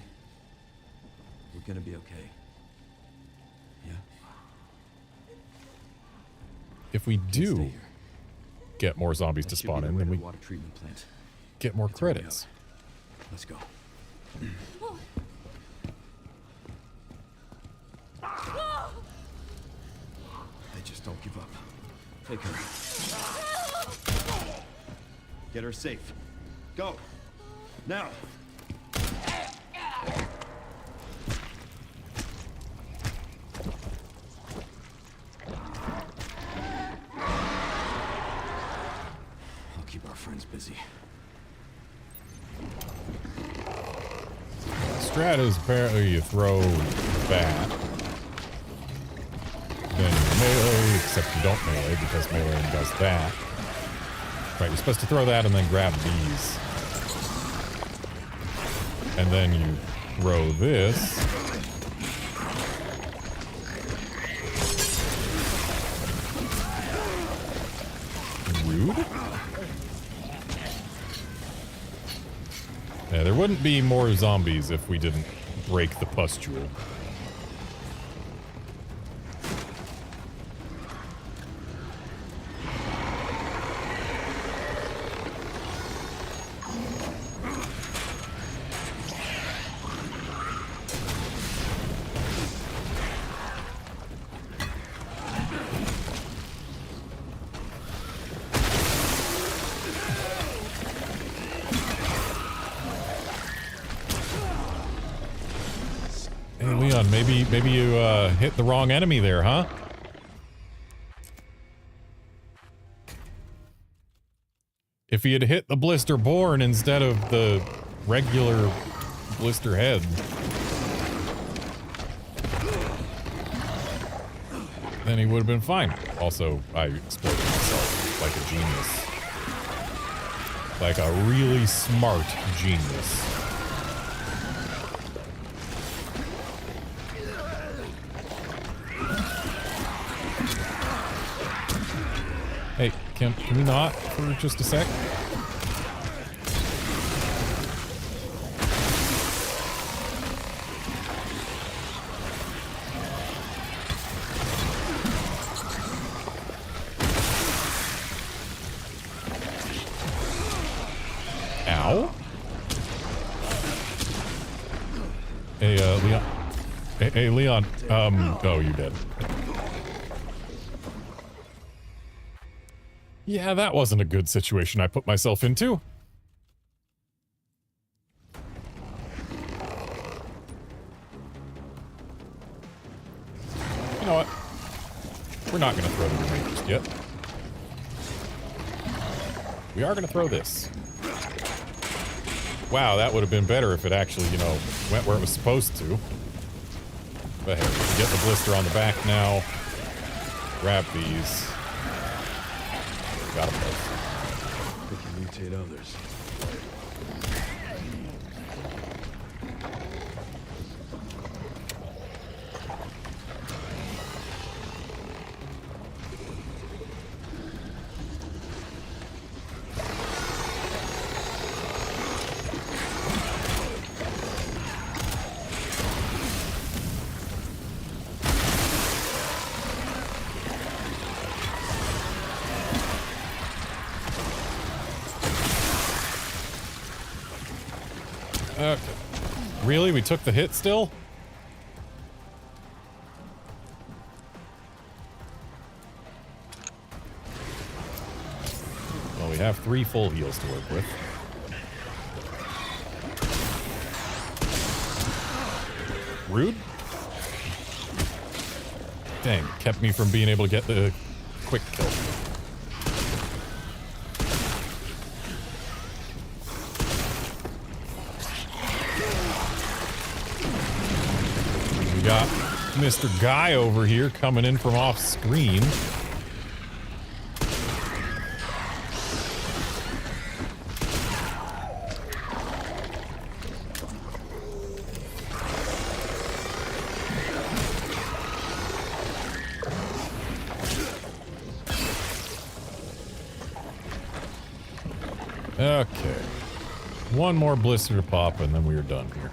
We're gonna be okay. Yeah? if we Stay do here. get more zombies to That should spawn be the in, way then to we the water treatment plant. get more It's a way credits. out. Let's go. Oh. No! They just don't give up. Take her. Get her safe. Go. Now. I'll keep our friends busy. Strat is apparently you throw that. Then you melee, except you don't melee because melee does that. Right, you're supposed to throw that and then grab these. And then you throw this. Rude? Yeah, there wouldn't be more zombies if we didn't break the pustule. Hey, Leon, maybe you hit the wrong enemy there, huh? If he had hit the blister born instead of the regular blister head, then he would have been fine. Also, I exploded myself like a genius. Like a really smart genius. Hey, can we not for just a sec? Ow. Hey, Leon. Hey, Leon. Oh, you're dead. Yeah, that wasn't a good situation I put myself into. You know what? We're not going to throw the grenade just yet. We are going to throw this. Wow, that would have been better if it actually, you know, went where it was supposed to. But hey, we can get the blister on the back now. Grab these. Got them both. We can mutate others. Okay. Really? We took the hit still? Well, we have 3 full heals to work with. Rude? Dang, kept me from being able to get the quick kill. We got Mr. Guy over here coming in from off screen. Okay. One more blister to pop and then we are done here.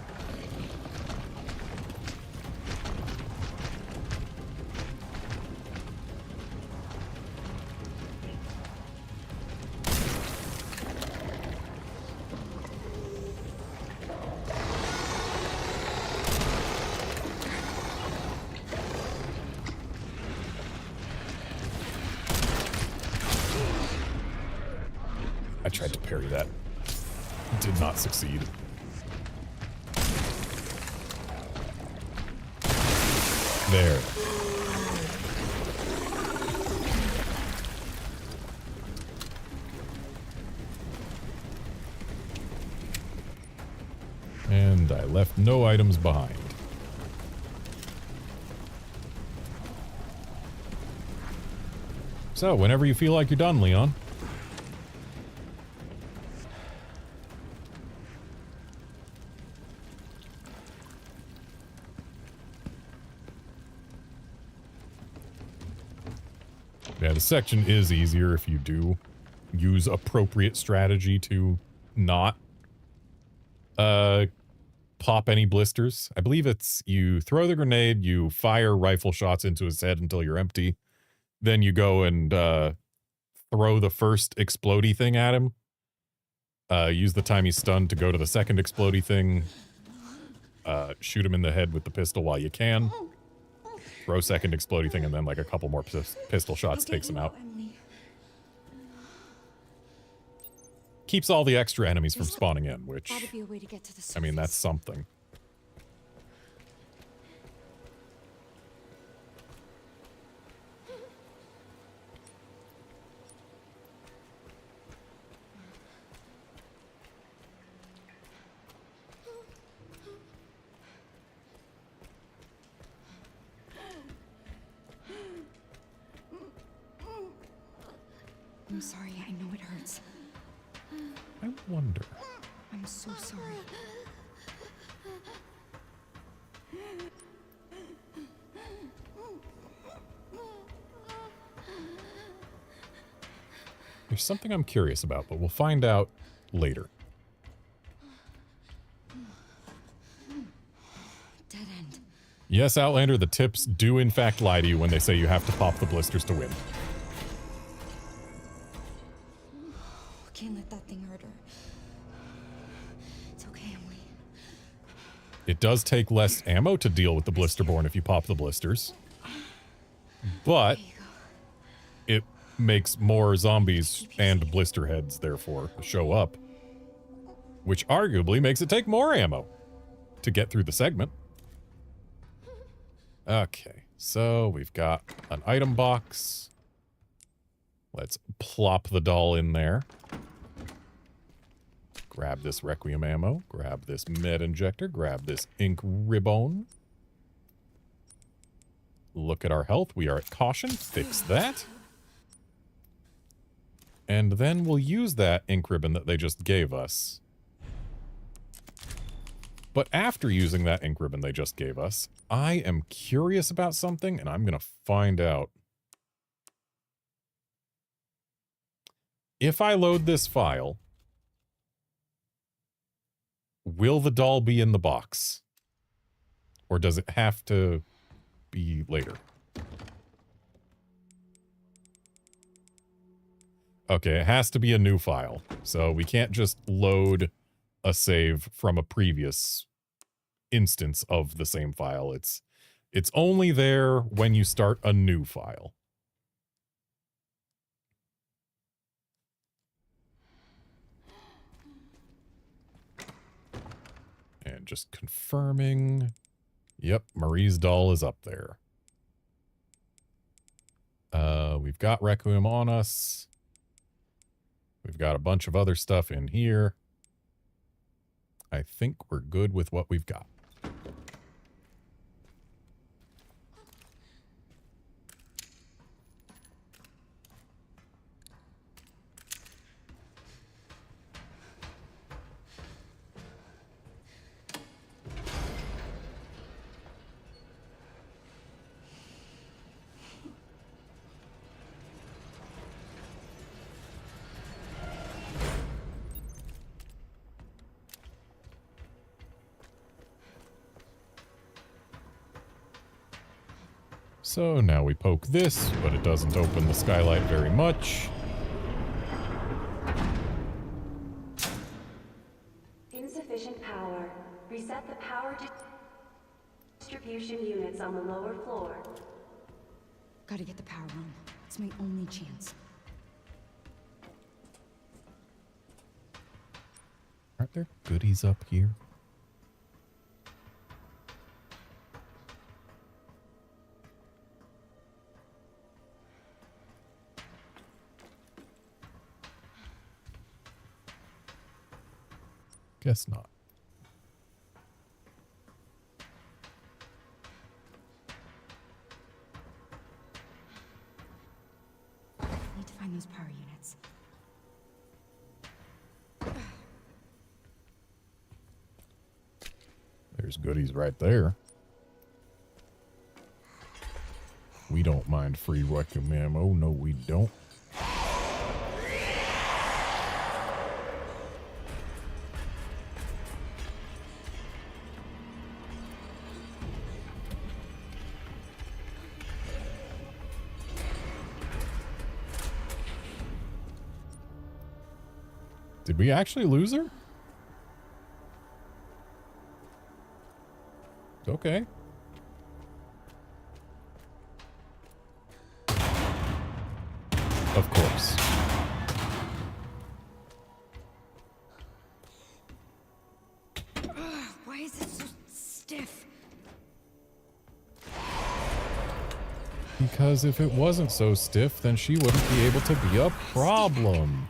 I tried to parry that. Did not succeed. There. And I left no items behind. So, whenever you feel like you're done, Leon. Yeah, the section is easier if you do use appropriate strategy to not pop any blisters. I believe it's you throw the grenade, you fire rifle shots into his head until you're empty, then you go and throw the first explodey thing at him. Use the time he's stunned to go to the second explodey thing. Shoot him in the head with the pistol while you can. Throw second explodey thing, and then like a couple more pistol shots takes him out. Keeps all the extra enemies from spawning in, which, I mean, that's something. I'm sorry, I know it hurts. I wonder. I'm so sorry. There's something I'm curious about, but we'll find out later. Dead end. Yes, Outlander, the tips do in fact lie to you when they say you have to pop the blisters to win. Can't let that thing hurt her. It's okay, Emily. It does take less ammo to deal with the Blisterborn if you pop the blisters. But it makes more zombies and blister heads, therefore, show up. Which arguably makes it take more ammo to get through the segment. Okay, so we've got an item box. Let's plop the doll in there. Grab this Requiem ammo. Grab this med injector. Grab this ink ribbon. Look at our health. We are at caution. Fix that. And then we'll use that ink ribbon that they just gave us. But after using that ink ribbon they just gave us, I am curious about something, and I'm going to find out. If I load this file, will the doll be in the box? Or does it have to be later? Okay, it has to be a new file. So we can't just load a save from a previous instance of the same file. It's only there when you start a new file. And just confirming. Yep, Marie's doll is up there. we've got Requiem on us. We've got a bunch of other stuff in here. I think we're good with what we've got. So now we poke this, but it doesn't open the skylight very much. Insufficient power. Reset the power distribution units on the lower floor. Gotta get the power on. It's my only chance. Aren't there goodies up here? Guess not. Need to find those power units. There's goodies right there. We don't mind free Requiem ammo. No, we don't. Did we actually lose her? Okay. Of course. Why is it so stiff? Because if it wasn't so stiff, then she wouldn't be able to be a problem.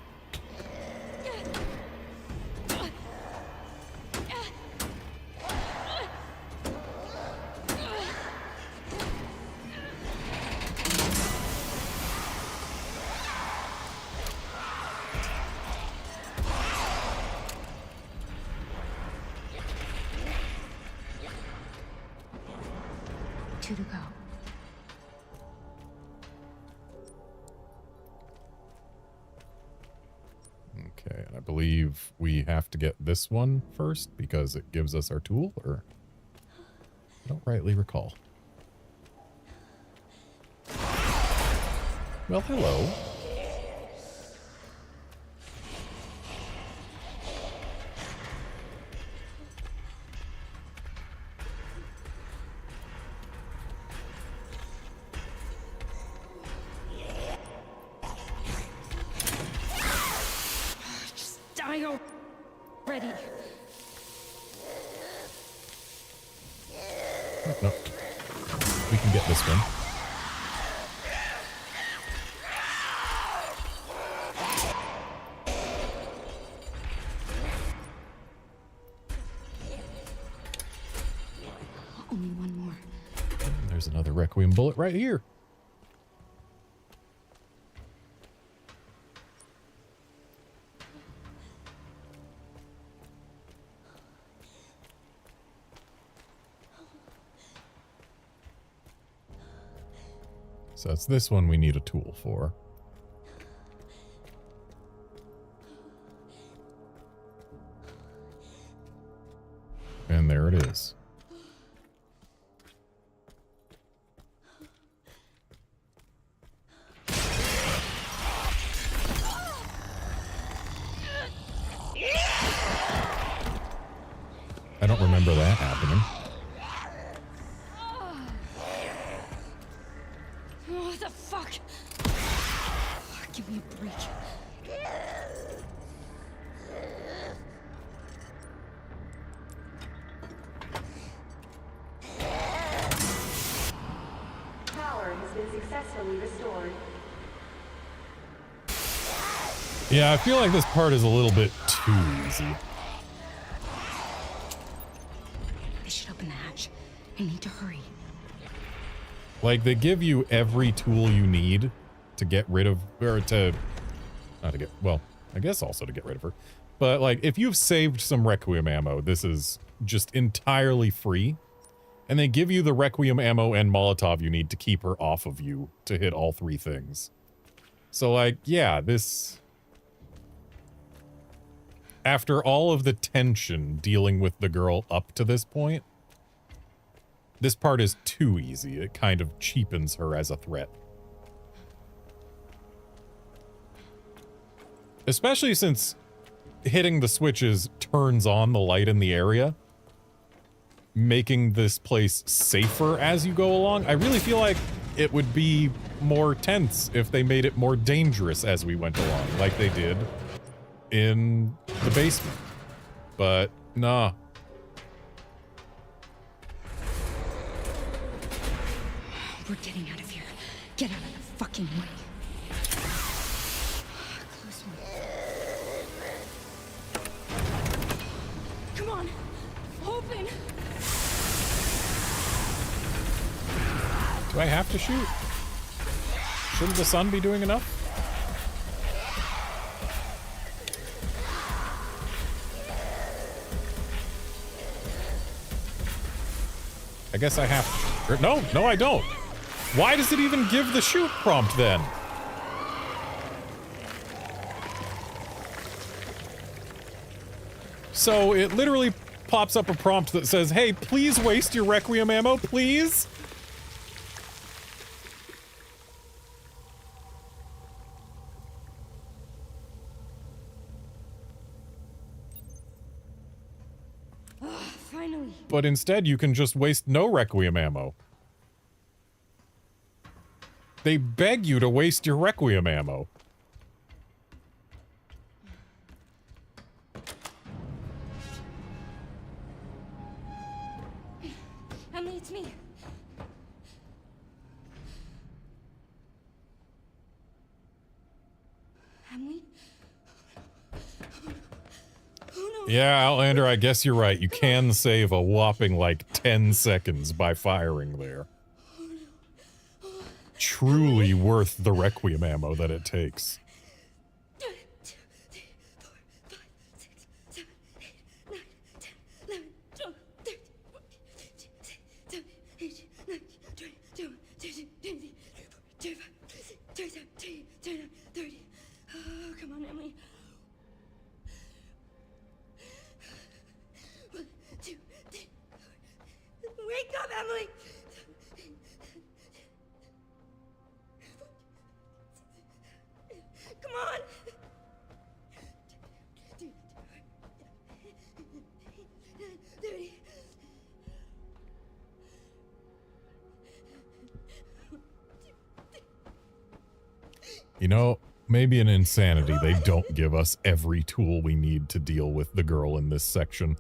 Two to go. Okay, and I believe we have to get this one first because it gives us our tool, or I don't rightly recall. Well, hello. Die already. Nope. We can get this one. Only one more. And there's another Requiem bullet right here. So it's this one we need a tool for. And there it is. I don't remember that happening. What the fuck? Give me a break. Power has been successfully restored. Yeah, I feel like this part is a little bit too easy. I should open the hatch. I need to hurry. Like, they give you every tool you need to get rid of, or to, not to get, well, I guess also to get rid of her. But, like, if you've saved some Requiem ammo, this is just entirely free. And they give you the Requiem ammo and Molotov you need to keep her off of you to hit all three things. So, like, yeah, this... After all of the tension dealing with the girl up to this point, this part is too easy. It kind of cheapens her as a threat. Especially since hitting the switches turns on the light in the area, making this place safer as you go along. I really feel like it would be more tense if they made it more dangerous as we went along, like they did in the basement. But, nah. We're getting out of here. Get out of the fucking way. Close one. Come on. Open. Do I have to shoot? Shouldn't the sun be doing enough? I guess I have to. No, no, I don't. Why does it even give the shoot prompt then? So it literally pops up a prompt that says, hey, please waste your Requiem ammo, please? Finally. But instead, you can just waste no Requiem ammo. They beg you to waste your Requiem ammo. Emily, it's me. Emily? Oh, no. Yeah, Outlander, I guess you're right. You can save a whopping, like, 10 seconds by firing there. Truly worth the Requiem ammo that it takes. 1, 2, 3, 4, 5, 6, 7, 8, 9, 10, 11, 12, 13, 14, 15, 16, 17, 18, 19, 20, 21, 22, 23, 24, 25, 26, 27, 28, 29, 30. Oh, come on, Emily. 1, 2, 3, 4. Wake up, Emily! Come on! You know, maybe in Insanity they don't give us every tool we need to deal with the girl in this section.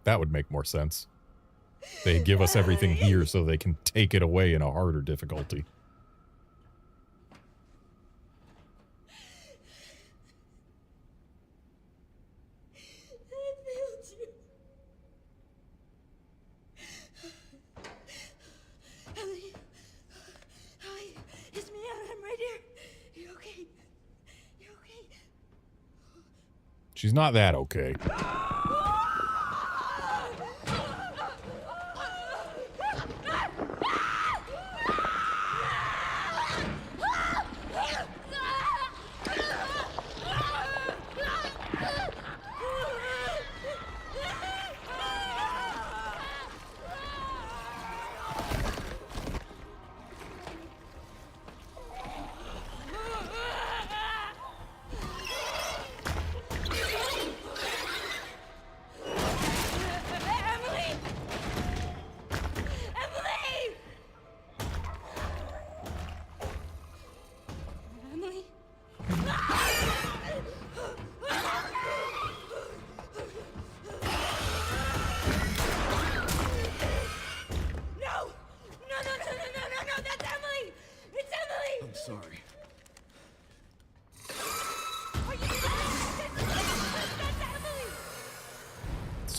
That would make more sense. They give us everything here so they can take it away in a harder difficulty. Emily, hi, it's me. I'm right here. You okay? You okay? She's not that okay.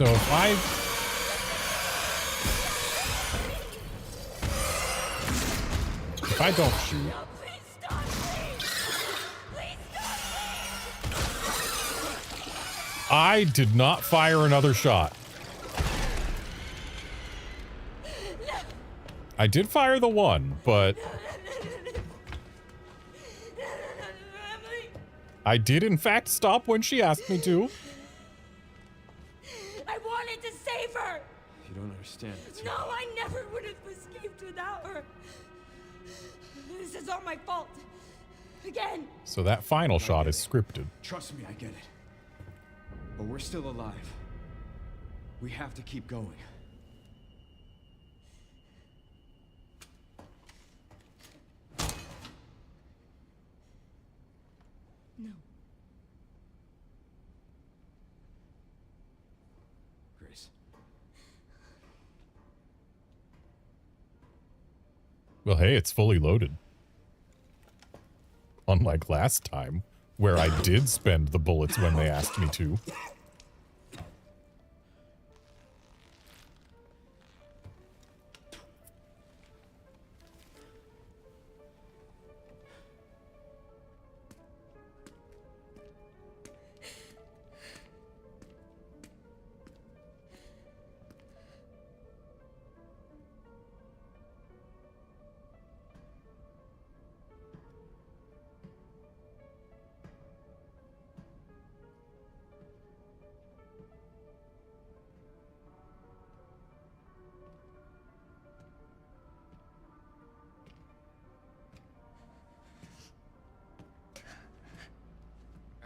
So if I don't shoot, No, please stop, please stop. I did not fire another shot. I did fire the one, but I did in fact stop when she asked me to. I wanted to save her. You don't understand. It's No, I never would have escaped without her. This is all my fault. Again. So that final shot is scripted. Trust me, I get it. But we're still alive. We have to keep going. No. Grace. Well, hey, it's fully loaded. Unlike last time, where I did spend the bullets when they asked me to.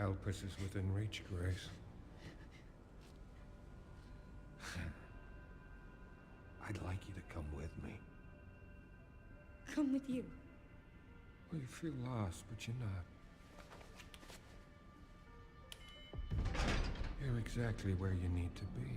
Alpus is within reach, Grace. I'd like you to come with me. Come with you. Well, you feel lost, but you're not. You're exactly where you need to be.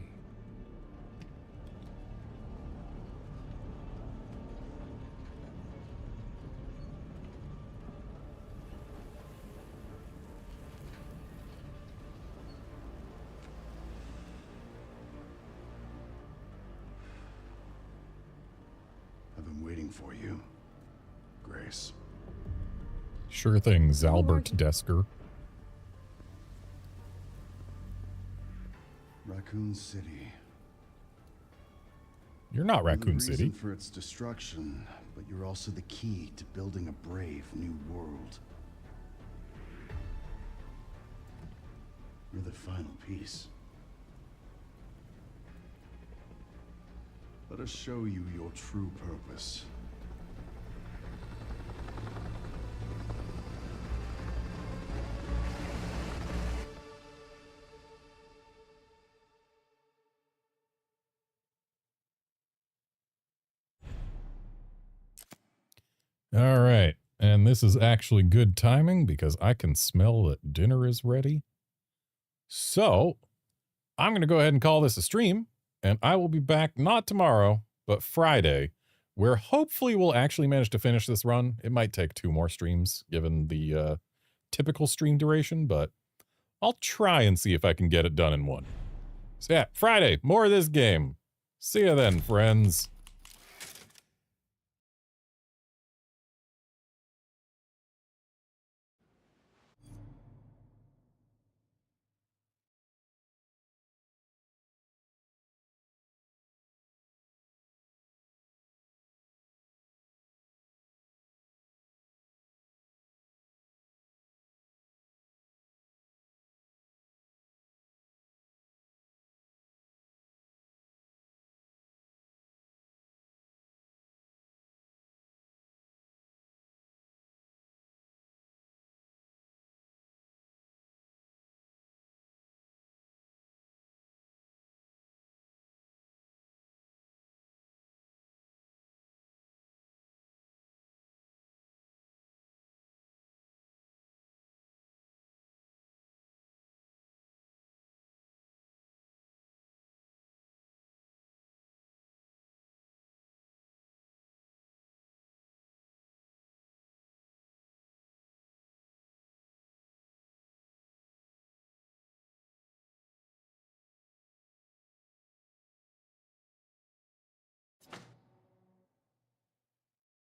I've been waiting for you, Grace. Sure thing, Zalbert Desker. Raccoon City. You're not You're Raccoon the City. reason for its destruction, but you're also the key to building a brave new world. You're the final piece. Let us show you your true purpose. All right. And this is actually good timing because I can smell that dinner is ready. So I'm going to go ahead and call this a stream, and I will be back not tomorrow, but Friday, where hopefully we'll actually manage to finish this run. It might take 2 more streams given the typical stream duration, but I'll try and see if I can get it done in one. So yeah, Friday, more of this game. See ya then, friends.